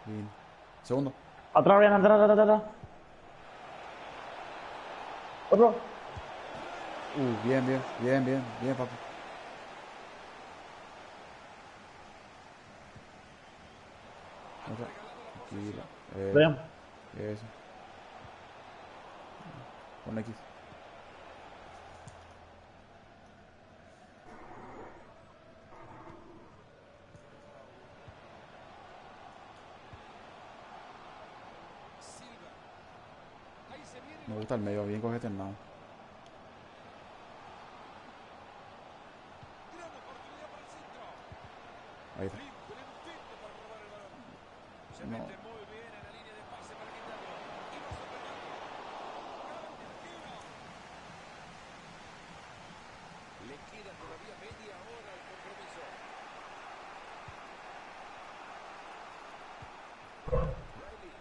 Bien. Segundo. Atrás, bien, atrás. Otro. Bien, papi. Otra. Tranquila. Bien. Eso. Con X. Me gusta el medio, bien congestionado. Ahí está. No. Le queda todavía media hora al compromiso. Riley.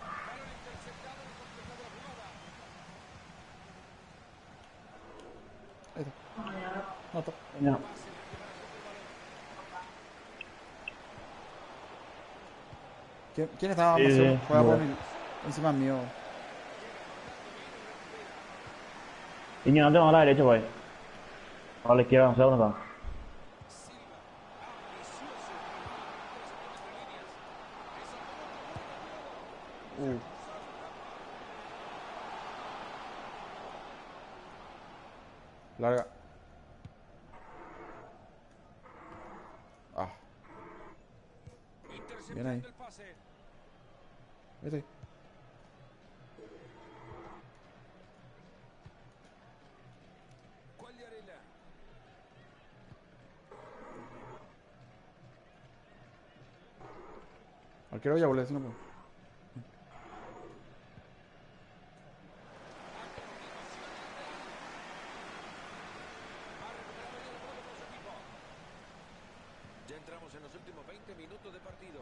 Balón interceptado y completado la jugada. Ahí está. No, está. No. ¿Quién estaba más? Sí, Juega por mira. encima mío. Niño, no tengo a la derecha, pues. A la izquierda, no sé dónde está. Larga. Ah. Bien ahí. el pase. Vete. Quagliarella. Arquero ya volé, si no puedo. Ya entramos en los últimos 20 minutos de partido.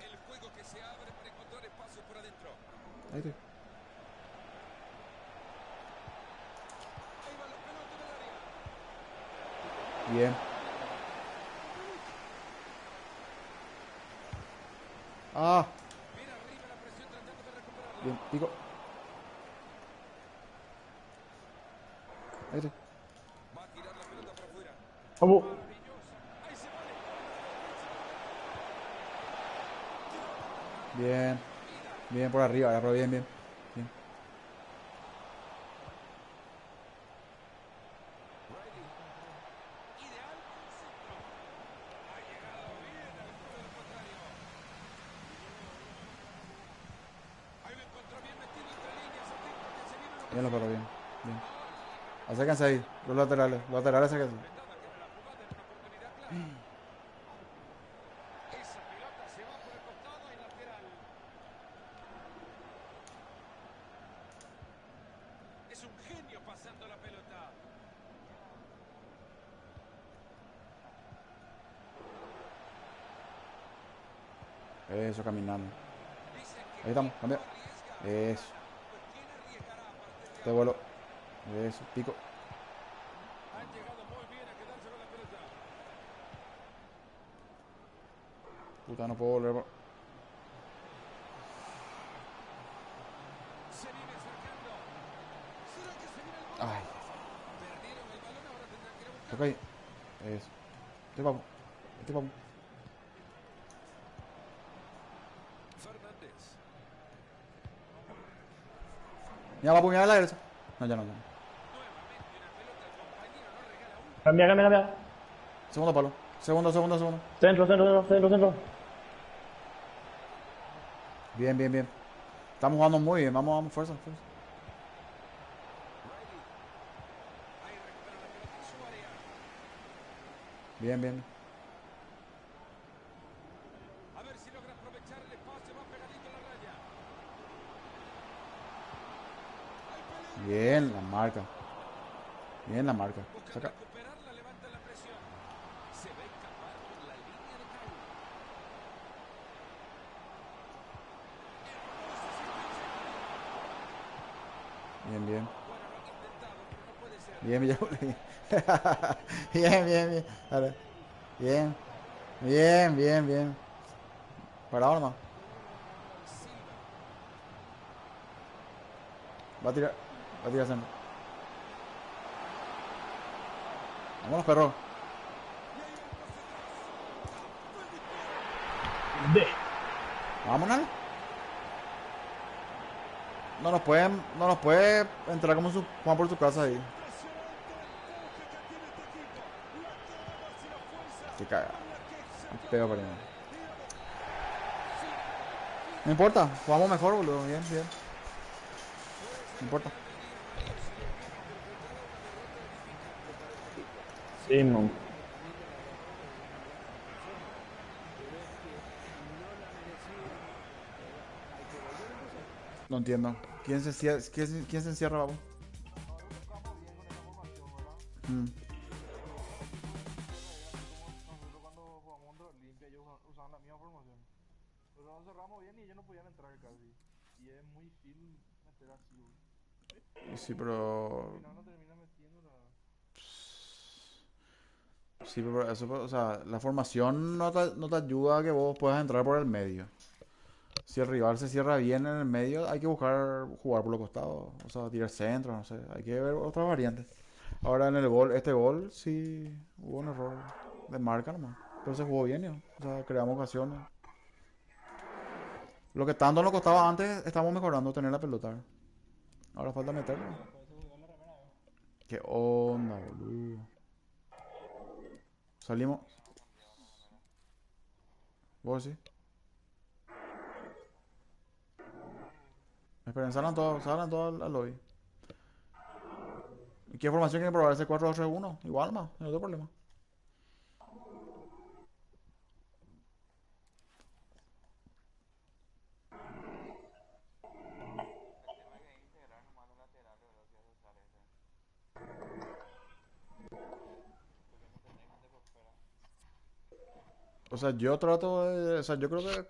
El juego que se abre para encontrar espacio por adentro. Ahí te. Ahí va la pelota del área. Bien. Ah. Mira arriba la presión tratando de recuperarla. Bien, pico. Ahí te. Va a tirar la pelota para afuera. Vamos. Ahí se vale. Bien. Bien por arriba, agarró bien, bien. Bien. Ideal. Ha llegado bien al punto del contrario. Ahí lo encontró bien metido entre líneas. Atento que se viene lo que Bien los sigue. perros, bien. Bien. Acérquense ahí. Los laterales. Los laterales, acérquense. Intentaba que era la jugada, era una oportunidad clara. Esa pelota se va por el costado y lateral. Es un genio pasando la pelota. Eso, caminando. Dicen que Ahí estamos, quien cambia. no arriesga, Eso. pues quién arriesgará a partir de Te ahora. vuelo. Eso, pico. Han llegado muy bien a quedarse con la pelota. Puta, no puedo volver. Se viene acercando. ¿Será que se viene el gol? Ay. Perdieron el balón, ahora tendrán que ir a buscar. Toca ahí. Eso. Este vamos. Este vamos. Fernández. Ya va a apuñalar la derecha. No, ya no, ya no. Nuevamente una pelota, el compañero no regala una. Cambia, cambia, cambia. Segundo palo. Segundo. Centro, centro, centro, centro. Bien, bien, bien. Estamos jugando muy bien. Vamos, fuerza, fuerza. Riley. Ahí recupera la pelota en su área. Bien, bien. A ver si logra aprovechar el espacio, va pegadito a la raya. Hay peligro. Bien, la marca. Bien, la marca. Buscan Saca. recuperarla, levanta la presión. Se va a escapar por la línea de Cali. Bien, bien. Bueno, lo han intentado, pero no puede ser. Bien, bien. Bien, bien, bien. Dale. Bien. Bien, bien, bien. Parado nomás. Silva. Va a tirar. Va a tirar centro. Vámonos, perro. De. Vámonos. No nos puede entrar como su Juan por su casa ahí. Se caga. Pega para allá. No importa, jugamos mejor, boludo. Bien, bien. No importa. Sí, no. No entiendo. ¿Quién se encierra, quién se encierra, babo? Nosotros cuando jugamos contra Olimpia ellos usaban la misma formación. Pero nos cerramos bien y ellos no podían entrar casi. Y es muy fácil meter así, boludo. Sí, pero... Al final no termina metiendo la... Sí, pero eso, o sea, la formación no te ayuda a que vos puedas entrar por el medio. Si el rival se cierra bien en el medio, hay que buscar jugar por los costados. O sea, tirar centro, no sé. Hay que ver otras variantes. Ahora en el gol, este gol, sí hubo un error de marca nomás. Pero se jugó bien, ¿no? O sea, creamos ocasiones. Lo que tanto nos costaba antes, estamos mejorando tener la pelota. Ahora falta meterlo. ¿Qué onda, boludo? Salimos. ¿Vos sí? Esperen, salgan todos al lobby. ¿Y qué formación quieren probar? ¿Ese 4-2-3-1? Igual más, no tengo problema. O sea, yo trato de... O sea, yo creo que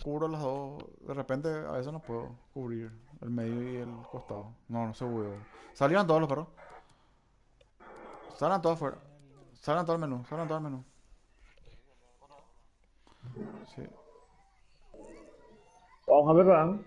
cubro las dos. De repente, a veces no puedo cubrir el medio y el costado. No, no se puede. Salieron todos los perros. Salgan todos afuera. Salgan todo el menú, salgan todo el menú. Sí. Vamos a ver, ¿verdad?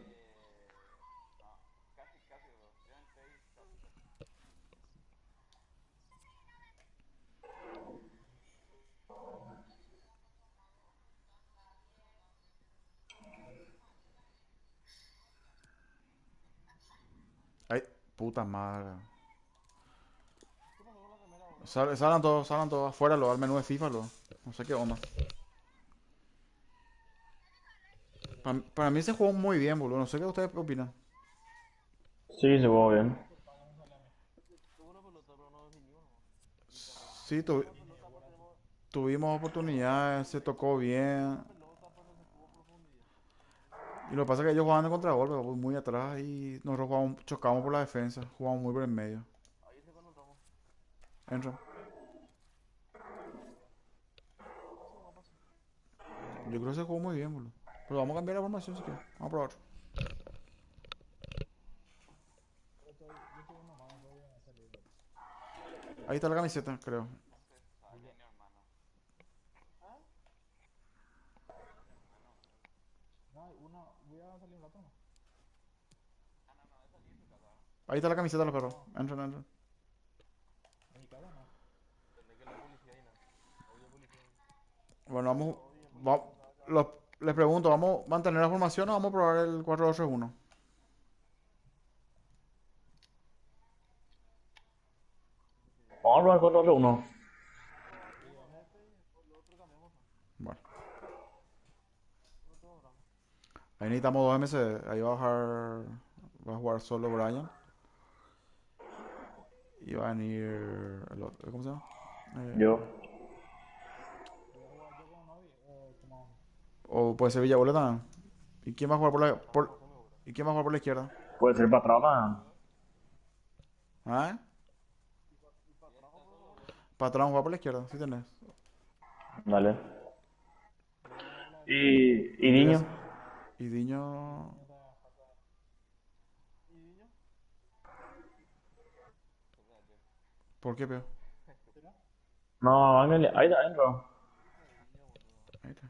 Ay, puta madre. Salgan todos afuera, al menú de FIFA, no sé qué onda. Para mí se jugó muy bien, boludo. No sé qué ustedes opinan. Sí, se jugó bien. Sí, tuvimos oportunidades, se tocó bien. Y lo que pasa es que ellos jugaban de contragolpe, muy atrás y nosotros chocamos por la defensa, jugamos muy por el medio. Entra. Yo creo que se jugó muy bien, boludo. Pero vamos a cambiar la formación si quieres. Vamos a probar otro. Ahí está la camiseta, creo. Ahí está la camiseta de los perros. Entran, entran. Bueno, les pregunto, ¿vamos a mantener la formación o vamos a probar el 4-2-3-1? Vamos a probar 4-2-3-1. Bueno. Ahí necesitamos dos MC. Ahí va a bajar. Va a jugar solo Brian. Y va a venir el otro. ¿Cómo se llama? Yo. O puede ser Villabuela también. ¿Y quién va a jugar ¿Y quién va a jugar por la izquierda? Puede ser Patrona. ¿Ah? Patrón juega por la izquierda, si tenés. Dale. ¿Y Niño? Y Diño. ¿Por qué, peo? No, Ángel, ahí está adentro. Ahí está.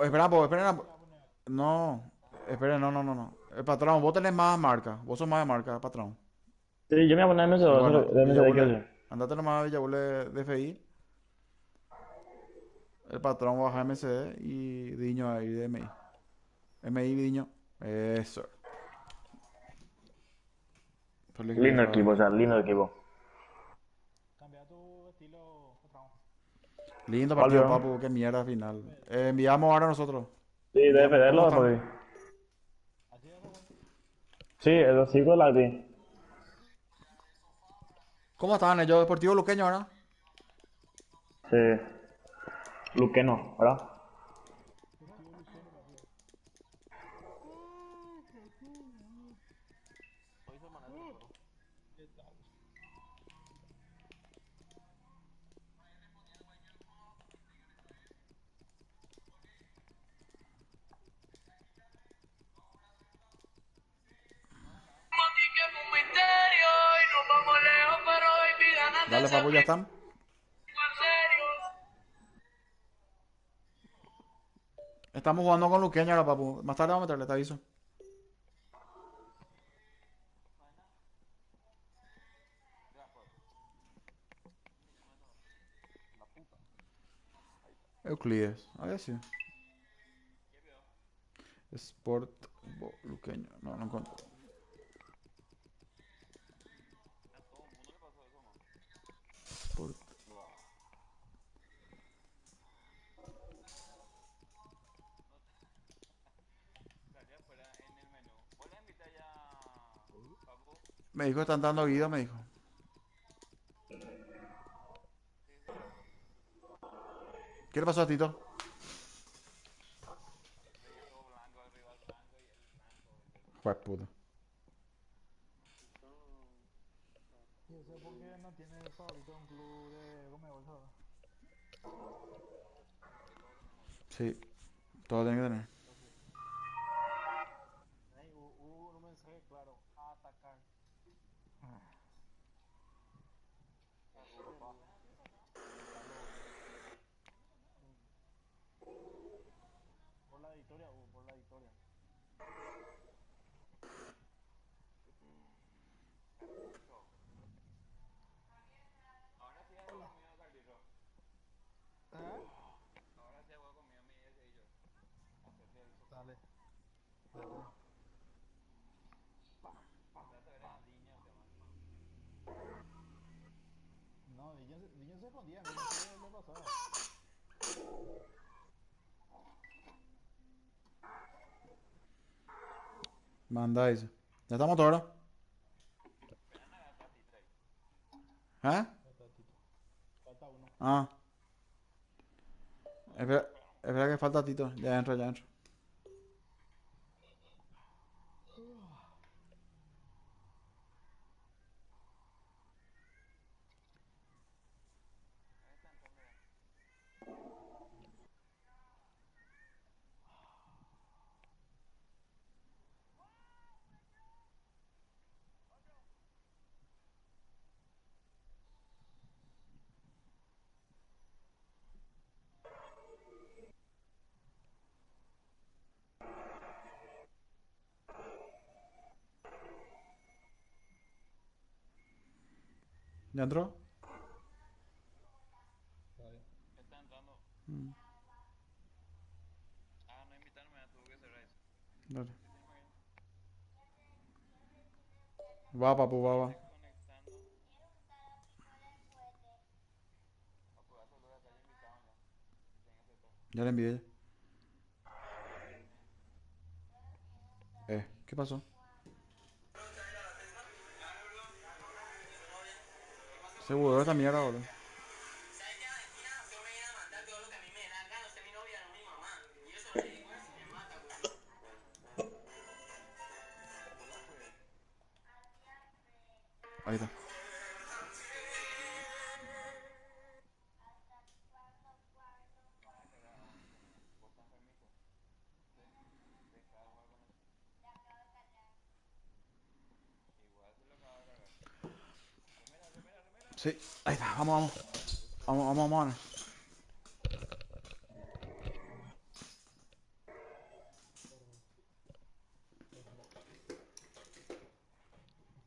Esperen. No, esperen, no. Patrón, vos tenés más marca. Vos sos más de marca, patrón. Sí, yo me voy a poner MSO, Bueno, de MSD que hacer. andate nomás a Villabule de FI. El patrón baja MCD y Diño ahí de MI. MI Diño. Eso. Lindo equipo, o sea, lindo equipo. Lindo partido, papu. Qué mierda final. Enviamos ahora nosotros. Sí, de defenderlo ¿Cómo porque... Sí, el 5 de la ti. ¿Cómo estaban ellos? Deportivo Luqueño ahora. Sí. Luqueno, ¿verdad? Dale, papu, ya están. Estamos jugando con Luqueño ahora, papu. Más tarde vamos a meterle, te aviso. Euclides, a ver si. Sport Luqueño. No encuentro. Sport. Me dijo, están dando Guido, me dijo. ¿Qué le pasó a Tito? Pues puta. Y eso es porque no tiene favorito un club de Conmebol, ¿sabes? Sí, todo tiene que tener. Ahí hubo un mensaje claro, a atacar. Así de luego. Por la victoria, por la victoria. ¿Eh? Dale. Dale. No, Diño se escondía, no sé qué le pasaba. Manda eso. Ya estamos todos, ¿no? ¿Eh? Falta Tito. Falta uno. Ah. Espera que falta Tito. Ya entra, ya entra. ¿Ya entró? Vale. Mm. Dale. Va, papu, va, va. Ya le envié. ¿Qué pasó? Se mudó esta mierda, boludo. Ahí está. Sí, ahí está, vamos, vamos. Vamos, vamos, vamos.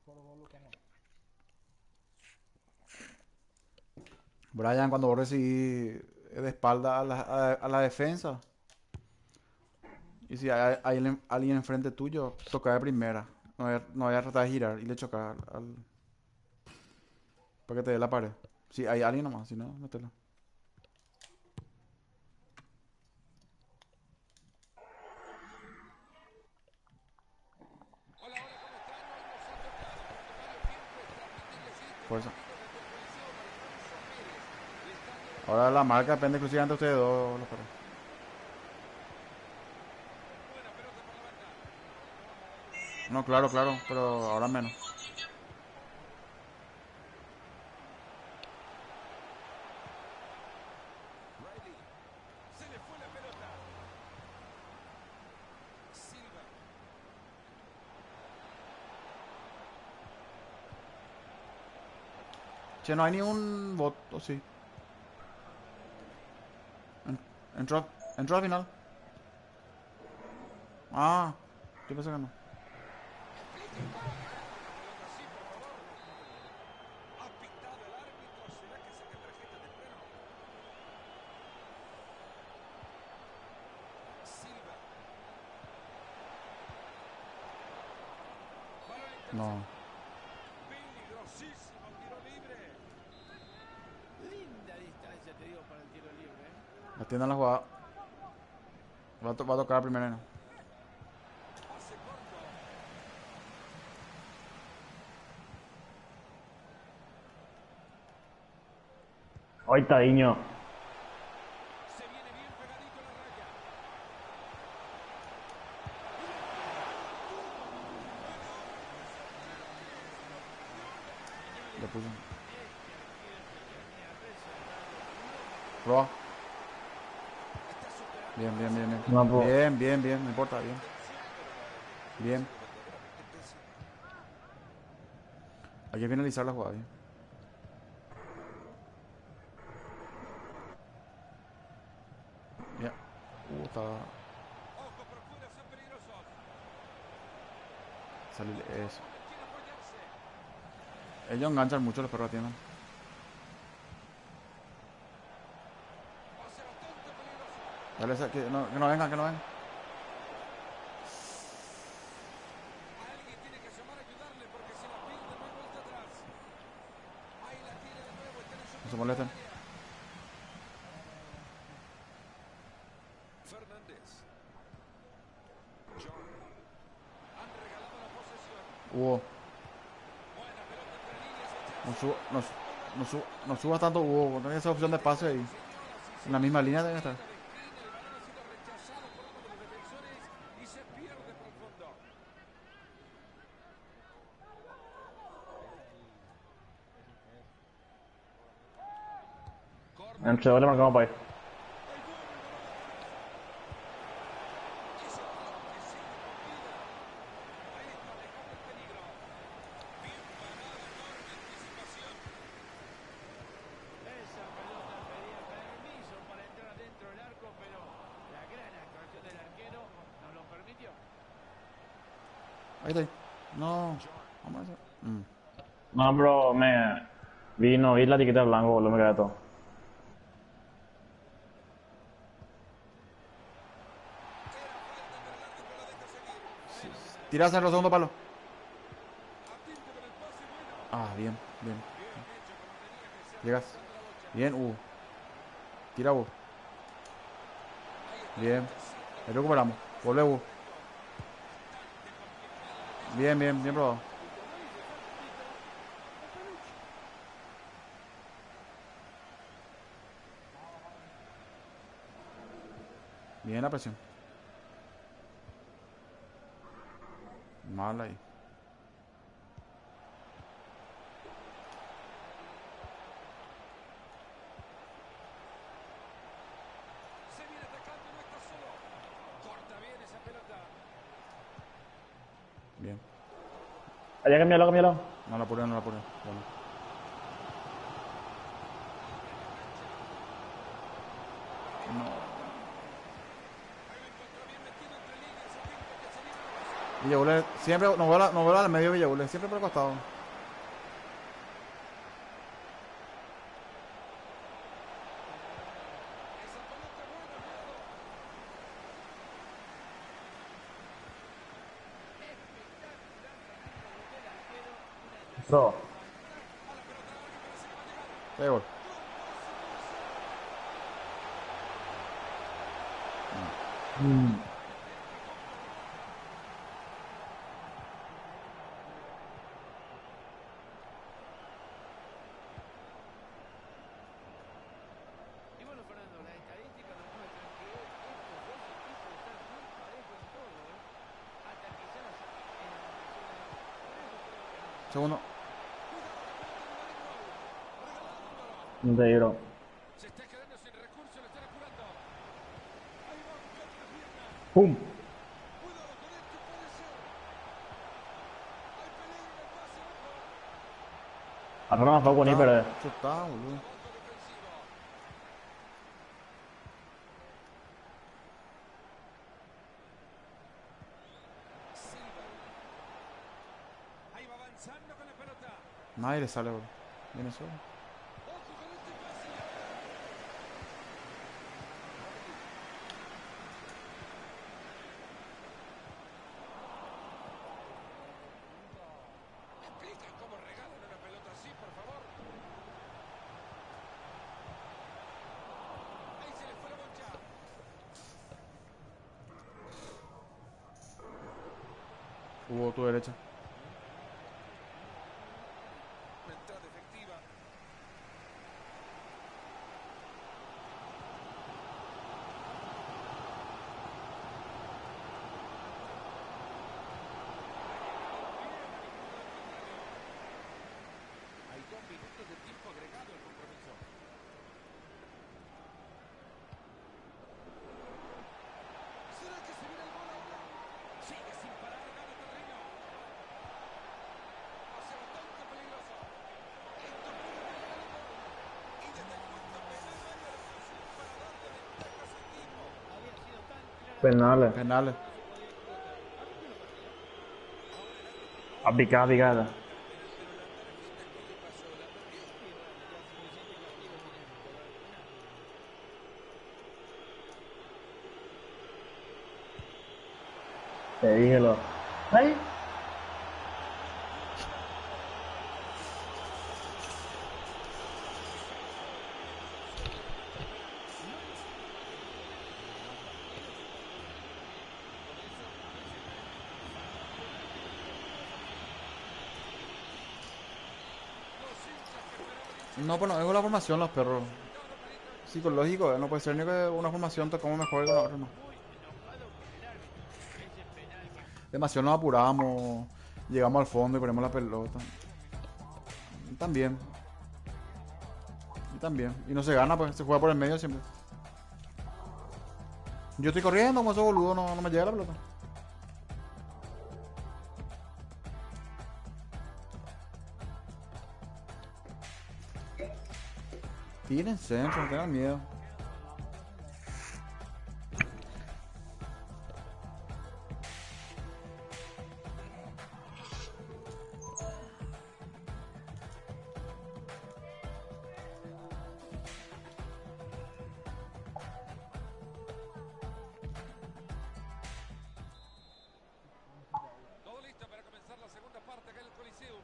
Por Lucano. Brian, cuando vos recibís de espalda a la defensa, y si hay alguien enfrente tuyo, toca de primera. No vaya a tratar de girar y le chocar para que te dé la pared. Si hay alguien nomás, si no, mételo. Hola, hola, ¿cómo están? Hoy nos ha tocado por varios tiempos transmitirles este Fuerza. partido desde el Coliseo Alfonso Pérez. El estadio de Ahora la marca depende exclusivamente de ustedes dos, los pares. buena pelota por la banda. No, claro, claro, pero ahora menos. Riley. Se le fue la pelota. Silva. Che, no hay ni un bot, o sí. Entró, entró al final. Ah, yo pensé que no. Aplica el palo al árbitro con la pelota. Sí, por favor. Ha pitado el árbitro. ¿Será que saca tarjeta temprano? Silva. Balón No. interceptado. Peligrosísimo tiro libre. Linda distancia, te digo, para el tiro libre, ¿eh? Atiendan la jugada. Va a tocar primero. ¿No? Pase corto. Ahí está, Diño. Se viene bien pegadito a la raya. Le puse. Proba. Bien, bien, bien, bien. No puedo. Bien, bien, bien, no importa, bien. Bien. Hay que finalizar la jugada, bien. Ya. Está. Ojo, por fuera son peligrosos. Salir eso. Quiere apoyarse. Ellos enganchan mucho, los perros atienden. Pase bastante peligroso. Dale, que no vengan, que no vengan. Alguien tiene que asomar a ayudarle porque si la pierde no hay vuelta atrás. Ahí la tiene de nuevo. Está en su No se molesten. área. Fernández. John. Han regalado la posesión. Hugo. Buena pelota entre líneas. No subas tanto, Hugo. No hay esa opción de pase ahí. En la misma línea debe estar. El balón ha sido rechazado por uno de los defensores y se pierde por el fondo. Entre dos le marcamos para ahí. Esa pelota pedía permiso para entrar dentro del arco, pero la gran actuación del arquero no lo permitió. Ahí está. No. Vamos a hacer. No, bro, me vino y la etiqueta blanco, boludo, me quedé todo. Tira hacia el segundo palo. Ah, bien, bien. Llegas. Bien, Tira, Bien. Le recuperamos. Vuelve, Bien, bien, bien probado. Bien la presión. Mal ahí. Se viene atacando, no está solo. Corta bien esa pelota. Bien. Allá, cámbialo, cámbialo. No la apuré, no la apuré. Bueno. Villabule, siempre nos vuela al medio Villabule, siempre por el costado. Bro. De gol. Y bueno, Fernando, las estadísticas nos muestran que estos dos equipos están muy parejos en todo, ¿eh? Hasta quizás en las anotaciones. Segundo. No te digo. Se está quedando sin recursos, lo están apurando. Ahí va buscando la pierna. ¡Pum! Cuidado con esto, puede ser. Hay peligro en el pase, ojo. Ahora no fue con ni perder. Chutá, boludo. Silva. Ahí va avanzando con la pelota. Nadie le sale, boludo. Viene solo. Ojo con este pase. ¿Me explican cómo regalan una pelota así, por favor? Ahí se le fue la bocha. Hubo tu derecha. Una entrada efectiva. Penales. Penales. A picada, picada. Te dije lo. ¡Ay! No, pues no vengo la formación los perros. Psicológico, no puede ser ni que una formación te como mejor que la otra, no. Demasiado nos apuramos, llegamos al fondo y ponemos la pelota. También. Y también. Y no se gana, pues se juega por el medio siempre. Yo estoy corriendo, como ese boludo no me llega la pelota. Tienen centro, no tengan miedo. Todo listo para comenzar la segunda parte acá en el Coliseum.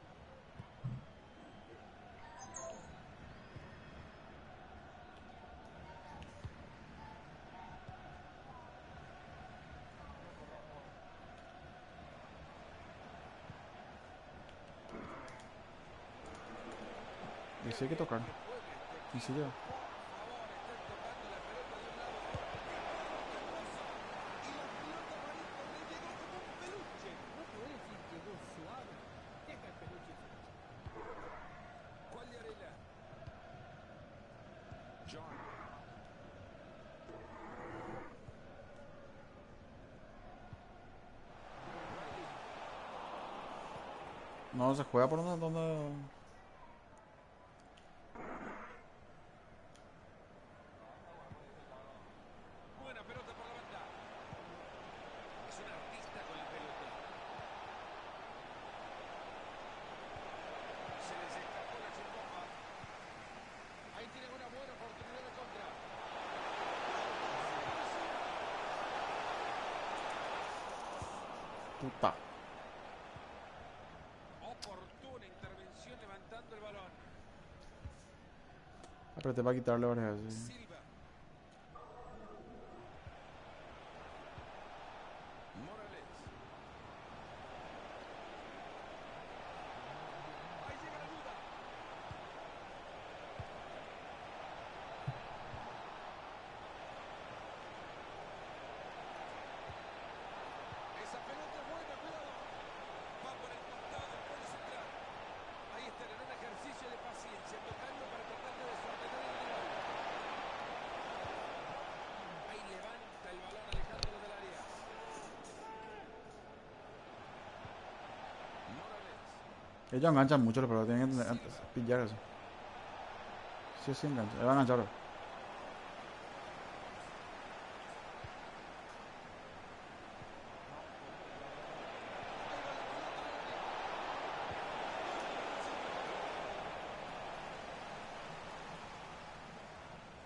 Y sí hay que tocar. Y sí ya. Quagliarella. John. No se juega por donde. Buena pelota por la banda. Es un artista con la pelota. Se les escapó la chilcopa. Ahí tienen una buena oportunidad de contra. Puta. Oportuna intervención levantando el balón. Apreté para quitarle varias veces. Silva. Morales. Ahí llega la duda. Esa pelota es buena, cuidado. Va por el costado, puede centrar. Ahí está, en un ejercicio de paciencia, tocando para tratar de desordenar el rival. Ahí levanta el balón alejándolo del área. Morales. Ellos enganchan mucho, pero tienen que pillar eso. Sí, sí, enganchan. Ellos van a enganchar.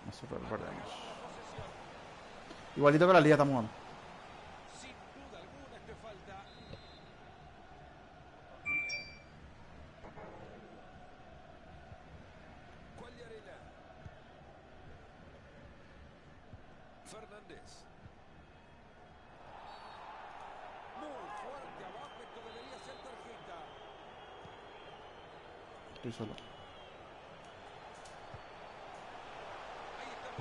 Nosotros lo perdemos. Igualito que la liga estamos jugando. Sin duda alguna esto es falta. Quagliarella. Fernández. Muy fuerte abajo, esto debería ser tarjeta. Estoy solo.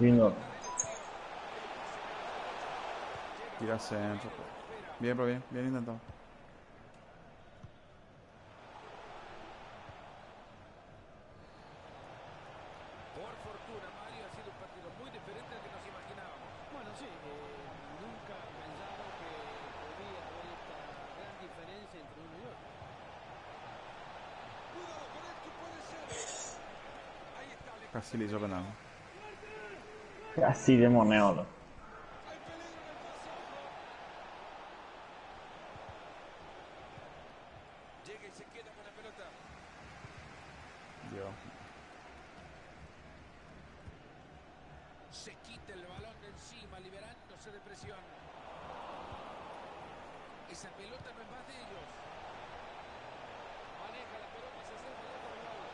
Lindo. Tira centro. Bien, pero bien. Bien intentado. Por fortuna, Mario, ha sido un partido muy diferente al que nos imaginábamos. Bueno, sí, nunca pensaba que podía haber esta gran diferencia entre uno y otro. Cuidado con esto, puede ser. Ahí está, Casi le hizo penal. Así de moneo. hay peligro en el paso. se quita el balón de encima, liberándose de presión. Esa pelota no es más de ellos. Maneja la pelota, se acerca ya por el lado.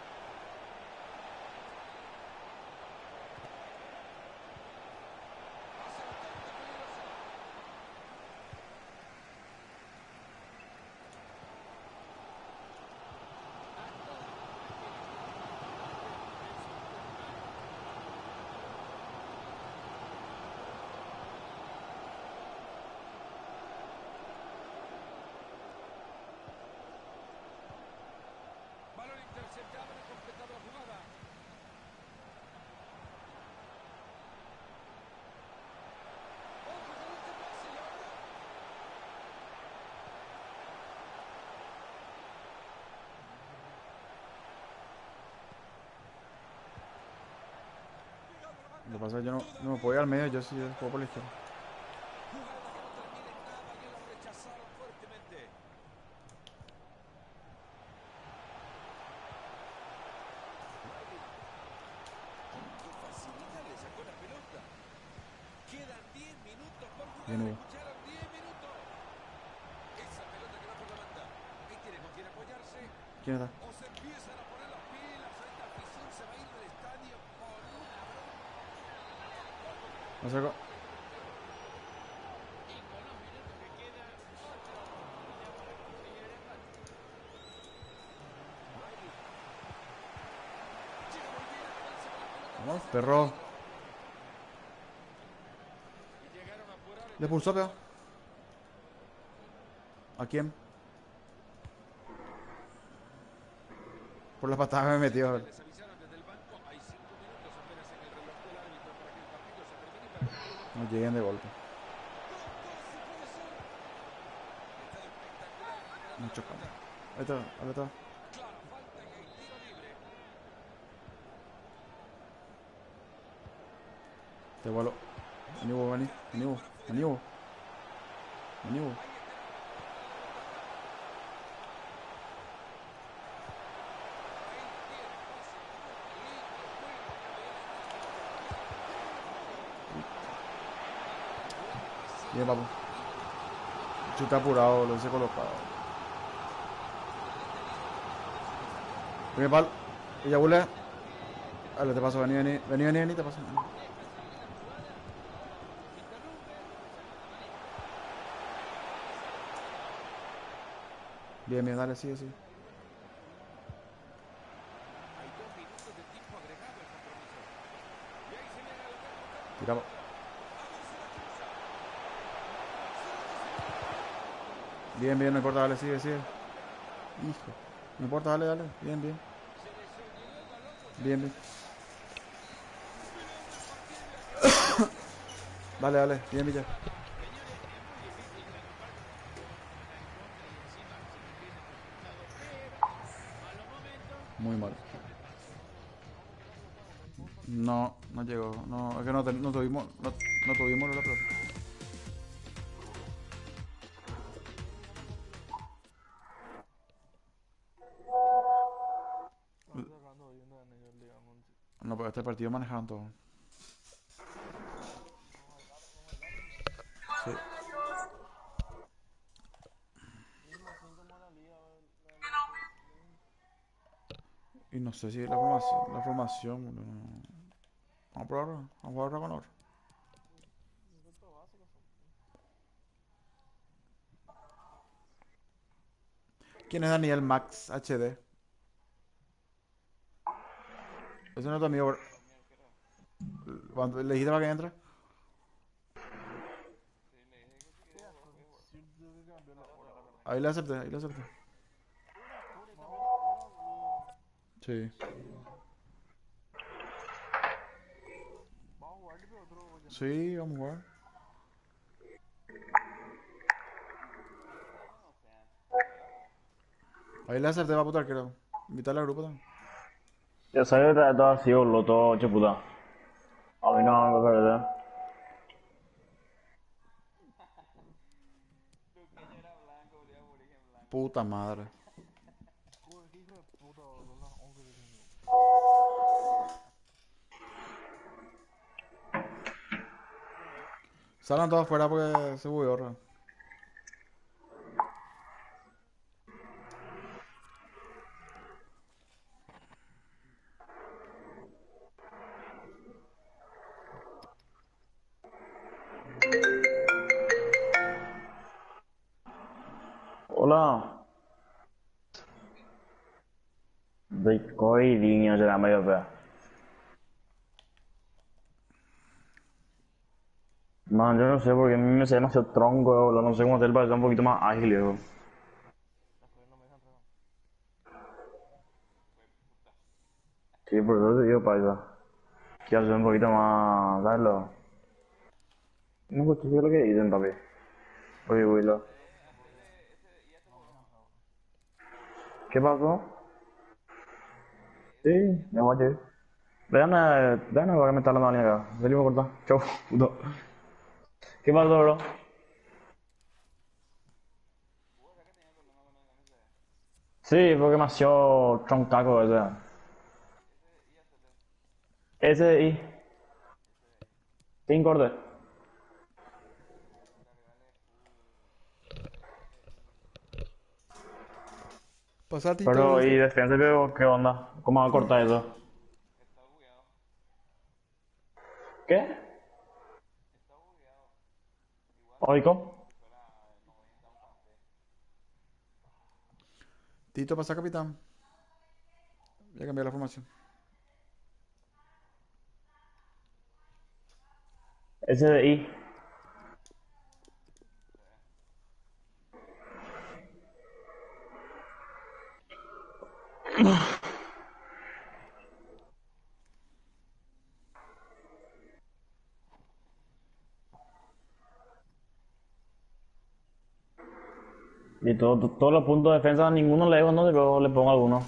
Hace bastante peligroso. Balón interceptado, no completado la jugada. Ojo con este pase, y ahora Lo que pasa es que yo no me puedo ir al medio, yo sí juego por la izquierda. jugada que no termina en nada y la rechazaron fuertemente. Con facilidad le sacó la pelota. Quedan 10 minutos por jugar. Bien, Hugo. Escucharon 10 minutos. Esa pelota que va por la banda. Ahí tiene con quién apoyarse. ¿Quién está? O se empiezan a poner las pilas. O esta afición se va a ir del estadio con una Me acerco. Y con los minutos que quedan, otra oportunidad para conseguir el empate. Vamos, perro. Le pulsó, peor. ¿A quién? Por las patadas me metió. Les avisaron desde el banco. Hay 5 minutos apenas en el reloj del árbitro para que el partido se termine y para que el No lleguen de golpe. Mucho campo. Ahí está, ahí está. Claro, falta y hay tiro libre. Te vuelo. Vení vos, vení. Vení vos. Vení vos. Vení vos. Bien, papu. Chuta apurado, lo hice colocado. Primer pal. Y ya bule. Dale, te paso, vení, vení. Vení, vení, vení, te paso. Bien, bien, dale, sigue, sigue. Hay 2 minutos de tiempo agregado al compromiso. Y ahí se viene la Tiramos. Bien, bien, no importa, dale, sigue, sigue. Hijo. No importa, dale, dale. Bien, bien. Bien, bien. Dale, dale. Bien, Villa. Muy mal. No, no llegó. No, es que no tuvimos la pelota. No, pero este partido manejaban todo. Sí. Y no sé si la formación, boludo, no. Vamos a probarlo, vamos a jugar ahora con ahora. ¿Quién es Daniel Max HD? Ese no es tu amigo, bro. ¿Cuándo le dijiste para que entre? Ahí le acepté, ahí le acepté. Sí. Sí, vamos a jugar. Ahí le acerté, va a putar, creo. Invitarle al grupo también. Ya sabes que todo así, boludo, todo hecho puta. A mí no me parece. Puta madre. Salgan todos afuera porque se bugueó, re. Hola. De coi niño será medio fea. Man, yo no sé porque a mí me hace demasiado tronco, boludo. No sé cómo hacer para ser un poquito más ágil, boludo. Sí, por eso te digo, paisa. Quiero hacer un poquito más, ¿sabes lo? No justifico lo que dicen, papi. Oye, Willow. ¿Qué pasó? Sí, me voy a ir. Déjame ver que me está hablando alguien acá. Salimos a cortar. Chau, puto. ¿Qué pasó, bro? Sí, porque me hacía troncaco ese. SDI. Sin corte. Pasatito, Pero, loco. ¿y defensa qué onda? ¿Cómo va a cortar eso? ¿Qué? ¿Oico? Tito, pasa, capitán. Voy a cambiar la formación. SDI. Y todos los puntos de defensa, a ninguno le dejo, no, pero le pongo alguno.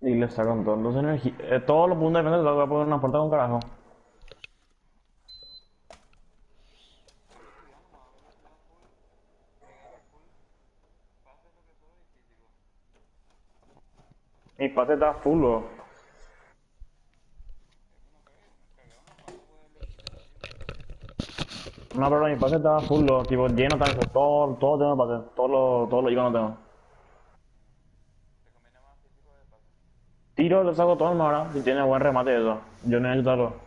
Y le saco todo. Entonces, todos los puntos de defensa los voy a poner en una puerta con carajo. Mi pase está full, bro. No, pero mi pase está full, bro. Tipo lleno, tal, todo tengo pase. Todos los iconos tengo. Tiro, le saco todo ahora. Si tiene buen remate eso. Yo necesito algo.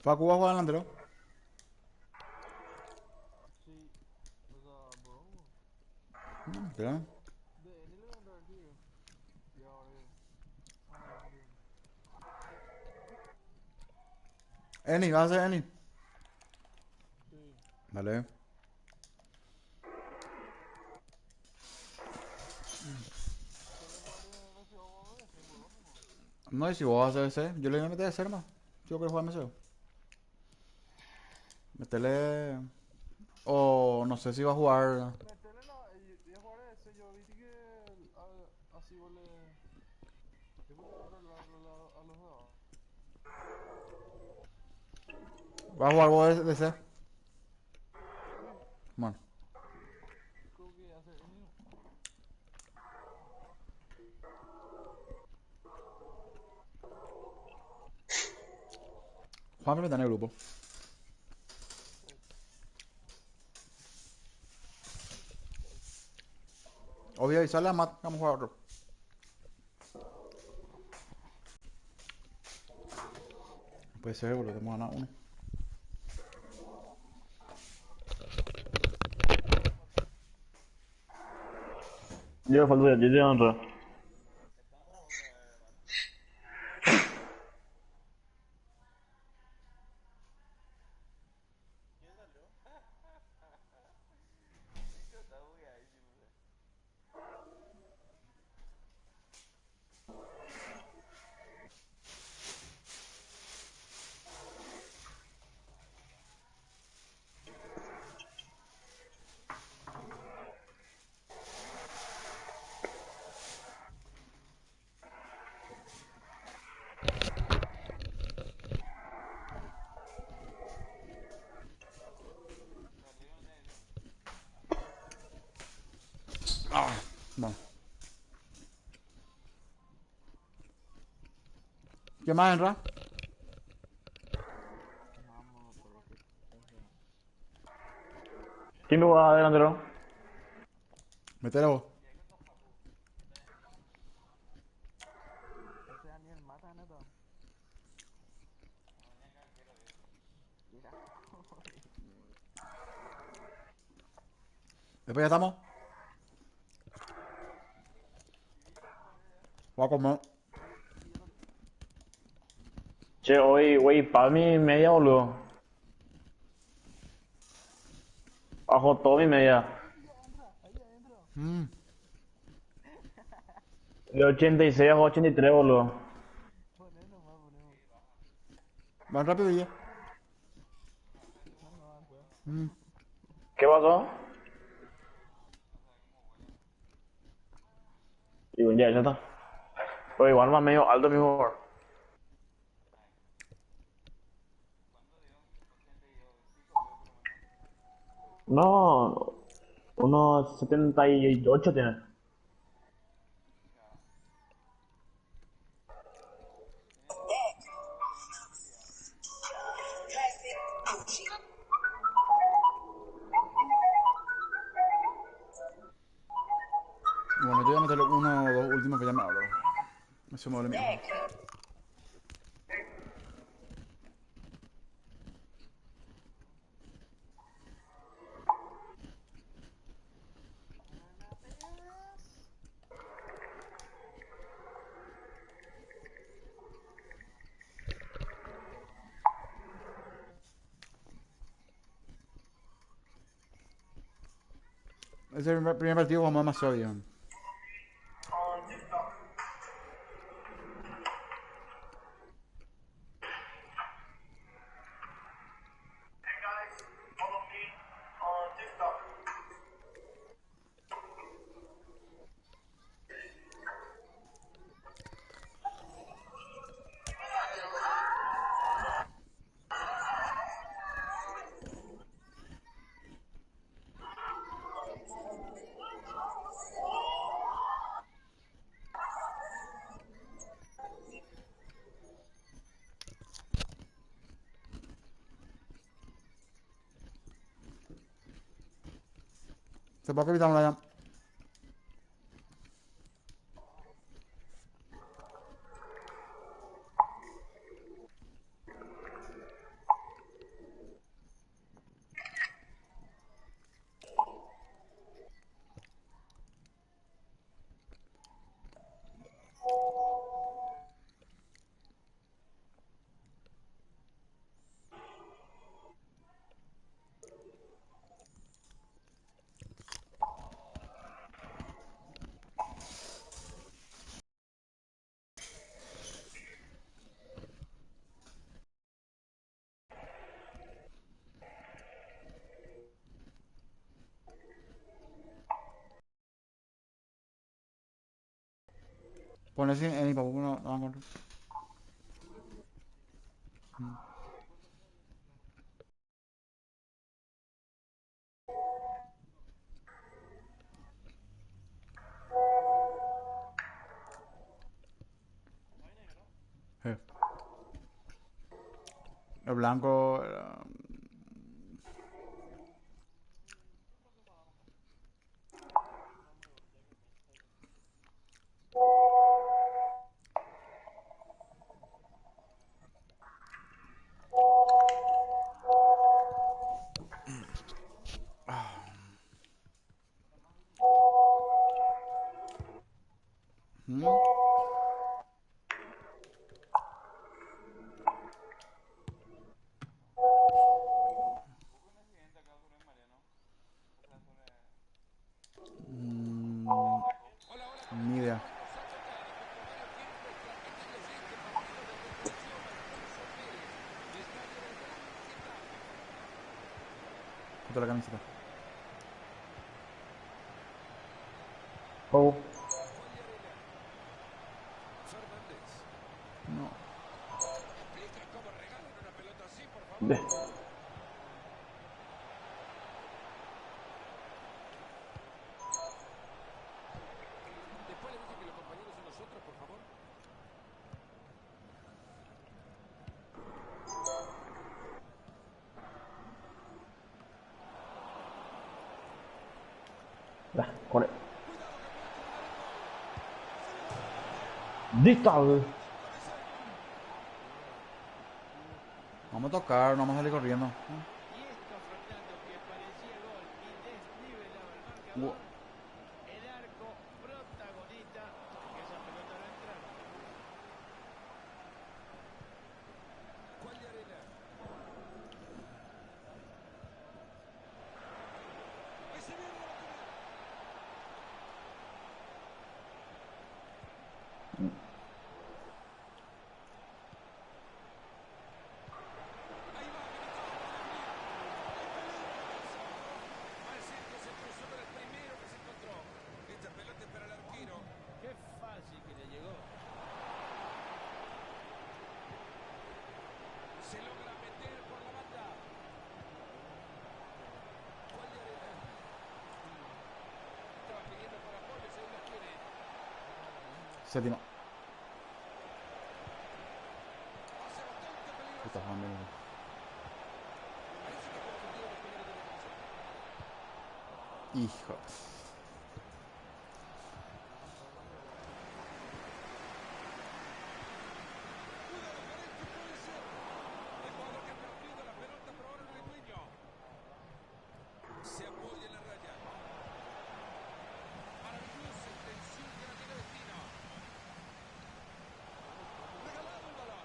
Facu va a jugar delantero. Sí, o sea, bro. Espera. De él le voy a entrar el tiro. Y ahora vamos a ver qué tiene. Eni, va a ser Eni. Sí. Vale. No, y si vos vas a hacer ese, yo le voy a meter a hacer más. Yo quiero jugar MCO. Metele. O no sé si va a jugar. Metele y a jugar ese, yo vi que así vos le... Yo puedo controlar a los dos. ¿Va a jugar vos de ese? Sí, Bueno. creo que hace... Juan me está en el grupo. Obvio, y sale a Matt. Vamos a jugar otro. No puede ser, boludo. Hemos ganado uno. Yo falta de yo honra. ¿Qué más, Enra? ¿Quién me juega delantero? Metele vos. Ese Daniel mata, neta. Mira. Después ya estamos. Voy a comer. Che, hoy, güey, paga mi media, boludo. Bajo todo mi media. Mm. De 86 a 83, boludo. Poné nomás, ponemos. Van rápido y ya. No avanza. Mm. ¿Qué pasó? Digo, ya está. Pero igual más medio alto mi jugador. No, unos 78 tiene. Bueno, yo voy a meterle uno o dos últimos que ya me abro. Ese modelo mío. Ese es el primer partido que jugamos demasiado bien. Se puede capitán ya. Ponerse en mi papá no va a encontrar. El blanco. Ni idea. Quita la camiseta. Oh. No. De. Después le dije que los compañeros son nosotros, por favor. Ya, corre. Distado. Vamos a tocar, no vamos a salir corriendo. Y esto, Fernando, que parecía gol y desnivelaba el marcador, el arco protagonista que esa pelota no entrara. ¿Cuál de arena? Ahí se viene la batalla. Ahí va, Al centro se cruzó, pero el primero que se encontró. Esta pelota es para el arquero. Qué fácil que le llegó. Se logra meter por la banda. ¿Cuál de arena? Estaba pidiendo por apoyo, según la quiere. Séptimo. Hace bastante peligro. Puta, Juan, mira. Ahí sí que confundido los primeros de la canción. Hijo. Cuidado con esto, puede ser. El jugador que ha perdido la pelota, pero ahora no es dueño. Se apoya en la raya. Maravillosa intención que no tiene destino. Regalado el balón.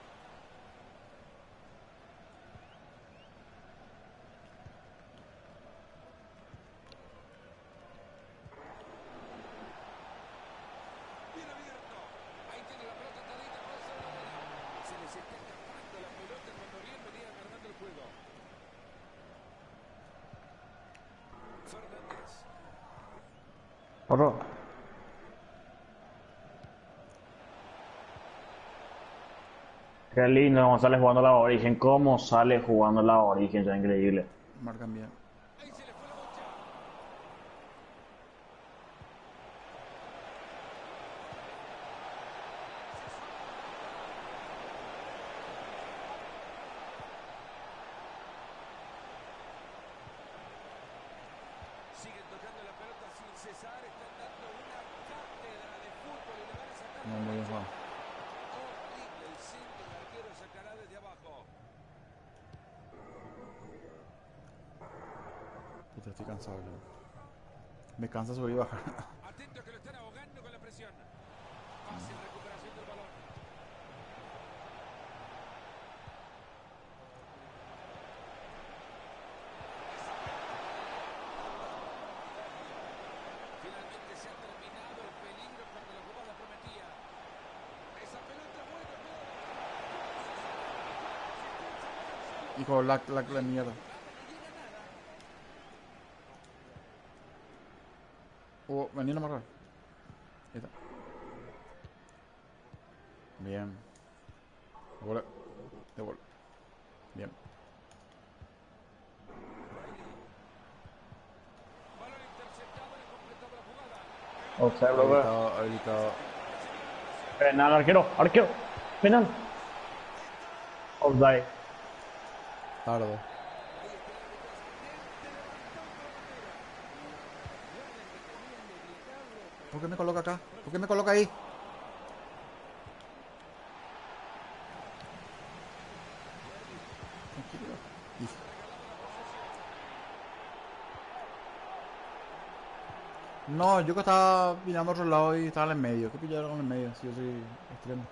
Bien abierto. Ahí tiene la pelota atadita, puede ser una buena. Se les está escapando la pelota cuando bien venían ganando el juego. Fernández. Otro. Qué lindo cómo sale jugando la Origen. Cómo sale jugando la Origen. Es increíble. Marcan bien. Ahí se le fue la bocha. Siguen tocando la pelota sin cesar. Están dando una cátedra de fútbol y le van a sacar. No, muy bien, Juan. Horrible el centro. El arquero sacará desde abajo. Puta, estoy cansado ya. Me cansa subir y bajar. Atento que lo están ahogando con la presión. Fácil recuperación del balón. Finalmente se ha terminado el peligro cuando la jugada prometía. Esa pelota buena, Hijo, la mierda. Vení a amarrar. Ahí está. Bien. Devuelve. Devuelve. Bien. balón interceptado, le completaba la jugada. Observa, Habilitado, habilitado. penal, arquero, arquero. Penal. Offside. Tarde. ¿Por qué me coloca acá? ¿Por qué me coloca ahí? Tranquilo. Hijo. No, yo que estaba mirando a otro lado y estaba en el medio. ¿Qué pillaron en el medio? Si yo soy extremo.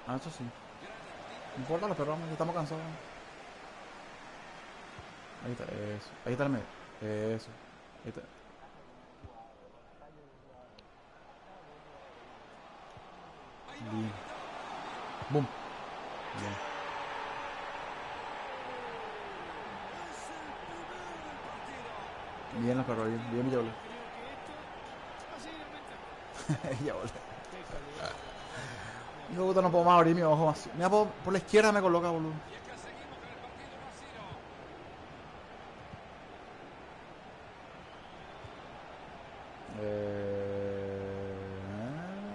Ah, eso sí. No importa, los perros, ya estamos cansados. Ahí está, eso. Ahí está el medio. Eso. Ahí está. Bien. Boom. Bien. Bien los perros, bien, bien Villabole. Villabole. Hijo de puta, no puedo más abrir mi ojo más. Mira, por la izquierda me coloca, boludo.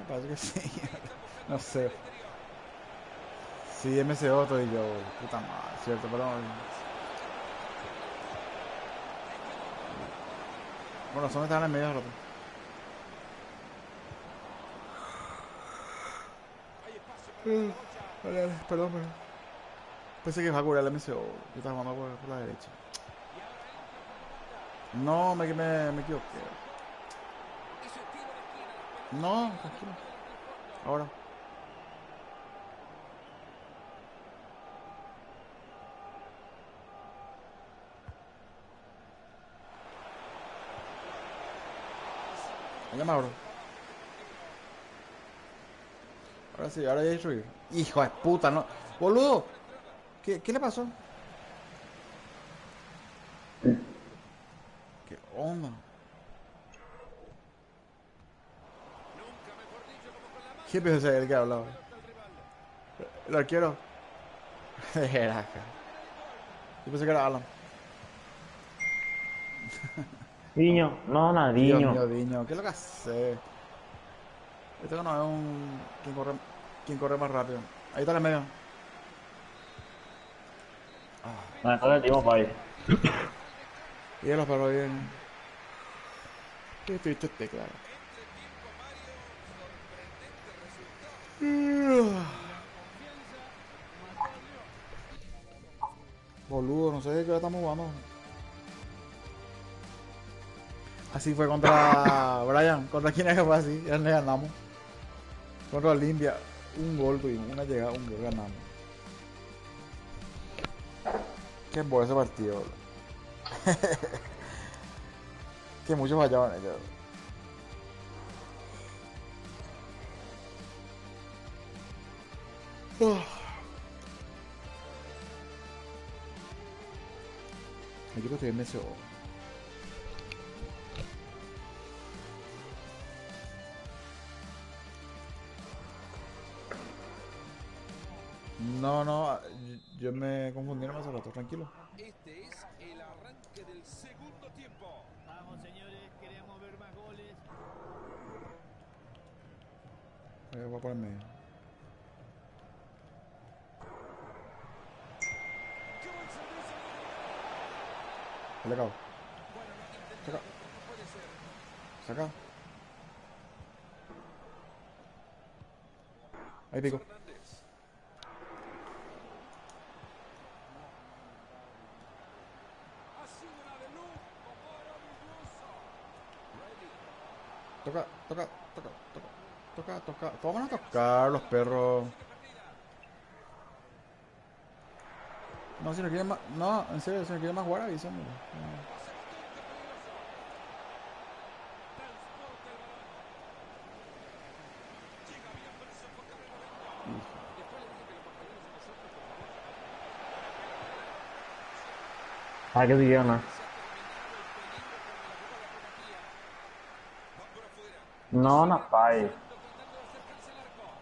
Parece que sí. No sé. Sí, MCO y yo, puta madre, cierto, pero... Con razón estaban en medio de rato. Dale, dale, perdón, perdón. Pensé que iba a curar el MCO. Yo estaba jugando por la derecha. No, me equivoqué. No, tranquilo. Ahora. Llama, bro. Ahora sí, ahora ya hay destruir. Hijo de puta, no. Boludo. ¿Qué le pasó? ¿Qué onda? ¿Qué pensé el que hablaba? El arquero. Era acá. Yo pensé que era Alan. Diño, no, nada, Dios Diño. mío, Diño. ¿Qué es lo que hace? Esto no es un... Quien corre más rápido. Ahí está en el medio. No, no le dimos para ahí. Y los perros vienen. Qué triste claro. Boludo, no sé de qué hora estamos jugando. Así fue contra Brian. ¿Contra quién es que fue así? Ya le ganamos. Contra Olimpia. Un gol tuvimos. Una llegada, un gol ganamos. Qué bueno ese partido, boludo. Que muchos fallaban ellos. El equipo estoy en MSO. No, yo me confundí hace rato, tranquilo. Este es el arranque del segundo tiempo. Vamos, señores, queremos ver más goles. Voy a ponerme. ¡Qué buen servicio! Le cago. Bueno, no, Saca. intentemos, no puede ser. Saca. Ahí pico. Hernández. Ha sido una de lujo, maravillosa. Ready. Toca. ¿Cómo van a tocar los perros? No, si no quieren más. No, en serio, si no quieren más jugar, avísenme. No. Ah, que diría nada. No, no, pai.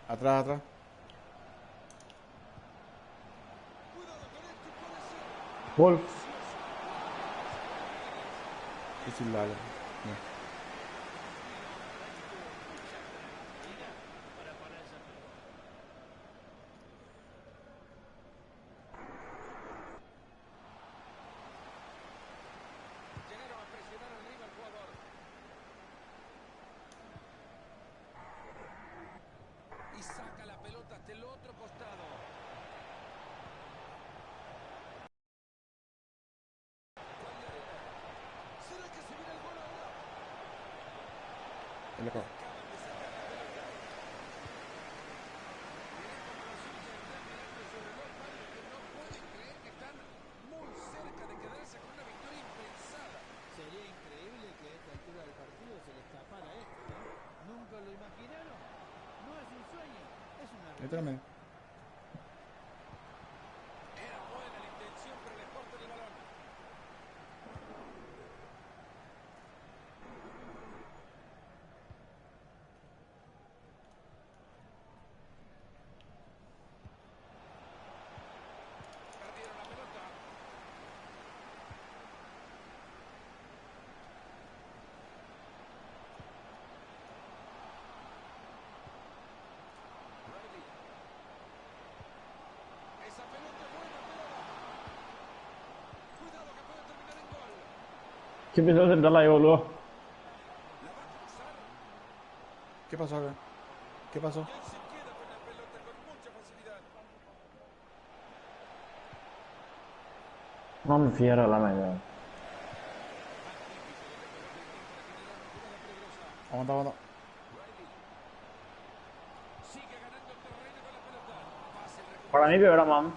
Atrás. Gol. Es largo. Llegaron a presionar arriba al jugador. Y saca la pelota hasta el otro costado. ¿Será que se viene el gol ahora? Le cago. Muy cerca de quedarse con una victoria impensada. Sería increíble que a esta altura del partido se le escapara esto, ¿no? ¿Nunca lo imaginaron? No es un sueño, es una realidad. Era buena la intención, pero le corta el balón. Perdieron la pelota. Ready. Esa pelota es buena, pero cuidado que puede terminar en gol. ¿Qué pensó sentarla ahí, boludo? ¿Qué pasó acá? ¿Qué pasó? Y ahí se queda con la pelota con mucha facilidad. No me fiero a la media. Aguanta, aguanta. Sigue ganando terreno con la pelota. Pase Para mí peor, man.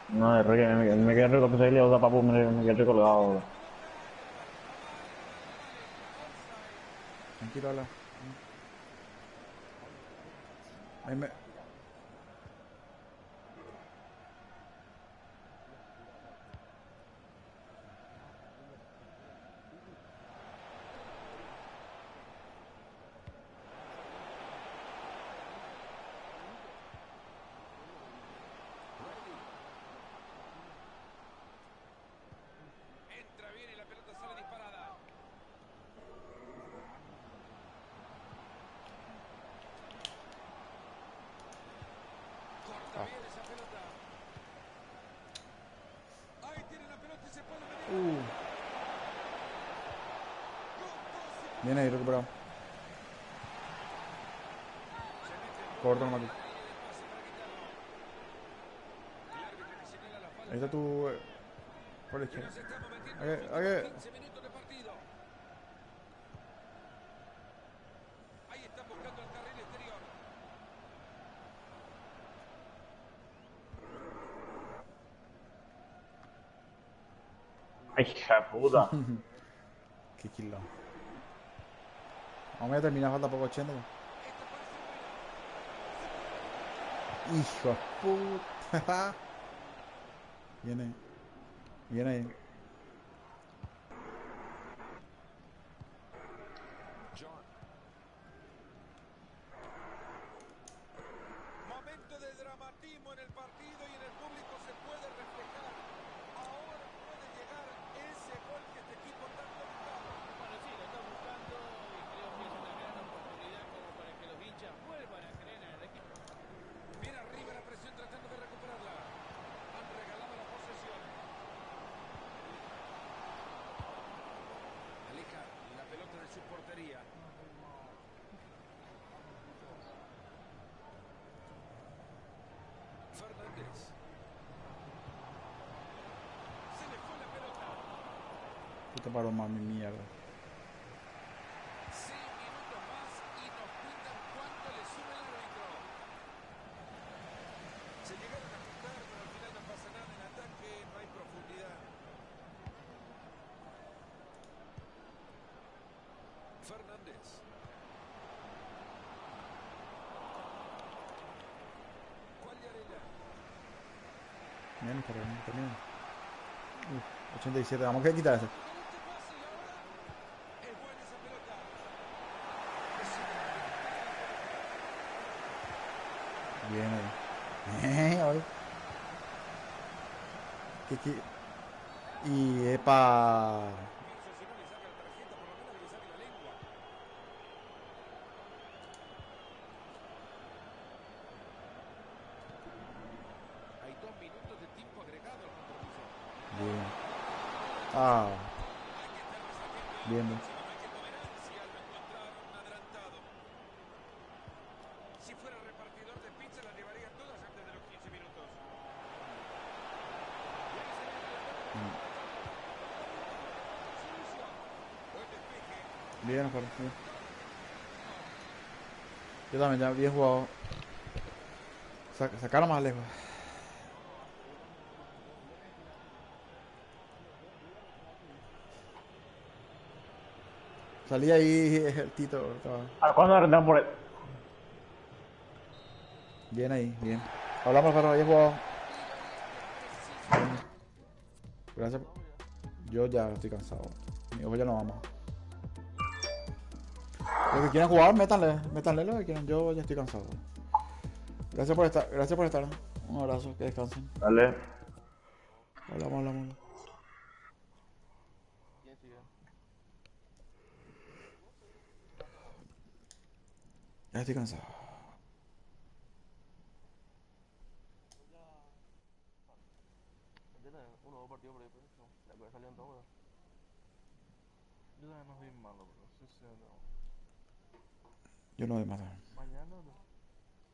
No, es que me quedé rico, pensé que le iba a usar papu, me quedé recolgado. Tranquilo, ala. Ahí me... entra bien y la pelota sale disparada. Corta bien esa pelota. Ahí tiene la pelota y se puede medir. Viene ahí, recuperado. Corta nomás. Ahí está tu... por la izquierda. Ahí. 15 minutos de partido. Ahí están buscando el carril exterior. Ay, hija de puta. Qué kilo. Vamos a terminar, falta poco 80. Hijo de puta. Viene. Viene ahí. John. Momento de dramatismo en el partido y en el público se puede reflejar. Ahora puede llegar ese gol que este equipo tanto buscaba. Bueno, sí, lo está buscando y creo que es una gran oportunidad como para que los hinchas vuelvan a creer en el equipo. Viene arriba la presión tratando de recuperarla. Han regalado la posesión. Aleja la pelota de su portería. Fernández. Se le fue la pelota. Puta paro más mi mierda. 6 minutos más y nos cuentan cuánto le sube el árbitro. Se llegaron a juntar, pero al final no pasa nada en ataque, no hay profundidad. Fernández. Cuagliarella. Bien, para mí también. 87, vamos a quitar eso. Es buena esa pelota. Bien ahí. Ahí. Y epa. Si no le saca la tarjeta, por lo menos que le saque la lengua. Hay 2 minutos de tiempo agregado al compromiso. Bien. Ah. Bien, bien. Si fuera repartidor de pizza, las llevaría todas antes de los 15 minutos. Bien, Jorge. Bien. Yo también, ya bien jugado. Sacarlo más lejos. Salí ahí el Tito. ¿A cuándo arrendamos por él? Bien ahí, bien. Hablamos, pero bien jugado. Bien. Gracias. Yo ya estoy cansado. Mi ojo ya no vamos. Los que quieran jugar, métanle lo que quieran. Yo ya estoy cansado. Gracias por estar. Gracias por estar. Un abrazo, que descansen. Dale. Hablamos. ¿Quién sigue? Ya estoy cansado. Ya tenés uno o dos partidos por ahí, pero no. Ya puede salir en todo, ¿verdad? Yo también no soy malo, pero sí, no. Yo no doy más.